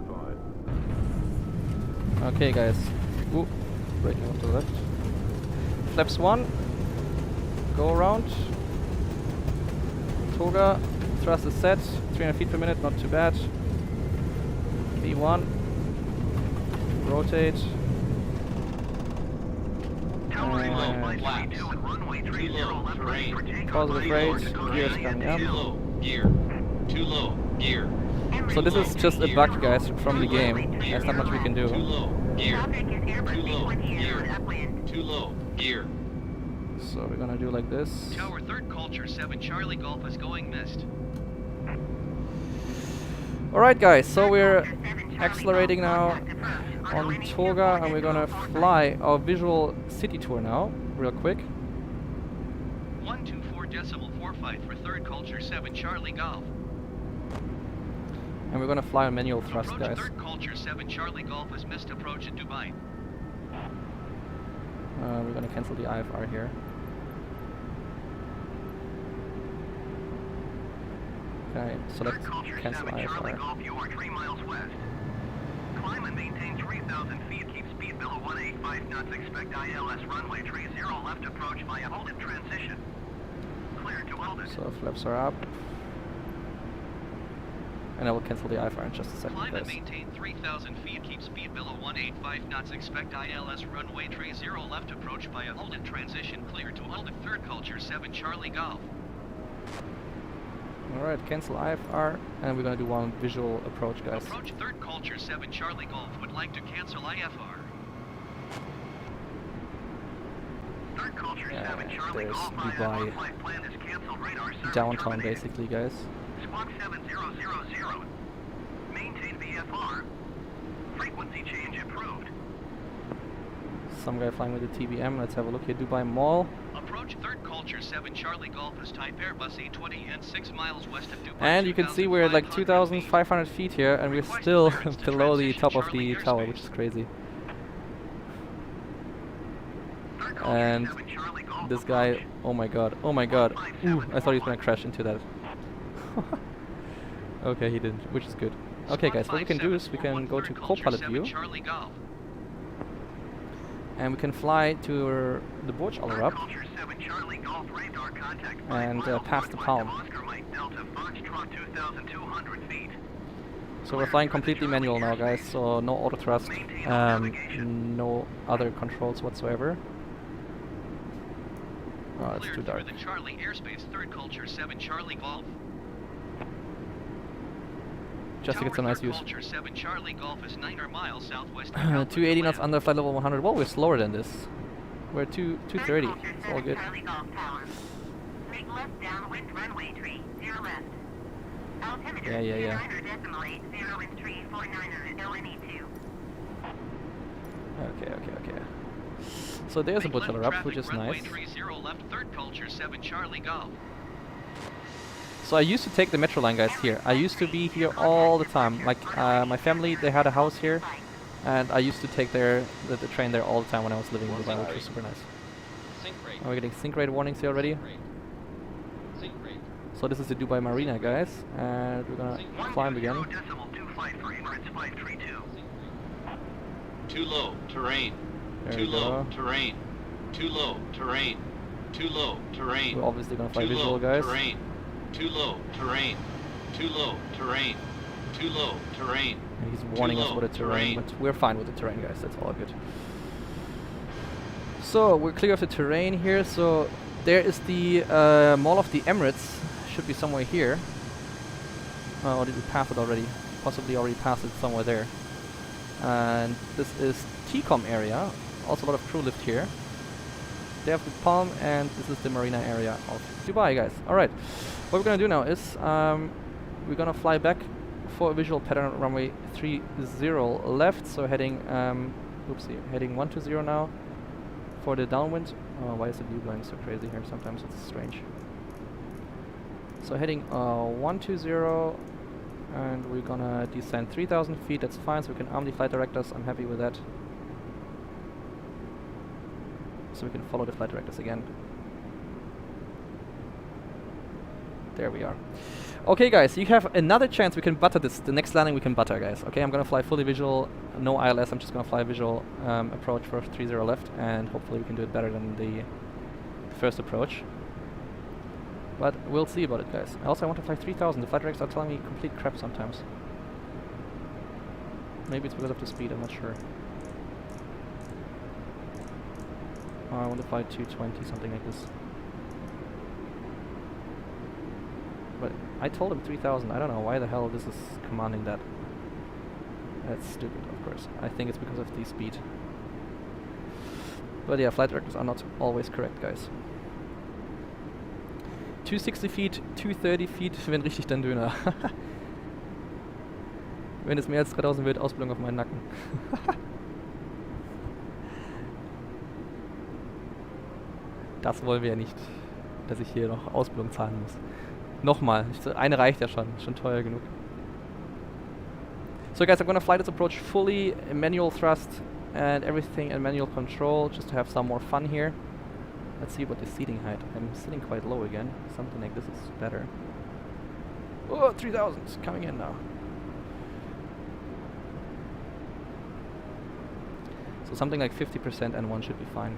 C: 5.
A: Okay, guys. Ooh, braking off to the left. Flaps 1. Go around. Toga. Thrust is set. 300 feet per minute, not too bad. V1. Rotate.
C: Tower flight 2 and runway runway 30 left ready for takeoff.
A: Positive rate, gears coming up.
E: Too low, gear. Too low, gear.
A: So this is just a bug, guys, from the game. There's not much we can
E: Too
A: do.
E: low, gear.
D: Traffic is Airbus
E: Too low,
D: B-20
E: gear.
D: on upwind.
E: Too low, gear.
A: So we're gonna do like this.
B: Tower Third Culture 7 Charlie Golf is going missed.
A: Alright guys, so we're accelerating now on Toga and we're gonna fly our visual city tour now, real quick.
B: 124.45 for Third Culture 7 Charlie Golf.
A: And we're gonna fly on manual thrust,
B: Approach
A: guys.
B: Third Culture 7 Charlie Golf has missed approach at Dubai.
A: We're gonna cancel the IFR here. Okay, so let's
C: Third Culture
A: cancel
C: 7 Charlie
A: IFR.
C: Golf, you are 3 miles west. Climb and maintain 3,000 feet. Keep speed below 185 knots. Expect ILS runway 30 left approach via Holden transition. Clear to Holden.
A: So flaps are up. And I will cancel the IFR in just a second,
B: Climb and
A: guys.
B: maintain 3,000 feet. Keep speed below 185 knots. Expect ILS runway 30 left approach via Holden transition. Clear to Holden. Third Culture 7 Charlie Golf.
A: Alright, cancel IFR, and we're gonna do one visual approach, guys.
B: Approach Third Culture 7 Charlie Golf would like to cancel IFR.
C: Third Culture
A: Yeah,
C: 7 Charlie
A: there's
C: Golf,
A: Dubai.
C: IFR flight plan is canceled. Radar service
A: Downtown,
C: terminated.
A: basically, guys.
C: Squawk 7000. Maintain VFR. Frequency change approved.
A: Some guy flying with the TBM. Let's have a look here. Dubai Mall.
B: Approach Third Culture 7 Charlie Golf is type Airbus A20 and 6 miles west of Dubai.
A: And you can see we're at like 2,500 feet here, and we're still below the top of the tower, which is crazy.
C: Third Culture
A: And
C: 7 Charlie Golf
A: this guy,
C: approach.
A: oh my god, oh my god. Ooh, I thought he was gonna crash into that. Okay, he didn't, which is good. Okay guys, what we can do is we can go to co-pilot view,
B: Charlie Golf.
A: and we can fly to the Burj Al
C: Third
A: Arab,
C: Culture 7 Charlie Golf radar contact
A: and
C: 5 miles
A: past the
C: west
A: palm.
C: of Oscar Mike Delta Foxtrot 2,200 feet.
A: So we're flying completely manual now, guys, so no auto thrust, no other controls whatsoever. Oh, it's
B: Cleared
A: too dark.
B: through the Charlie airspace. Third Culture 7 Charlie Golf.
A: Just to get some
B: Tower
A: nice
B: Third
A: views.
B: Culture 7 Charlie Golf is 9 miles southwest of
A: 280 knots
B: Land.
A: under flight level 100. Well, we're slower than this. We're at 230.
D: Third Culture
A: It's all
D: 7
A: good.
D: Charlie Golf Tower. Make left downwind runway tree, 0 left. Altimeter,
A: Yeah.
D: 29.8, 0 wind tree, 49er, LNE2.
A: Okay. So there's a Burj Al Arab, which is nice.
B: 30 left. Third Culture 7 Charlie Golf.
A: So I used to take the metro line, guys, here. I used to be here all the time. Like, my family, they had a house here, and I used to take the train there all the time when I was living in Dubai, which was super nice.
E: Sync rate.
A: Are we getting sync rate warnings here already?
E: Sync rate.
A: So this is the Dubai Marina, guys, and we're gonna climb again.
C: 120.25 for Emirates 532.
E: Too low, terrain.
A: There
E: Too
A: we
E: low,
A: go.
E: terrain. Too low, terrain. Too low, terrain.
A: We're obviously gonna fly
E: Too
A: visual,
E: low,
A: guys.
E: terrain. Too low, terrain. Too low, terrain. Too low, terrain.
A: And he's warning us
E: low,
A: about the terrain,
E: terrain.
A: but we're fine with the terrain, guys. That's all good. So we're clear of the terrain here. So there is the Mall of the Emirates. Should be somewhere here. Or did we pass it already? Possibly already passed it somewhere there. And this is TCOM area. Also a lot of crew lift here. They have the Palm, and this is the marina area of Dubai, guys. Alright, what we're gonna do now is we're gonna fly back for a visual pattern at runway 30 left, so heading heading 120 now for the downwind. Oh, why is the view going so crazy here? Sometimes it's strange. So heading 120, and we're gonna descend 3,000 feet. That's fine, so we can arm the flight directors. I'm happy with that. So we can follow the flight directors again. There we are. Okay, guys, you have another chance. We can butter this. The next landing we can butter, guys. Okay, I'm gonna fly fully visual, no ILS. I'm just gonna fly visual approach for 30 left, and hopefully we can do it better than the first approach. But we'll see about it, guys. Also, I want to fly 3,000. The flight directors are telling me complete crap sometimes. Maybe it's because of the speed. I'm not sure. I want to fly 220, something like this. But I told him 3000. I don't know why the hell this is commanding that. That's stupid, of course. I think it's because of the speed. But yeah, flight directors are not always correct, guys. 260 feet, 230 feet, wenn richtig, dann Döner. Wenn es mehr als 3000 wird, Ausbildung auf meinen Nacken. Das wollen wir ja nicht, dass ich hier noch Ausbildung zahlen muss. Nochmal, eine reicht ja schon teuer genug. So guys, I'm gonna fly this approach fully, manual thrust and everything in manual control, just to have some more fun here. Let's see about the seating height. I'm sitting quite low again. Something like this is better. Oh, 3000 coming in now. So something like 50% N1 should be fine.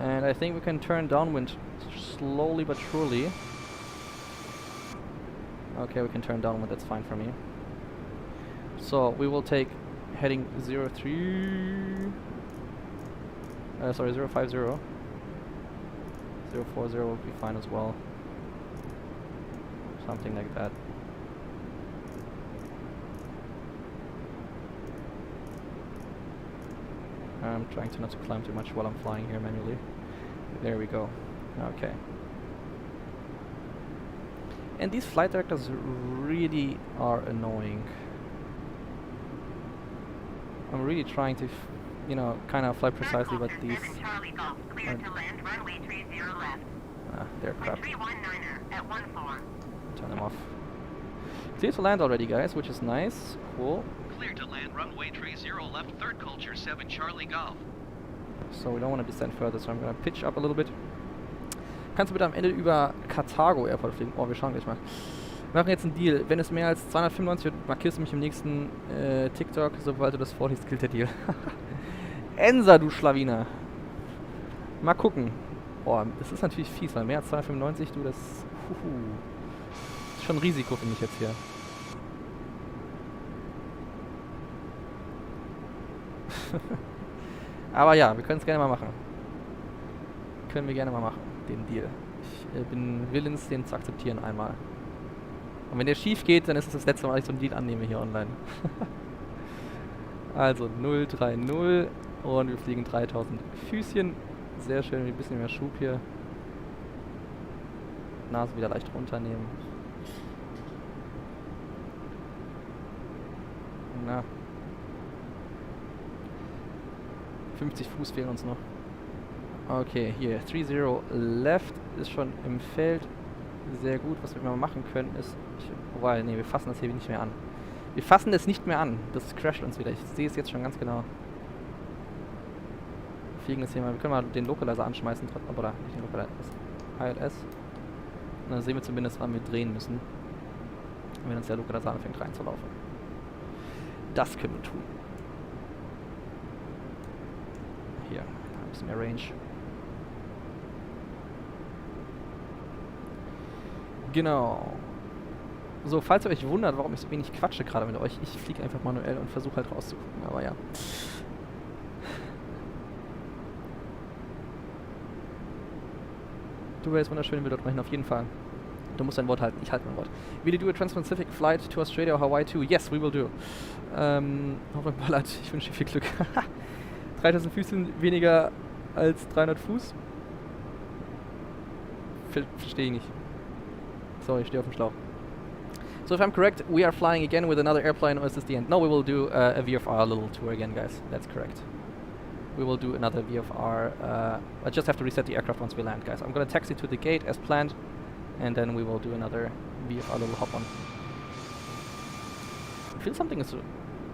A: And I think we can turn downwind slowly but surely. Okay, we can turn downwind, that's fine for me. So we will take heading 03... sorry, 050. 040 will be fine as well. Something like that. I'm trying to not to climb too much while I'm flying here manually. There we go. Okay. And these flight directors really are annoying. I'm really trying to, you know, kind of fly precisely, but these...
D: Charlie Golf, clear to land, runway 30 left.
A: They're crap.
D: 319er at 14.
A: Turn them off. Clear to land already, guys, which is nice. Cool.
B: Clear to land, runway 30 left, Third Culture 7 Charlie Golf.
A: So we don't want to descend further, so I'm gonna pitch up a little bit. Kannst du bitte am Ende über Carthago Airport fliegen? Oh, wir schauen gleich mal. Wir machen jetzt einen Deal. Wenn es mehr als 295 wird, markierst du mich im nächsten TikTok. Sobald du das vorliest, gilt der Deal. Ensa, du Schlawiner. Mal gucken. Boah, das ist natürlich fies, weil mehr als 295, du, das... ist schon ein Risiko, finde ich jetzt hier. Aber ja, wir können es gerne mal machen. Können wir gerne mal machen, den Deal. Ich bin willens, den zu akzeptieren einmal. Und wenn der schief geht, dann ist es das letzte Mal, dass ich so einen Deal annehme hier online. Also 030 und wir fliegen 3000 Füßchen. Sehr schön, ein bisschen mehr Schub hier. Nase wieder leicht runternehmen. Na. 50 Fuß fehlen uns noch. Okay, hier, 30 left ist schon im Feld. Sehr gut, was wir mal machen können ist... Wobei, nee, wir fassen das hier nicht mehr an. Wir fassen das nicht mehr an. Das crasht uns wieder. Ich sehe es jetzt schon ganz genau. Wir fliegen das hier mal. Wir können mal den Localizer anschmeißen. Oder nicht den Localizer, das ILS. Und dann sehen wir zumindest, wann wir drehen müssen. Wenn uns der Localizer anfängt reinzulaufen. Das können wir tun. Hier, ein bisschen mehr Range. Genau. So, falls ihr euch wundert, warum ich so wenig quatsche gerade mit euch, ich fliege einfach manuell und versuche halt rauszugucken, aber ja. Du wärst wunderschön, wir dort mal hin, auf jeden Fall. Du musst dein Wort halten, ich halte mein Wort. Will you do a Trans-Pacific flight to Australia or Hawaii too? Yes, we will do. Hoffnung ballert, ich wünsche dir viel Glück. 3000 Füße weniger als 300 Fuß? Verstehe ich nicht. Sorry, ich stehe auf dem Schlauch. So if I'm correct, we are flying again with another airplane, or is this the end? No, we will do a VFR little tour again, guys. That's correct. We will do another VFR. I just have to reset the aircraft once we land, guys. I'm gonna taxi to the gate as planned, and then we will do another VFR little hop on. I feel something is...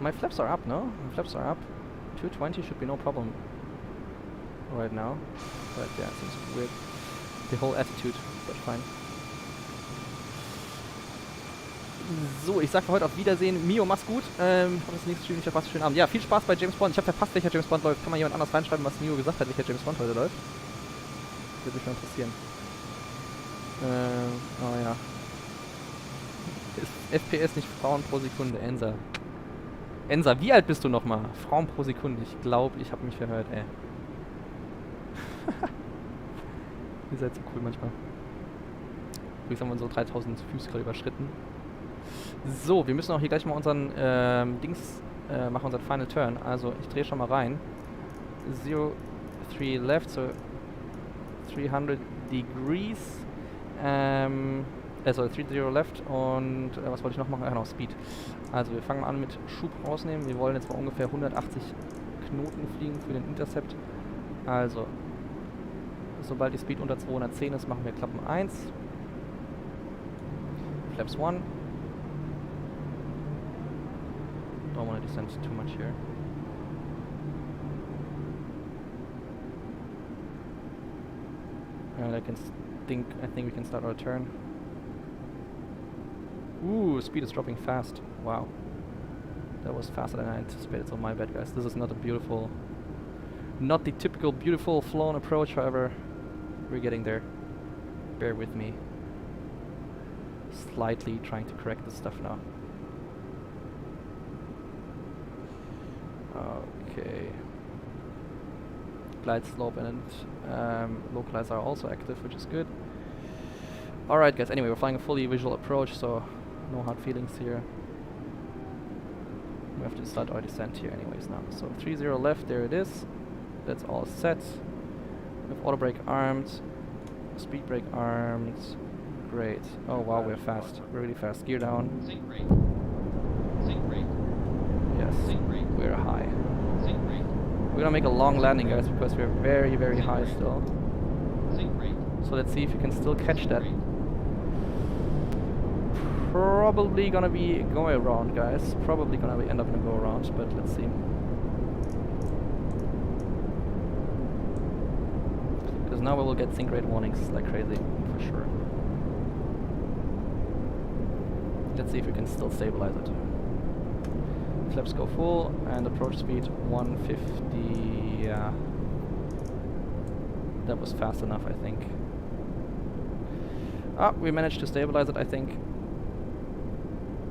A: My flaps are up, no? My flaps are up. 220 should be no problem right now. But yeah, it seems weird. The whole attitude, but fine. So, ich sag für heute auf Wiedersehen. Mio, mach's gut. Hoffe, das nächste Stream nicht verpasst. Schönen Abend. Ja, viel Spaß bei James Bond. Ich habe verpasst, welcher James Bond läuft. Kann mal jemand anders reinschreiben, was Mio gesagt hat, welcher James Bond heute läuft? Würde mich mal interessieren. Oh ja. Ist FPS nicht Frauen pro Sekunde? Ensa. Ensa, wie alt bist du nochmal? Frauen pro Sekunde. Ich glaube, ich habe mich verhört, ey. Ihr seid so cool manchmal. Übrigens haben wir unsere 3000 Füße gerade überschritten. So, wir müssen auch hier gleich mal unseren machen unseren Final Turn. Also, ich drehe schon mal rein. 03 left, so 300 degrees. Also 30 left und was wollte ich noch machen? Ach, noch Speed. Also wir fangen mal an mit Schub rausnehmen. Wir wollen jetzt mal ungefähr 180 Knoten fliegen für den Intercept. Also, sobald die Speed unter 210 ist, machen wir Klappen 1. Flaps 1. Don't want to descend too much here. And I think we can start our turn. Ooh, speed is dropping fast. Wow. That was faster than I anticipated, so my bad, guys. This is not a beautiful... Not the typical beautiful flown approach, however, we're getting there. Bear with me. Slightly trying to correct this stuff now. Okay. Glide slope and localizer are also active, which is good. Alright guys, anyway, we're flying a fully visual approach, so no hard feelings here. We have to start our descent here anyways now. So 30 left, there it is. That's all set. We have auto brake armed, speed brake armed. Great. Oh wow, we're fast. We're really fast. Gear down.
E: Sync rate. Sync rate.
A: Yes,
E: Sync rate.
A: we're high.
E: Sync rate.
A: We're gonna make a long landing, guys, because we're very, very
E: Sync
A: high
E: rate.
A: still.
E: Sync rate.
A: So let's see if you can still catch
E: Sync
A: that.
E: rate.
A: Probably gonna be going around, guys. Probably gonna be end up in a go around, but let's see. Because now we will get sync rate warnings like crazy, for sure. Let's see if we can still stabilize it. Flaps go full and approach speed 150. Yeah, that was fast enough, I think. Ah, we managed to stabilize it, I think.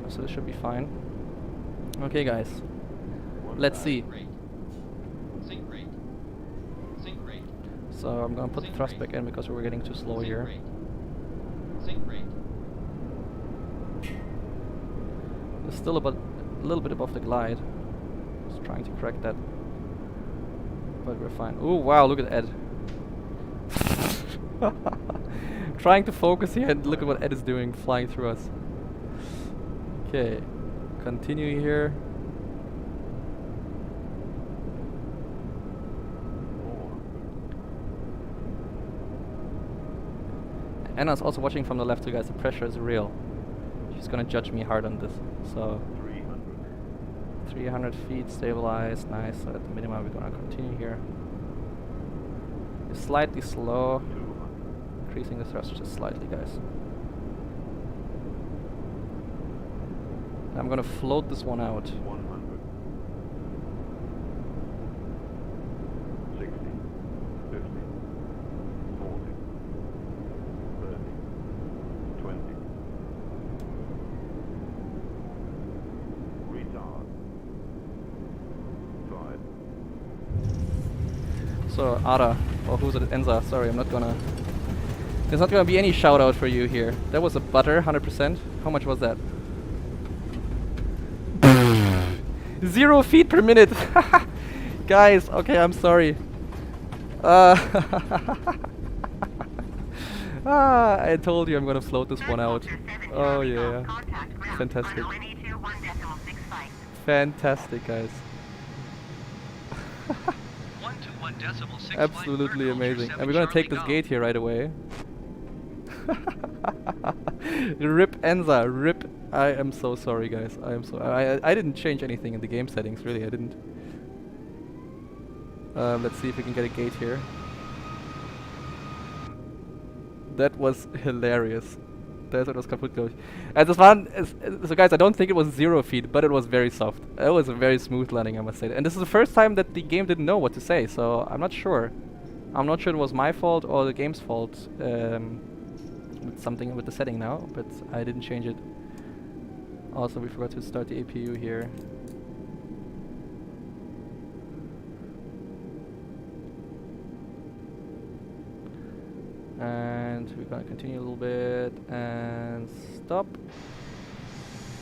A: So this should be fine. Okay, guys. Let's see.
E: Rate. Sync rate. Sync rate.
A: So I'm gonna put the thrust back in because we were getting too slow
E: Sync
A: here.
E: rate. Sync rate.
A: It's still about a little bit above the glide. Just trying to correct that. But we're fine. Oh wow, look at Ed. Trying to focus here and look at what Ed is doing, flying through us. Okay, continue here. Anna's also watching from the left, so guys, the pressure is real. She's gonna judge me hard on this. So 300 feet stabilized, nice. So at the minimum we're gonna continue here. It's slightly slow. Increasing the thrust just slightly, guys. I'm gonna float this one out.
F: 100. 60. 50. 40. 30. 20. Retard. 5.
A: So Ada, or who's it? Enza. Sorry, I'm not gonna. There's not gonna be any shout out for you here. That was a butter, 100%. How much was that? 0 feet per minute. Guys, okay, I'm sorry. I told you I'm gonna float this one out. Oh yeah. Fantastic. Fantastic, guys.
B: 121.65.
A: Absolutely amazing. And we're gonna take this gate here right away. Rip Enza, rip. I am so sorry, guys. I am so. I didn't change anything in the game settings, really. I didn't. Let's see if we can get a gate here. That was hilarious. Das etwas kaputt, glaube ich. Das waren, so guys, I don't think it was 0 feet, but it was very soft. It was a very smooth landing, I must say. And this is the first time that the game didn't know what to say, so I'm not sure. I'm not sure it was my fault or the game's fault. With something with the setting now, but I didn't change it. Also, we forgot to start the APU here. And we're gonna continue a little bit and stop.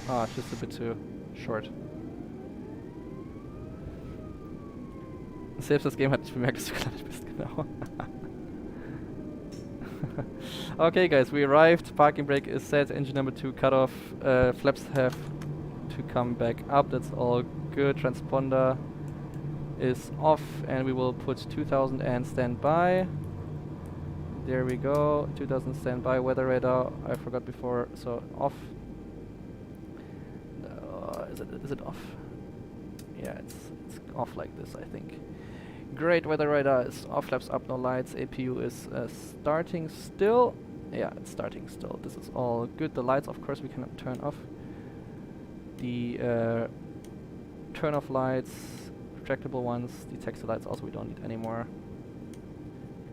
A: Ah, it's just a bit too short. Selbst das Game hat nicht bemerkt, dass du gelandet bist, genau. Okay guys, we arrived, parking brake is set, engine number 2 cut off, flaps have to come back up, that's all good, transponder is off, and we will put 2000 and stand by. There we go, 2000 standby, weather radar, I forgot before, so off. Is it off? Yeah, it's off like this, I think. Great, weather radar is off, flaps up, no lights, APU is starting still. Yeah, it's starting still, this is all good. The lights, of course, we cannot turn off. The turn off lights, retractable ones, the taxi lights also we don't need anymore.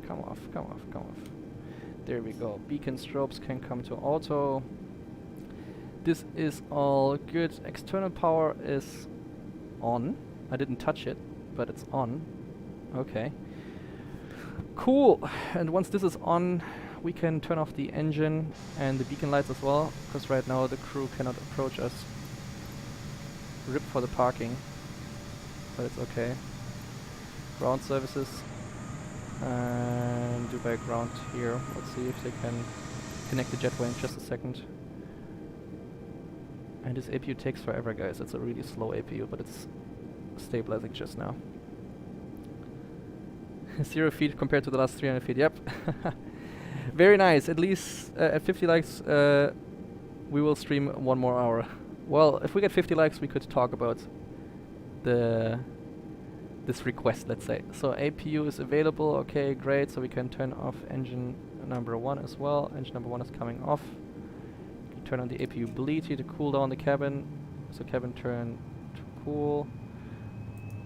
A: Come off, come off, come off. There we go. Beacon strobes can come to auto. This is all good. External power is on. I didn't touch it, but it's on. Okay. Cool. And once this is on, we can turn off the engine and the beacon lights as well, because right now the crew cannot approach us. RIP for the parking, but it's okay. Ground services. And Dubai ground here. Let's see if they can connect the jetway in just a second. And this APU takes forever, guys. It's a really slow APU, but it's stabilizing just now. 0 feet compared to the last 300 feet. Yep. Very nice. At least at 50 likes, we will stream 1 more hour. Well, if we get 50 likes, we could talk about this request, let's say. So APU is available, okay, great, so we can turn off engine number 1 as well. Engine number 1 is coming off. You can turn on the APU bleed here to cool down the cabin. So cabin turn to cool.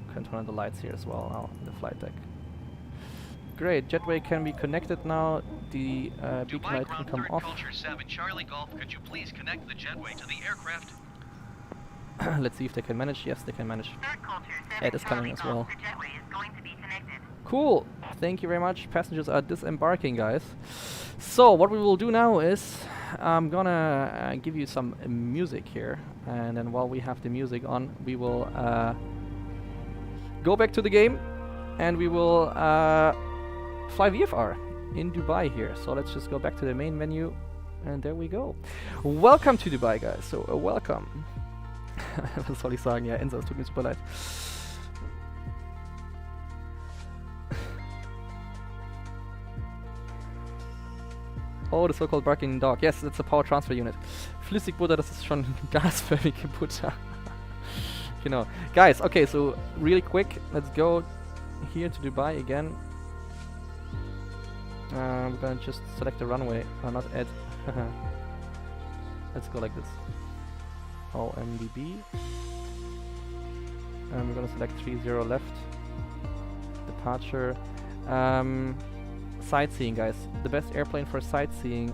A: You can turn on the lights here as well now in the flight deck. Great, jetway can be connected now. The beacon light can come off.
B: Culture 7 Charlie Golf, could you please connect the jetway to the aircraft?
A: Let's see if they can manage. Yes, they can manage.
D: Thirdculturepilot
A: Ed is coming as well.
D: The jetway is going to be connected.
A: Cool. Thank you very much. Passengers are disembarking, guys. So what we will do now is I'm gonna give you some music here, and then while we have the music on, we will go back to the game, and we will fly VFR in Dubai here. So let's just go back to the main menu, and there we go. Welcome to Dubai, guys. So welcome. Was soll ich sagen? Ja, Ensa, es tut mir super leid. Oh, the so-called barking dog. Yes, that's a power transfer unit. Flüssigbutter, das ist schon gasförmige Butter. Genau. Guys, okay, so really quick, let's go here to Dubai again. We're gonna just select the runway, not add. Let's go like this. OMDB. And we're gonna select 30 left. Departure. Sightseeing, guys. The best airplane for sightseeing.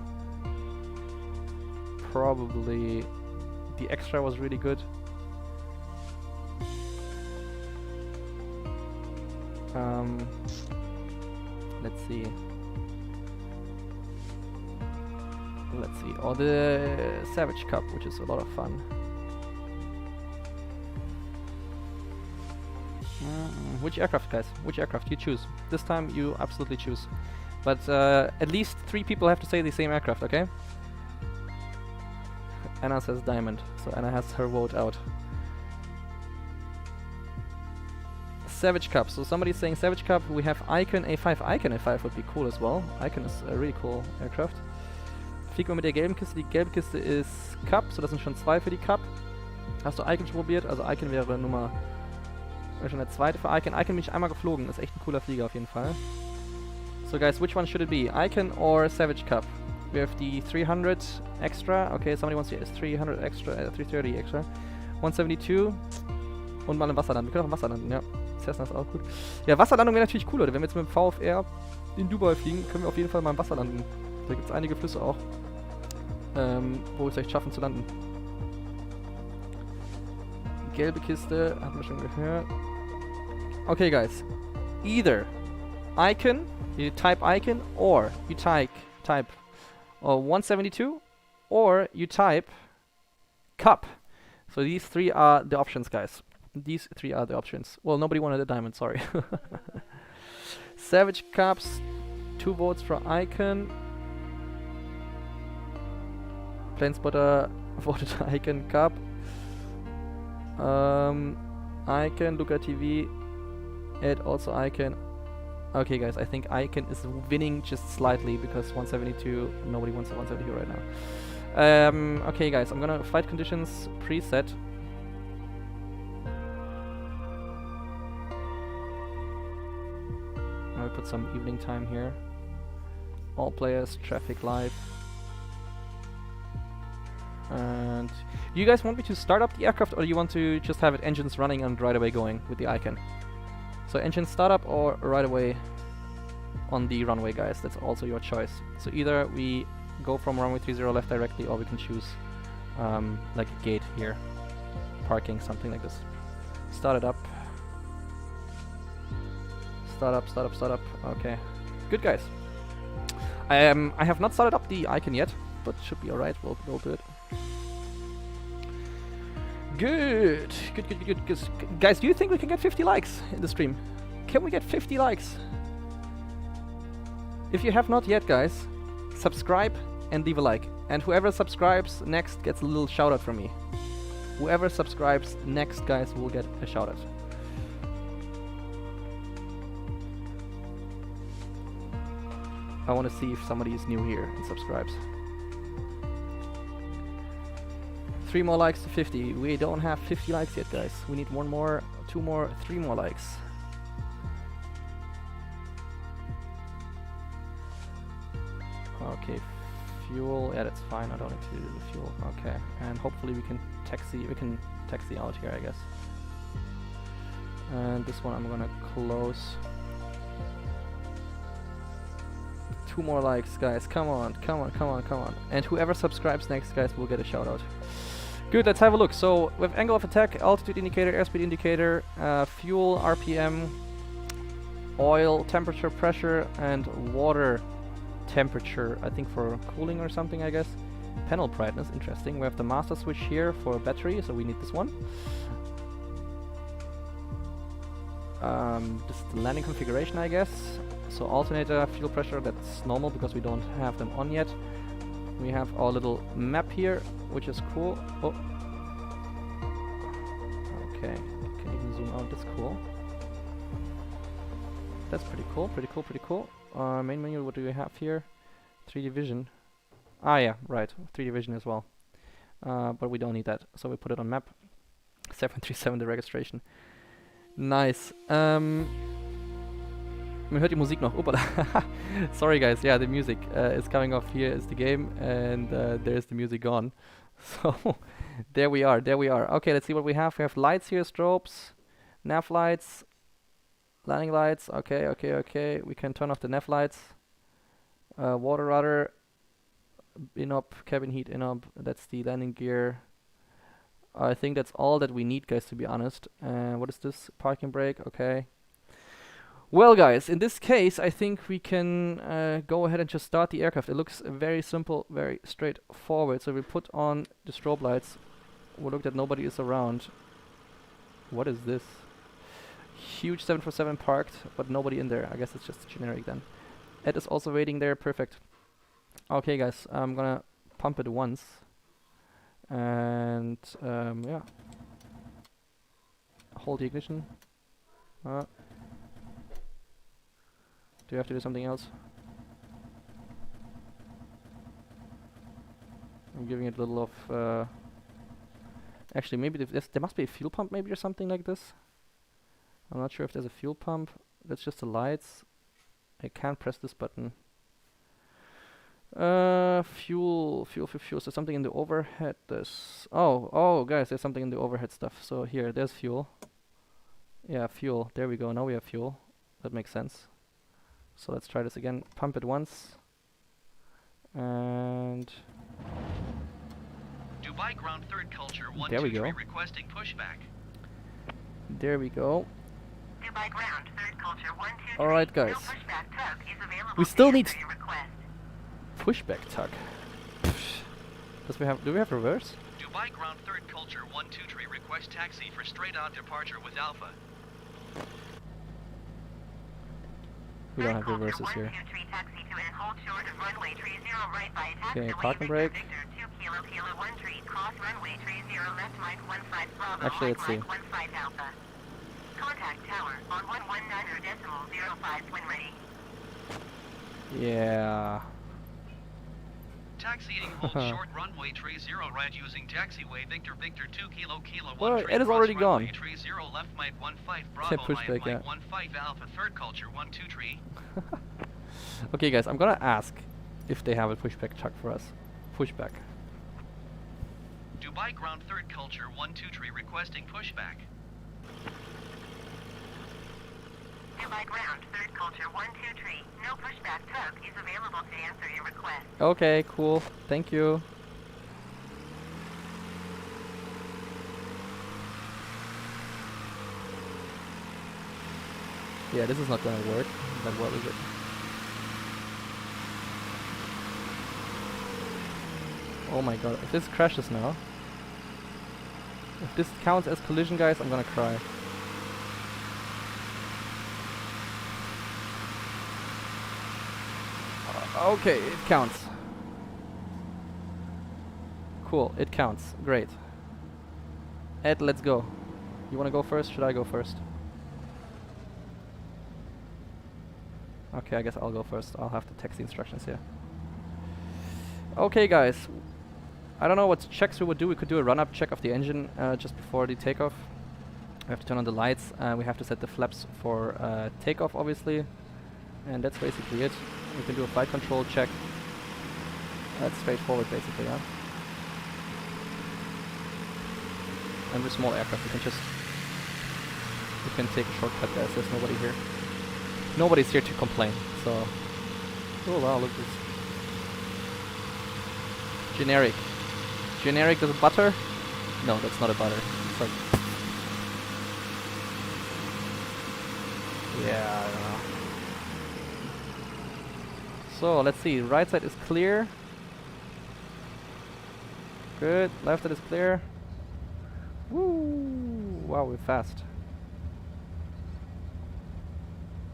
A: Probably the Extra was really good. Let's see. Let's see. Or the Savage Cup, which is a lot of fun. Which aircraft, guys? Which aircraft? You choose. This time you absolutely choose. But at least 3 people have to say the same aircraft, okay? Anna says Diamond, so Anna has her vote out. Savage Cup. So somebody's saying Savage Cup. We have Icon A5. Icon A5 would be cool as well. Icon is a really cool aircraft. Fliegen wir mit der gelben Kiste. Die gelbe Kiste ist Cup, so das sind schon 2 für die Cup. Hast du Icon schon probiert? Also Icon wäre schon der zweite für Icon. Icon bin ich einmal geflogen. Ist echt ein cooler Flieger auf jeden Fall. So guys, which one should it be? Icon or Savage Cup? We have the 300 extra. Okay, somebody wants the 300 extra, 330 extra. 172 und mal im Wasser landen. Wir können auch im Wasser landen, ja. Cessna ist auch gut. Ja, Wasserlandung wäre natürlich cool, oder? Wenn wir jetzt mit dem VFR in Dubai fliegen, können wir auf jeden Fall mal im Wasser landen. Da gibt es einige Flüsse auch, wo wir es echt schaffen zu landen. Gelbe Kiste, hatten wir schon gehört. Okay, guys. Either icon, you type icon, or you type 172, or you type cup. So these three are the options, guys. These three are the options. Well, nobody wanted a diamond, sorry. Savage Cups, 2 votes for icon. Planespotter voted icon cup. Icon, Luca TV, Ed also icon. Okay, guys, I think icon is winning just slightly because 172, nobody wants a 172 right now. Okay, guys, I'm gonna flight conditions preset. I'll put some evening time here. All players, traffic live. And you guys want me to start up the aircraft, or you want to just have it engines running and right away going with the icon? So engine startup or right away on the runway, guys. That's also your choice. So either we go from runway 30 left directly, or we can choose like a gate here, parking, something like this. Start it up. Start up, start up, start up. Okay, good, guys. I have not started up the icon yet, but should be alright. We'll do it. Good. Guys, do you think we can get 50 likes in the stream? Can we get 50 likes? If you have not yet, guys, subscribe and leave a like. And whoever subscribes next gets a little shout out from me. Whoever subscribes next, guys, will get a shout out. I want to see if somebody is new here and subscribes. 3 more likes to 50. We don't have 50 likes yet, guys. We need 1 more, 2 more, 3 more likes. Okay, fuel. Yeah, that's fine. I don't need to do the fuel. Okay, and hopefully we can taxi out here, I guess. And this one I'm gonna close. 2 more likes, guys. Come on. And whoever subscribes next, guys, will get a shout out. Good, let's have a look. So we have angle of attack, altitude indicator, airspeed indicator, fuel, RPM, oil, temperature, pressure, and water temperature, I think for cooling or something, I guess. Panel brightness, interesting. We have the master switch here for battery, so we need this one. This is the landing configuration, I guess. So alternator, fuel pressure, that's normal because we don't have them on yet. We have our little map here, which is cool. Oh. Okay, can even zoom out, that's cool. That's pretty cool. Main menu, what do we have here? 3D vision. Ah yeah, right, 3D vision as well. But we don't need that, so we put it on map. 737, the registration. Nice. Man hört die Musik noch. Opala. Sorry guys, yeah, the music is coming off. Here is the game, and there's the music gone. So there we are. Okay, let's see what we have. We have lights here, strobes, nav lights, landing lights. Okay. We can turn off the nav lights. Water rudder, in-op, cabin heat in-op. That's the landing gear. I think that's all that we need, guys, to be honest. What is this? Parking brake, okay. Well, guys, in this case, I think we can go ahead and just start the aircraft. It looks very simple, very straightforward. So we put on the strobe lights. We'll look that nobody is around. What is this? Huge 747 parked, but nobody in there. I guess it's just generic then. Ed is also waiting there, perfect. Okay, guys, I'm gonna pump it once. And, yeah. Hold the ignition. Do you have to do something else? I'm giving it a little of... actually, maybe there must be a fuel pump maybe or something like this. I'm not sure if there's a fuel pump. That's just the lights. I can't press this button. Fuel. So something in the overhead. Oh, guys, there's something in the overhead stuff. So here, there's fuel. Yeah, fuel. There we go. Now we have fuel. That makes sense. So let's try this again. Pump it once. And...
B: Dubai Ground Third Culture
A: there we
B: 123
A: go.
B: requesting pushback.
A: There we go.
D: Dubai ground, third culture 123.
A: Alright,
D: No
A: guys.
D: pushback tug is available
A: We
D: to
A: still
D: answer
A: need
D: your request.
A: pushback tug. Do we have reverse?
B: Dubai ground third culture 123 request taxi for straight on departure with Alpha.
A: We don't
D: Third
A: have reverses
D: culture
A: here.
D: 123 taxi to and hold short of runway 30 right by
A: Okay,
D: taxiway
A: parking
D: Victor
A: brake.
D: Victor 2 kilo kilo 13 cross runway 30 left Mike 15 Bravo
A: Actually,
D: Mike
A: let's see.
D: Mike 15 Alpha. Contact tower on 119 decimal 05 when ready.
A: Yeah.
B: Taxiing hold short runway 30 right using taxiway Victor Victor 2 kilo kilo 1
A: Well,
B: three
A: it is
B: cross
A: already
B: runway
A: gone.
B: 30 left Mike 15 Bravo
A: pushback,
B: Mike
A: yeah.
B: 15 Alpha third culture 123.
A: Okay, guys, I'm gonna ask if they have a pushback tug for us. Pushback.
B: Dubai ground third culture 123 requesting pushback.
D: Dubai ground third culture 123. No pushback tug is available to answer your request.
A: Okay, cool. Thank you. Yeah, this is not gonna work. But what is it? Oh my god, if this crashes now. If this counts as collision, guys, I'm gonna cry. Okay, it counts. Cool, it counts. Great. Ed, let's go. You wanna go first? Should I go first? Okay, I guess I'll go first. I'll have to text the instructions here. Okay, guys. I don't know what checks we would do. We could do a run-up check of the engine just before the takeoff. We have to turn on the lights. We have to set the flaps for takeoff, obviously. And that's basically it. We can do a flight control check. That's straightforward, basically, yeah. And with small aircraft, we can take a shortcut, guys. There's nobody here. Nobody's here to complain, so... Oh wow, look at this. Generic. Generic does a butter? No, that's not a butter. It's like... Yeah, I don't know. So, let's see. Right side is clear. Good. Left side is clear. Woo! Wow, we're fast.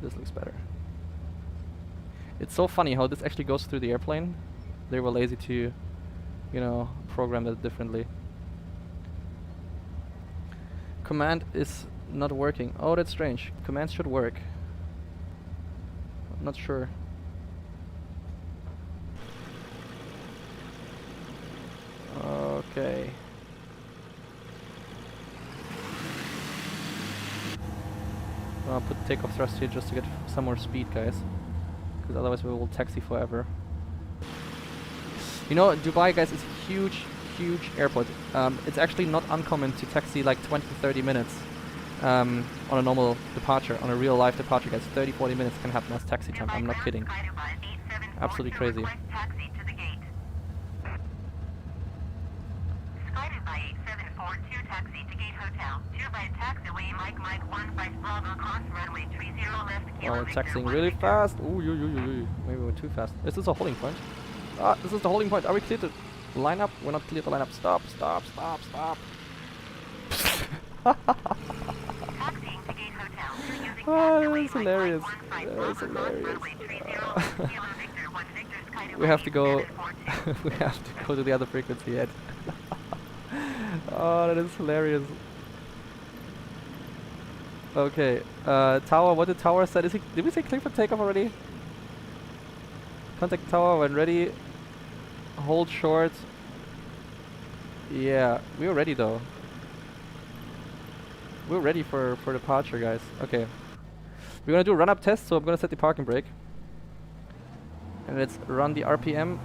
A: This looks better. It's so funny how this actually goes through the airplane. They were lazy to, you know, program it differently. Command is not working. Oh, that's strange. Command should work. I'm not sure. Okay. I'll put takeoff thrust here just to get some more speed, guys. Because otherwise we will taxi forever. You know, Dubai, guys, is a huge, huge airport. It's actually not uncommon to taxi like 20-30 minutes on a normal departure, on a real life departure, guys. 30-40 minutes can happen as taxi time. I'm not kidding. Absolutely crazy. Oh, we're taxiing really fast. Ooh, maybe we're too fast. Is this a holding point? Ah, this is the holding point. Are we clear to line up? We're not clear to line up. Stop, stop, stop, stop. Oh, that's hilarious. That's hilarious. We have to go. We have to go to the other frequency yet. Oh, that is hilarious. Okay, tower, what did tower said? Did we say clear for takeoff already? Contact tower when ready. Hold short. Yeah, we were ready though. We're ready for departure, guys. Okay. We're gonna do a run-up test, so I'm gonna set the parking brake. And let's run the RPM.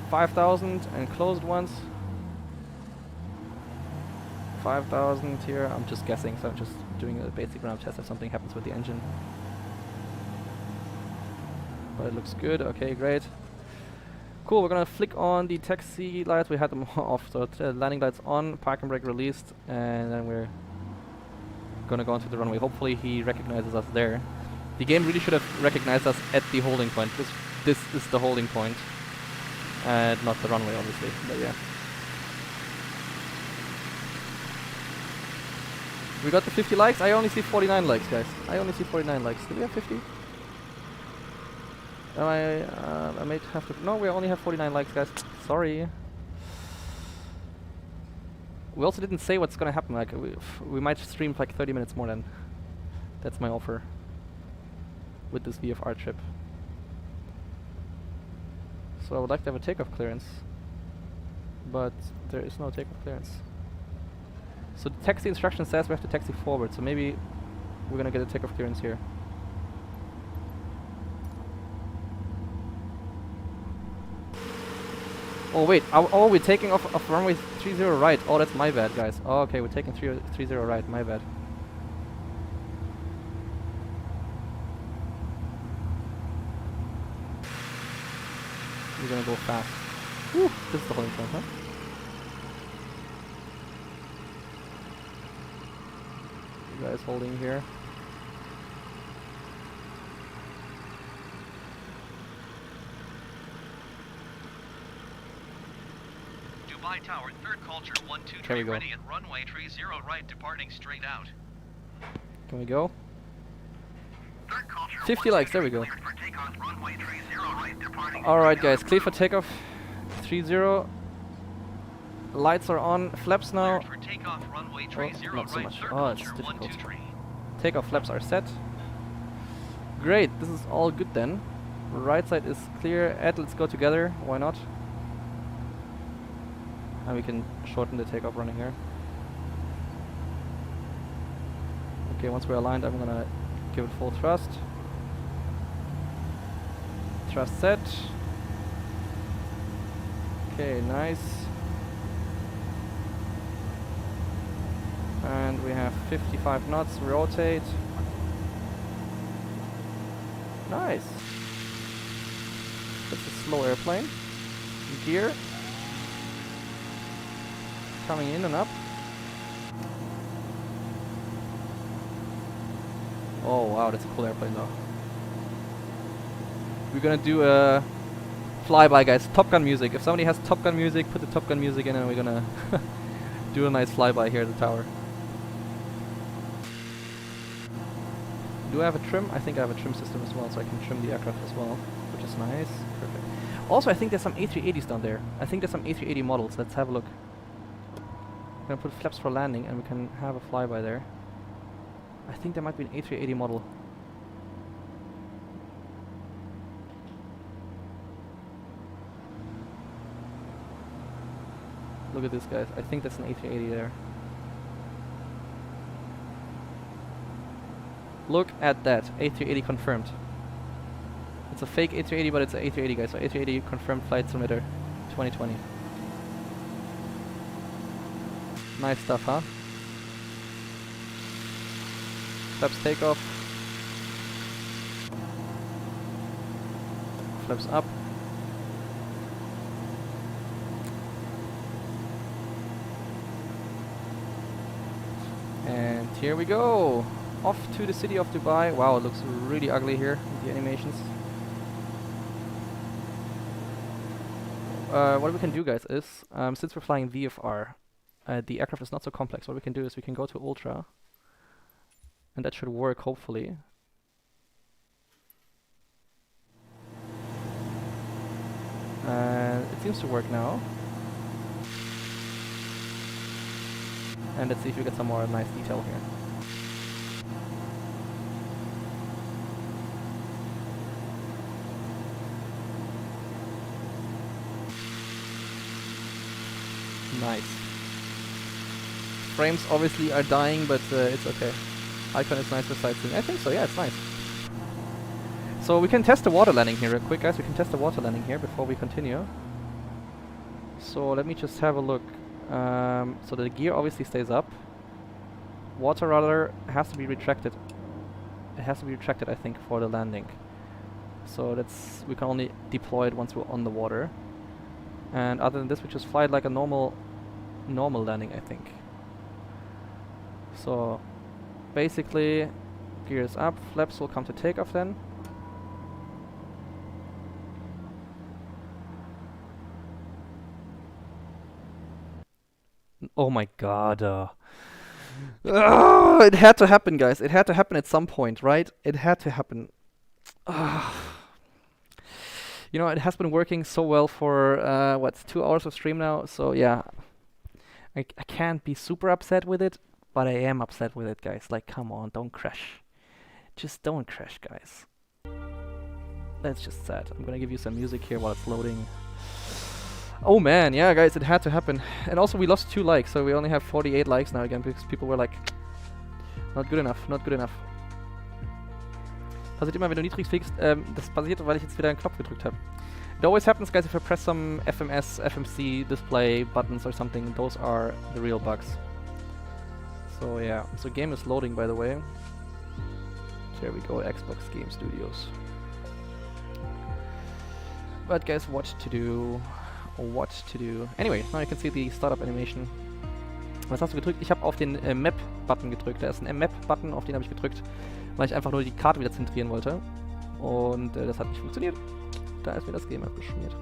A: 5,000 and closed once. 5,000 here. I'm just guessing, so I'm just doing a basic run-up test if something happens with the engine. But it looks good. Okay, great. Cool, we're gonna flick on the taxi lights. We had them off, so landing lights on, parking brake released, and then we're gonna go onto the runway. Hopefully he recognizes us there. The game really should have recognized us at the holding point. This is the holding point, and not the runway, obviously. But yeah. We got the 50 likes. I only see 49 likes, guys. I only see 49 likes. Do we have 50? I might have to. No, we only have 49 likes, guys. Sorry. We also didn't say what's gonna happen. Like we might stream for like 30 minutes more then. That's my offer with this VFR trip. So I would like to have a takeoff clearance, but there is no takeoff clearance. So the taxi instruction says we have to taxi forward. So maybe we're gonna get a takeoff clearance here. Oh wait, oh we're taking off runway 30 right. Oh, that's my bad, guys. Oh, okay, we're taking 30 right, my bad. We're gonna go fast. Whew, this is the holding point, huh? You guys holding here.
B: Dubai Tower, third culture, 123 ready at runway 30 right, departing straight out.
A: Can we go?
C: Third culture
A: 50 likes, there we go.
C: cleared for takeoff, runway 30 right, departing
A: Alright
C: straight
A: guys,
C: out.
A: clear for takeoff. 30. Lights are on, flaps now.
B: Cleared for takeoff, runway
A: Oh,
B: 30
A: not so
B: right,
A: much.
B: third
A: Oh, it's
B: culture,
A: difficult.
B: 123.
A: Takeoff flaps are set. Great, this is all good then. Right side is clear. Ed, let's go together. Why not? And we can shorten the takeoff running here. Okay, once we're aligned, I'm gonna give it full thrust. Thrust set. Okay, nice. And we have 55 knots, rotate. Nice. That's a slow airplane. Gear. Coming in and up. Oh wow, that's a cool airplane though. We're gonna do a flyby, guys. Top Gun music. If somebody has Top Gun music, put the Top Gun music in and we're gonna do a nice flyby here at the tower. Do I have a trim? I think I have a trim system as well, so I can trim the aircraft as well, which is nice. Perfect. Also, I think there's some A380s down there. I think there's some A380 models. Let's have a look. I'm gonna put flaps for landing and we can have a flyby there. I think there might be an A380 model. Look at this, guys. I think that's an A380 there. Look at that. A380 confirmed. It's a fake A380, but it's an A380, guys. So A380 confirmed flight simulator 2020. Nice stuff, huh? Flaps takeoff. Flaps up. And here we go. Off to the city of Dubai. Wow, it looks really ugly here with the animations. What we can do, guys, is since we're flying VFR, the aircraft is not so complex. What we can do is we can go to Ultra, and that should work, hopefully. And it seems to work now. And let's see if we get some more nice detail here. Nice. Frames obviously are dying, but it's okay. Icon is nice for sightseeing. I think so, yeah, it's nice. So we can test the water landing here real quick, guys. We can test the water landing here before we continue. So let me just have a look. So the gear obviously stays up. Water rudder has to be retracted. It has to be retracted, I think, for the landing. So that's, we can only deploy it once we're on the water. And other than this, we just fly it like a normal landing, I think. So basically, gears up, flaps will come to takeoff then. Oh my god. It had to happen, guys. It had to happen at some point, right? It had to happen. You know, it has been working so well for, what, 2 hours of stream now? So yeah, I can't be super upset with it, but I am upset with it, guys. Like, come on, don't crash. Just don't crash, guys. That's just sad. I'm gonna give you some music here while it's loading. Oh man, yeah, guys, it had to happen. And also, we lost 2 likes, so we only have 48 likes now again, because people were like, not good enough, not good enough. Passiert immer, wenn du niedrig fliegst. Das passiert, weil ich jetzt wieder einen Knopf gedrückt habe. It always happens, guys, if I press some FMS, FMC display buttons or something. Those are the real bugs. So yeah, so game is loading, by the way. There we go, Xbox Game Studios. But guys, what to do? What to do? Anyway, now you can see the startup animation. Was hast du gedrückt? Ich habe auf den Map-Button gedrückt. Da ist ein Map-Button, auf den habe ich gedrückt, weil ich einfach nur die Karte wieder zentrieren wollte. Und das hat nicht funktioniert. Da ist mir das Game abgeschmiert.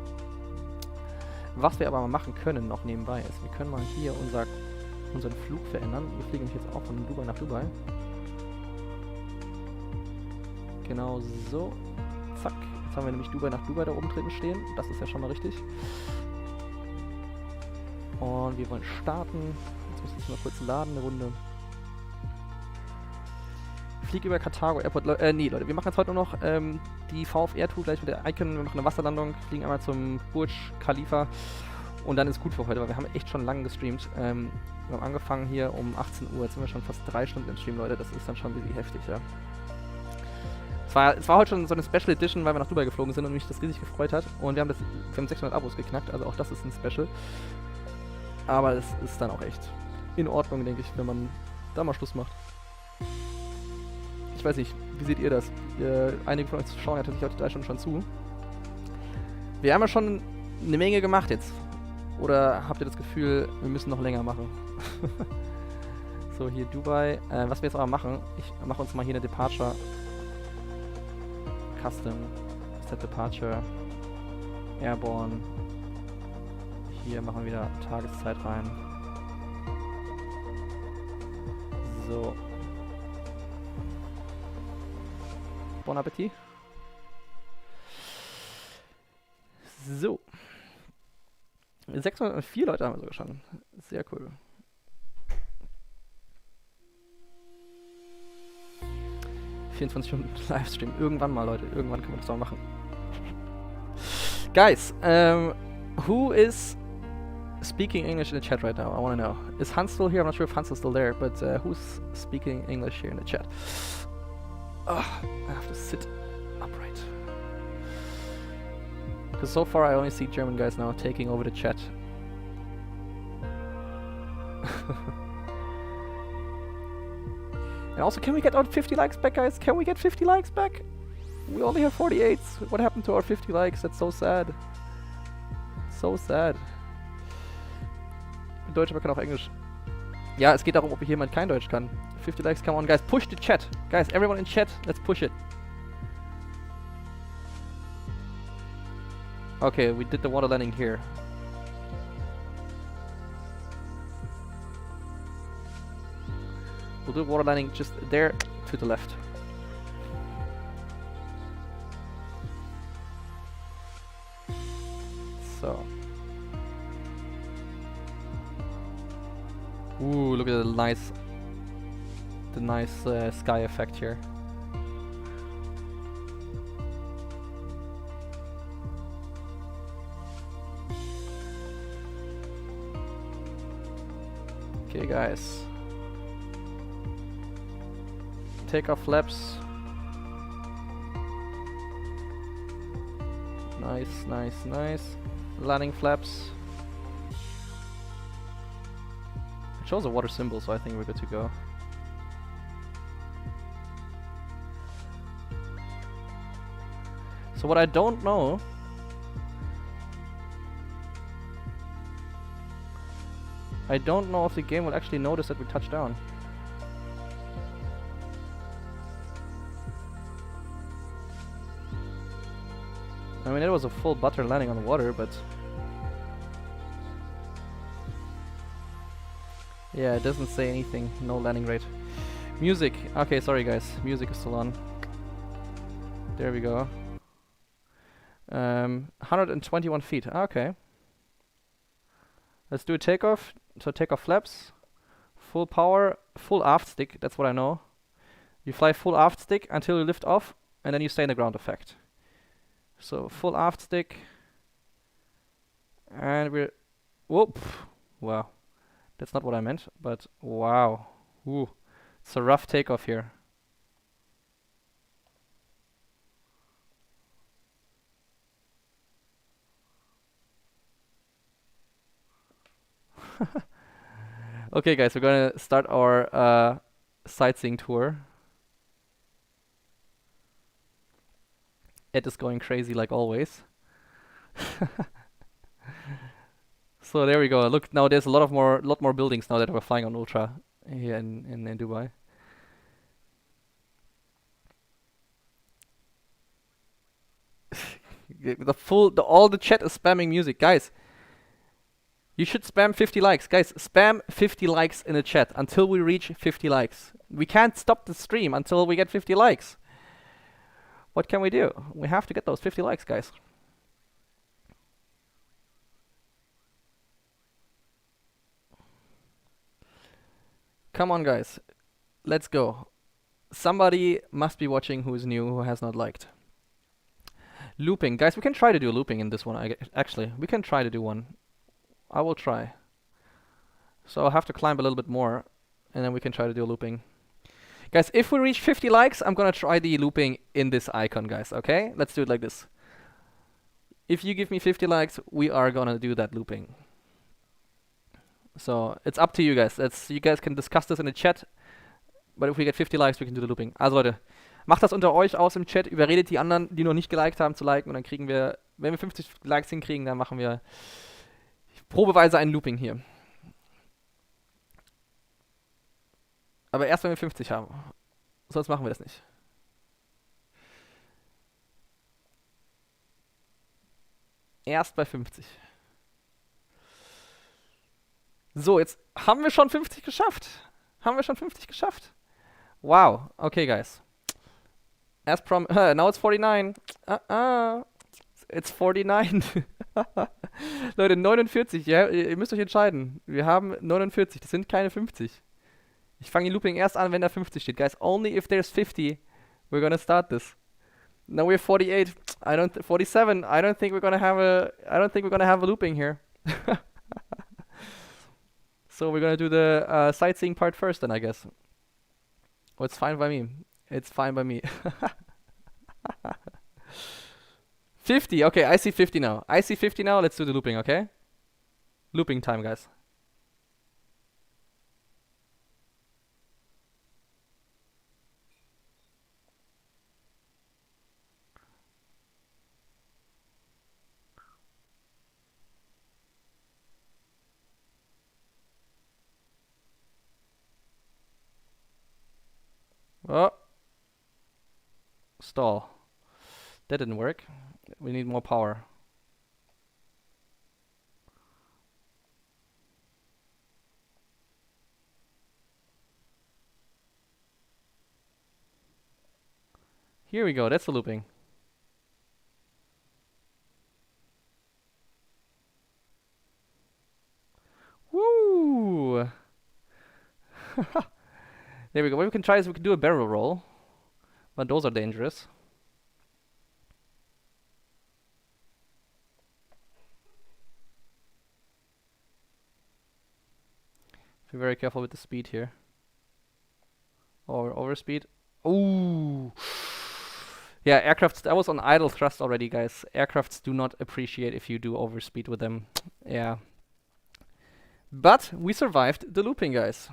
A: Was wir aber mal machen können, noch nebenbei, ist, wir können mal hier unseren Flug verändern. Wir fliegen nämlich jetzt auch von Dubai nach Dubai. Genau so. Zack. Jetzt haben wir nämlich Dubai nach Dubai da oben drin stehen. Das ist ja schon mal richtig. Und wir wollen starten. Jetzt muss ich mal kurz laden, eine Runde. Flieg über Karthago Airport. Nee, Leute, wir machen jetzt heute nur noch die VFR-Tour gleich mit der Icon. Wir machen eine Wasserlandung, fliegen einmal zum Burj Khalifa und dann ist gut für heute, weil wir haben echt schon lange gestreamt. Wir haben angefangen hier um 18 Uhr, jetzt sind wir schon fast 3 Stunden im Stream, Leute. Das ist dann schon ein bisschen heftig, ja. Es war heute schon so eine Special Edition, weil wir nach Dubai geflogen sind und mich das riesig gefreut hat. Und wir haben 600 Abos geknackt, also auch das ist ein Special. Aber es ist dann auch echt in Ordnung, denke ich, wenn man da mal Schluss macht. Ich weiß nicht, wie seht ihr das? Einige von euch schauen ja tatsächlich heute 3 Stunden schon zu. Wir haben ja schon eine Menge gemacht jetzt. Oder habt ihr das Gefühl, wir müssen noch länger machen? So, hier Dubai. Was wir jetzt aber machen, ich mache uns mal hier eine Departure. Custom. Set Departure. Airborne. Hier machen wir wieder Tageszeit rein. So. Bon Appetit. So. 604 Leute haben wir sogar schon. Sehr cool. ...24 Stunden Livestream. Irgendwann mal, Leute. Irgendwann können wir das auch machen. Guys, who is speaking English in the chat right now? I want to know. Is Hans still here? I'm not sure if Hans is still there, but who's speaking English here in the chat? I have to sit upright. Because so far I only see German guys now taking over the chat. And also, can we get our 50 likes back, guys? Can we get 50 likes back? We only have 48. What happened to our 50 likes? That's so sad. So sad. Ich bin Deutsch, aber kann auch Englisch. Ja, es geht darum, ob jemand kein Deutsch kann. 50 likes, come on, guys. Push the chat. Guys, everyone in chat, let's push it. Okay, we did the water landing here. We'll do water landing just there to the left. So. Ooh, look at the nice sky effect here. Okay, guys. Takeoff flaps. Nice, nice, nice. Landing flaps. It shows a water symbol, so I think we're good to go. So what I don't know I don't know if the game will actually notice that we touched down. I mean, it was a full butter landing on water, but... yeah, it doesn't say anything. No landing rate. Music. Okay, sorry guys. Music is still on. There we go. 121 feet. Okay. Let's do a takeoff. So takeoff flaps. Full power. Full aft stick. That's what I know. You fly full aft stick until you lift off, and then you stay in the ground effect. So full aft stick. And we're... whoop! Wow. That's not what I meant, but wow. Ooh. It's a rough takeoff here. Okay guys, we're gonna start our sightseeing tour. Ed is going crazy like always. So there we go. Look, now there's a lot more buildings now that we're flying on Ultra here in Dubai. All the chat is spamming music, guys. You should spam 50 likes, guys. Spam 50 likes in the chat until we reach 50 likes. We can't stop the stream until we get 50 likes. What can we do? We have to get those 50 likes, guys. Come on, guys. Let's go. Somebody must be watching who is new, who has not liked. Looping. Guys, we can try to do a looping in this one. Actually, we can try to do one. I will try. So I'll have to climb a little bit more, and then we can try to do a looping. Guys, if we reach 50 likes, I'm gonna try the looping in this icon, guys, okay? Let's do it like this. If you give me 50 likes, we are gonna do that looping. So, it's up to you guys. You guys can discuss this in the chat. But if we get 50 likes, we can do the looping. Also Leute, macht das unter euch aus im Chat. Überredet die anderen, die noch nicht geliked haben, zu liken. Und dann kriegen wir, wenn wir 50 Likes hinkriegen, dann machen wir probeweise ein Looping hier. Aber erst, wenn wir 50 haben. Sonst machen wir das nicht. Erst bei 50. So, jetzt haben wir schon 50 geschafft. Haben wir schon 50 geschafft. Wow. Okay, guys. As now it's 49. It's 49. Leute, 49. Ja, ihr müsst euch entscheiden. Wir haben 49. Das sind keine 50. Ich fange die Looping erst an, wenn da 50 steht. Guys, only if there's 50, we're gonna start this. Now we're 48. 47. I don't think we're gonna have a looping here. So we're gonna do the sightseeing part first then, I guess. Oh, it's fine by me. It's fine by me. 50. Okay, I see 50 now. I see 50 now. Let's do the looping, okay? Looping time, guys. Oh. Stall. That didn't work. We need more power. Here we go. That's the looping. Woo! There we go. What we can try is we can do a barrel roll, but those are dangerous. Be very careful with the speed here. Or overspeed. Ooh! Yeah, aircrafts. I was on idle thrust already, guys. Aircrafts do not appreciate if you do overspeed with them. Yeah. But we survived the looping, guys.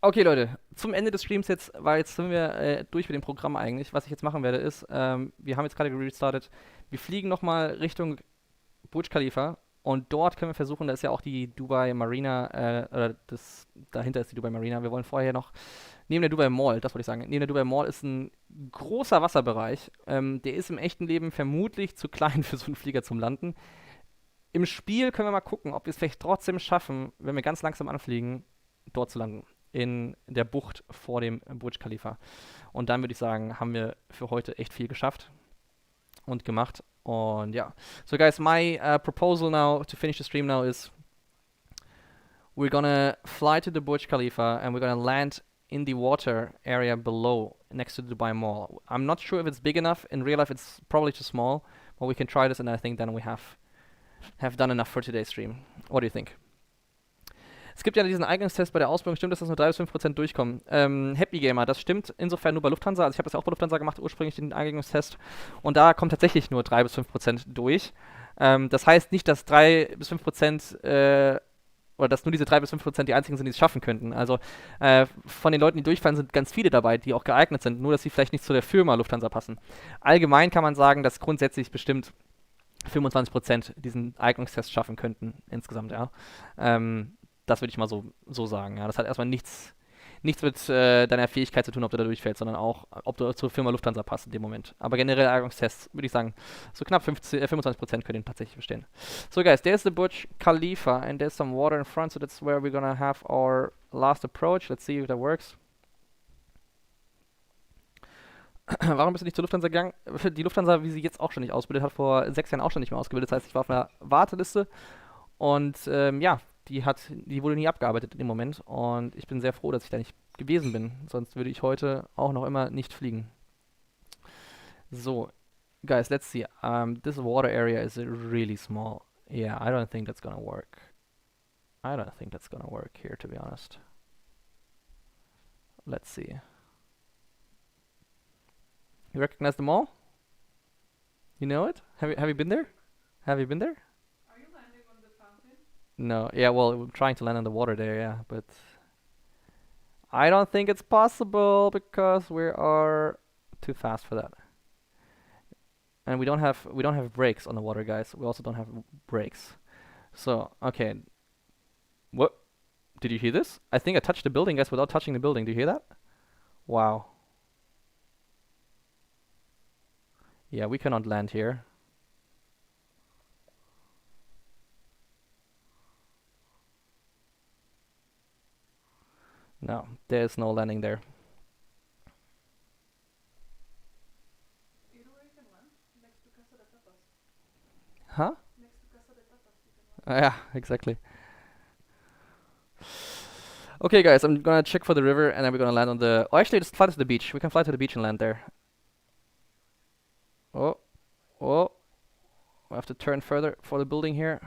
A: Okay, Leute, zum Ende des Streams jetzt sind wir durch mit dem Programm eigentlich. Was ich jetzt machen werde ist, wir haben jetzt gerade restartet. Wir fliegen nochmal Richtung Burj Khalifa. Und dort können wir versuchen, da ist ja auch die Dubai Marina, dahinter ist die Dubai Marina. Wir wollen vorher noch, neben der Dubai Mall, das wollte ich sagen, neben der Dubai Mall ist ein großer Wasserbereich. Der ist im echten Leben vermutlich zu klein für so einen Flieger zum Landen. Im Spiel können wir mal gucken, ob wir es vielleicht trotzdem schaffen, wenn wir ganz langsam anfliegen, dort zu landen. In der Bucht vor dem Burj Khalifa. Und dann würde ich sagen, haben wir für heute echt viel geschafft und gemacht. Und ja. So guys, my proposal now to finish the stream now is we're gonna fly to the Burj Khalifa and we're gonna land in the water area below next to the Dubai Mall. I'm not sure if it's big enough. In real life it's probably too small, but we can try this and I think then we have done enough for today's stream. What do you think? Es gibt ja diesen Eignungstest bei der Ausbildung, stimmt, dass das nur 3-5% durchkommen. Happy Gamer, das stimmt insofern nur bei Lufthansa. Also ich habe das auch bei Lufthansa gemacht, ursprünglich den Eignungstest. Und da kommt tatsächlich nur 3-5% durch. Das heißt nicht, dass 3-5% oder dass nur diese 3-5% die einzigen sind, die es schaffen könnten. Also von den Leuten, die durchfallen, sind ganz viele dabei, die auch geeignet sind, nur dass sie vielleicht nicht zu der Firma Lufthansa passen. Allgemein kann man sagen, dass grundsätzlich bestimmt 25% diesen Eignungstest schaffen könnten insgesamt, ja. Das würde ich mal so sagen. Ja. Das hat erstmal nichts mit deiner Fähigkeit zu tun, ob du da durchfällst, sondern auch, ob du zur Firma Lufthansa passt in dem Moment. Aber generell Eignungstests, würde ich sagen, so knapp 25% können den tatsächlich bestehen. So guys, there's the Burj Khalifa and there's some water in front, so that's where we're gonna have our last approach. Let's see if that works. Warum bist du nicht zur Lufthansa gegangen? Die Lufthansa, wie sie jetzt auch schon nicht ausbildet, hat vor 6 Jahren auch schon nicht mehr ausgebildet. Das heißt, ich war auf einer Warteliste und ja, die wurde nie abgearbeitet in dem Moment und ich bin sehr froh, dass ich da nicht gewesen bin, sonst würde ich heute auch noch immer nicht fliegen. So, guys, let's see. This water area is really small. Yeah, I don't think that's gonna work. I don't think that's gonna work here, to be honest. Let's see. You recognize the mall? You know it? Have you been there? Have you been there? No, yeah, well, we're trying to land on the water there, yeah, but I don't think it's possible because we are too fast for that. And we don't have brakes on the water, guys. We also don't have brakes. So, okay. What? Did you hear this? I think I touched the building, guys, without touching the building. Do you hear that? Wow. Yeah, we cannot land here. No, there's no landing there. Huh? Yeah, exactly. Okay, guys, I'm gonna check for the river and then we're gonna land on the... Oh, actually, just fly to the beach. We can fly to the beach and land there. Oh. We have to turn further for the building here.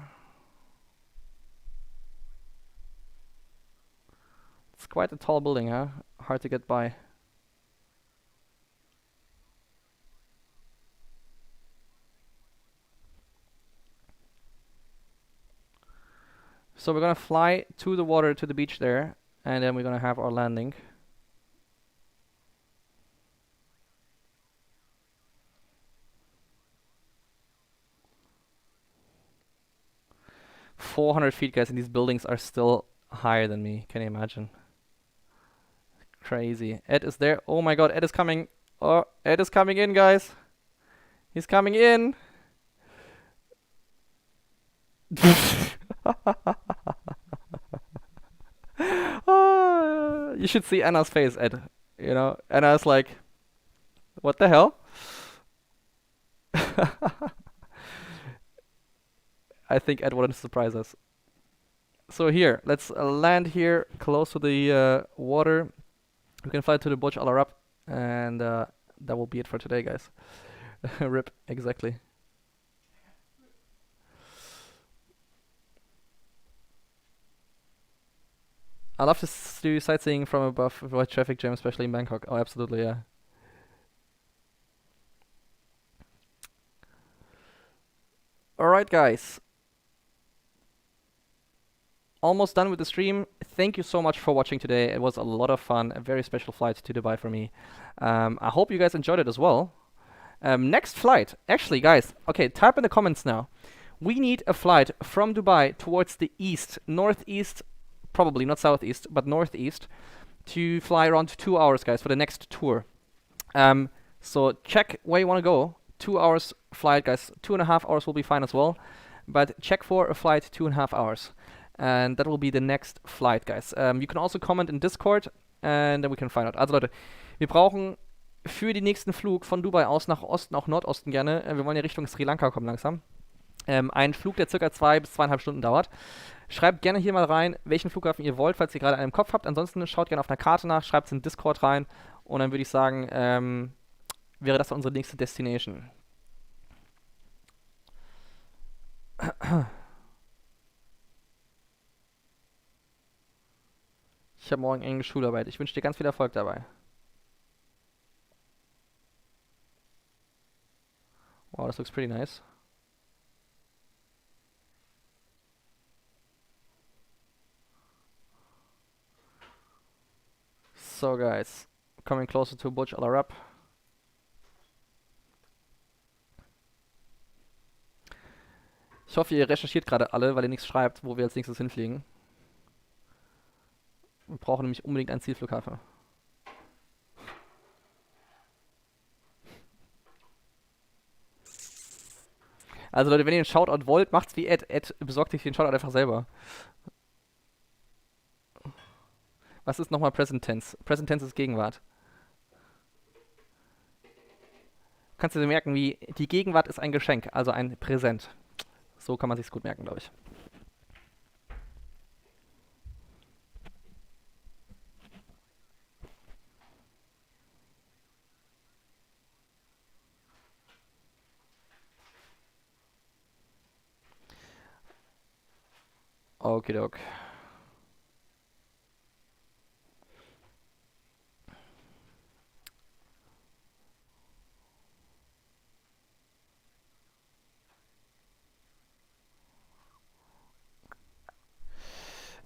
A: It's quite a tall building, huh? Hard to get by. So we're gonna fly to the water, to the beach there, and then we're gonna have our landing. "400 feet, guys, and these buildings are still higher than me. Can you imagine? Crazy. Ed is there. Oh my god, Ed is coming. Oh, Ed is coming in, guys. He's coming in. You should see Anna's face, Ed. You know, Anna's like, what the hell? I think Ed wanted to surprise us. So here, let's land here close to the water. We can fly to the Burj Al Arab, and that will be it for today, guys. RIP, exactly. I love to do sightseeing from above, avoid traffic jam, especially in Bangkok. Oh, absolutely, yeah. Alright, guys. Almost done with the stream. Thank you so much for watching today. It was a lot of fun, a very special flight to Dubai for me. I hope you guys enjoyed it as well. Next flight, actually, guys, okay, type in the comments now. We need a flight from Dubai towards the east, northeast, probably not southeast, but northeast, to fly around 2 hours, guys, for the next tour. So check where you want to go. 2 hours flight, guys. 2.5 hours will be fine as well. But check for a flight 2.5 hours. And that will be the next flight, guys. You can also comment in Discord and then we can find out. Also Leute, wir brauchen für den nächsten Flug von Dubai aus nach Osten, auch Nordosten gerne, wir wollen ja Richtung Sri Lanka kommen langsam, einen Flug, der circa 2 bis 2,5 Stunden dauert. Schreibt gerne hier mal rein, welchen Flughafen ihr wollt, falls ihr gerade einen im Kopf habt. Ansonsten schaut gerne auf einer Karte nach, schreibt es in Discord rein und dann würde ich sagen, wäre das unsere nächste Destination. Ich habe morgen enge Schularbeit. Ich wünsche dir ganz viel Erfolg dabei. Wow, this looks pretty nice. So guys, coming closer to Burj Al Arab. Ich hoffe, ihr recherchiert gerade alle, weil ihr nichts schreibt, wo wir als nächstes hinfliegen. Wir brauchen nämlich unbedingt einen Zielflughafen. Also Leute, wenn ihr einen Shoutout wollt, macht's wie Ed. Ed besorgt sich den Shoutout einfach selber. Was ist nochmal Present Tense? Present Tense ist Gegenwart. Kannst du dir merken, wie die Gegenwart ist ein Geschenk, also ein Präsent. So kann man sich's gut merken, glaube ich. Okidok.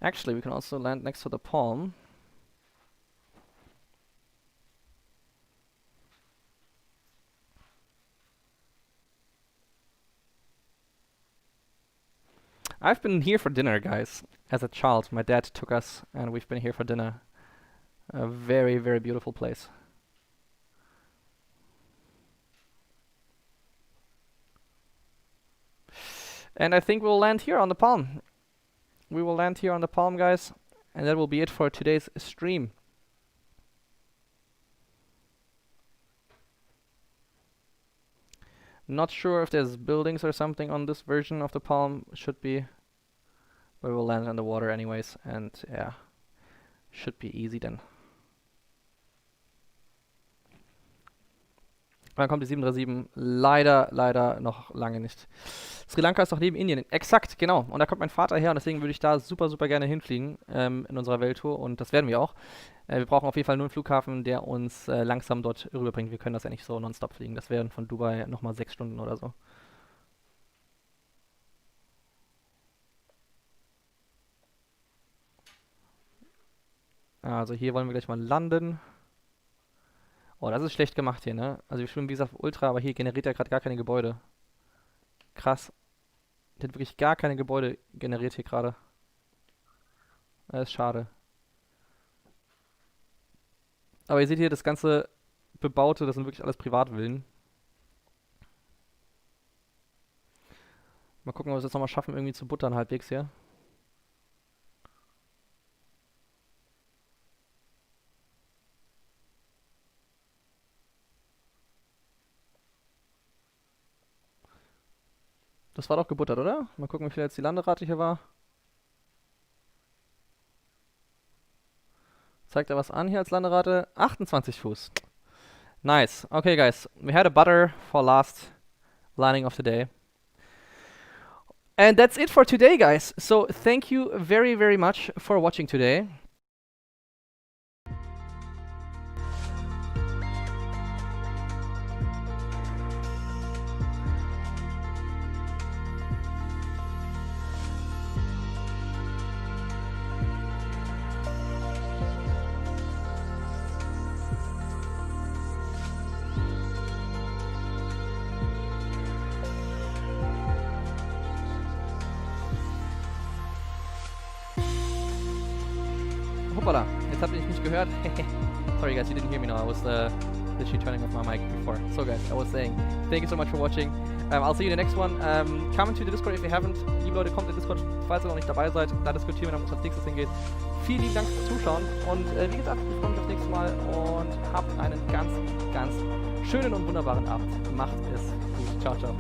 A: Actually, we can also land next to the palm. I've been here for dinner, guys. As a child, my dad took us and we've been here for dinner. A very, very beautiful place. And I think we'll land here on the palm. We will land here on the palm, guys. And that will be it for today's stream. Not sure if there's buildings or something on this version of the palm. Should be. But we'll land on the water anyways. And yeah, should be easy then. Wann kommt die 737? Leider noch lange nicht. Sri Lanka ist doch neben Indien. Exakt, genau. Und da kommt mein Vater her und deswegen würde ich da super gerne hinfliegen in unserer Welttour und das werden wir auch. Wir brauchen auf jeden Fall nur einen Flughafen, der uns langsam dort rüberbringt. Wir können das ja nicht so nonstop fliegen. Das wären von Dubai nochmal 6 Stunden oder so. Also hier wollen wir gleich mal landen. Oh, das ist schlecht gemacht hier, ne? Also wir schwimmen wie gesagt Ultra, aber hier generiert er gerade gar keine Gebäude. Krass. Der hat wirklich gar keine Gebäude generiert hier gerade. Das ist schade. Aber ihr seht hier das ganze Bebaute, das sind wirklich alles Privatvillen. Mal gucken, ob wir es jetzt nochmal schaffen, irgendwie zu buttern halbwegs hier. Das war doch gebuttert, oder? Mal gucken, wie viel jetzt die Landerate hier war. Zeigt er was an hier als Landerate? 28 Fuß. Nice. Okay, guys. We had a butter for last landing of the day. And that's it for today, guys. So thank you very much for watching today. Hoppala, jetzt habt ihr mich nicht gehört. Sorry guys, you didn't hear me now. I was literally turning off my mic before. So guys, I was saying, thank you so much for watching. I'll see you in the next one. Come into the Discord if you haven't. Liebe Leute, kommt in den Discord, falls ihr noch nicht dabei seid. Da diskutieren wir dann, wo es als nächstes hingeht. Vielen lieben Dank fürs Zuschauen. Und wie gesagt, ich freue mich aufs nächste Mal. Und habt einen ganz, ganz schönen und wunderbaren Abend. Macht es gut. Ciao, ciao.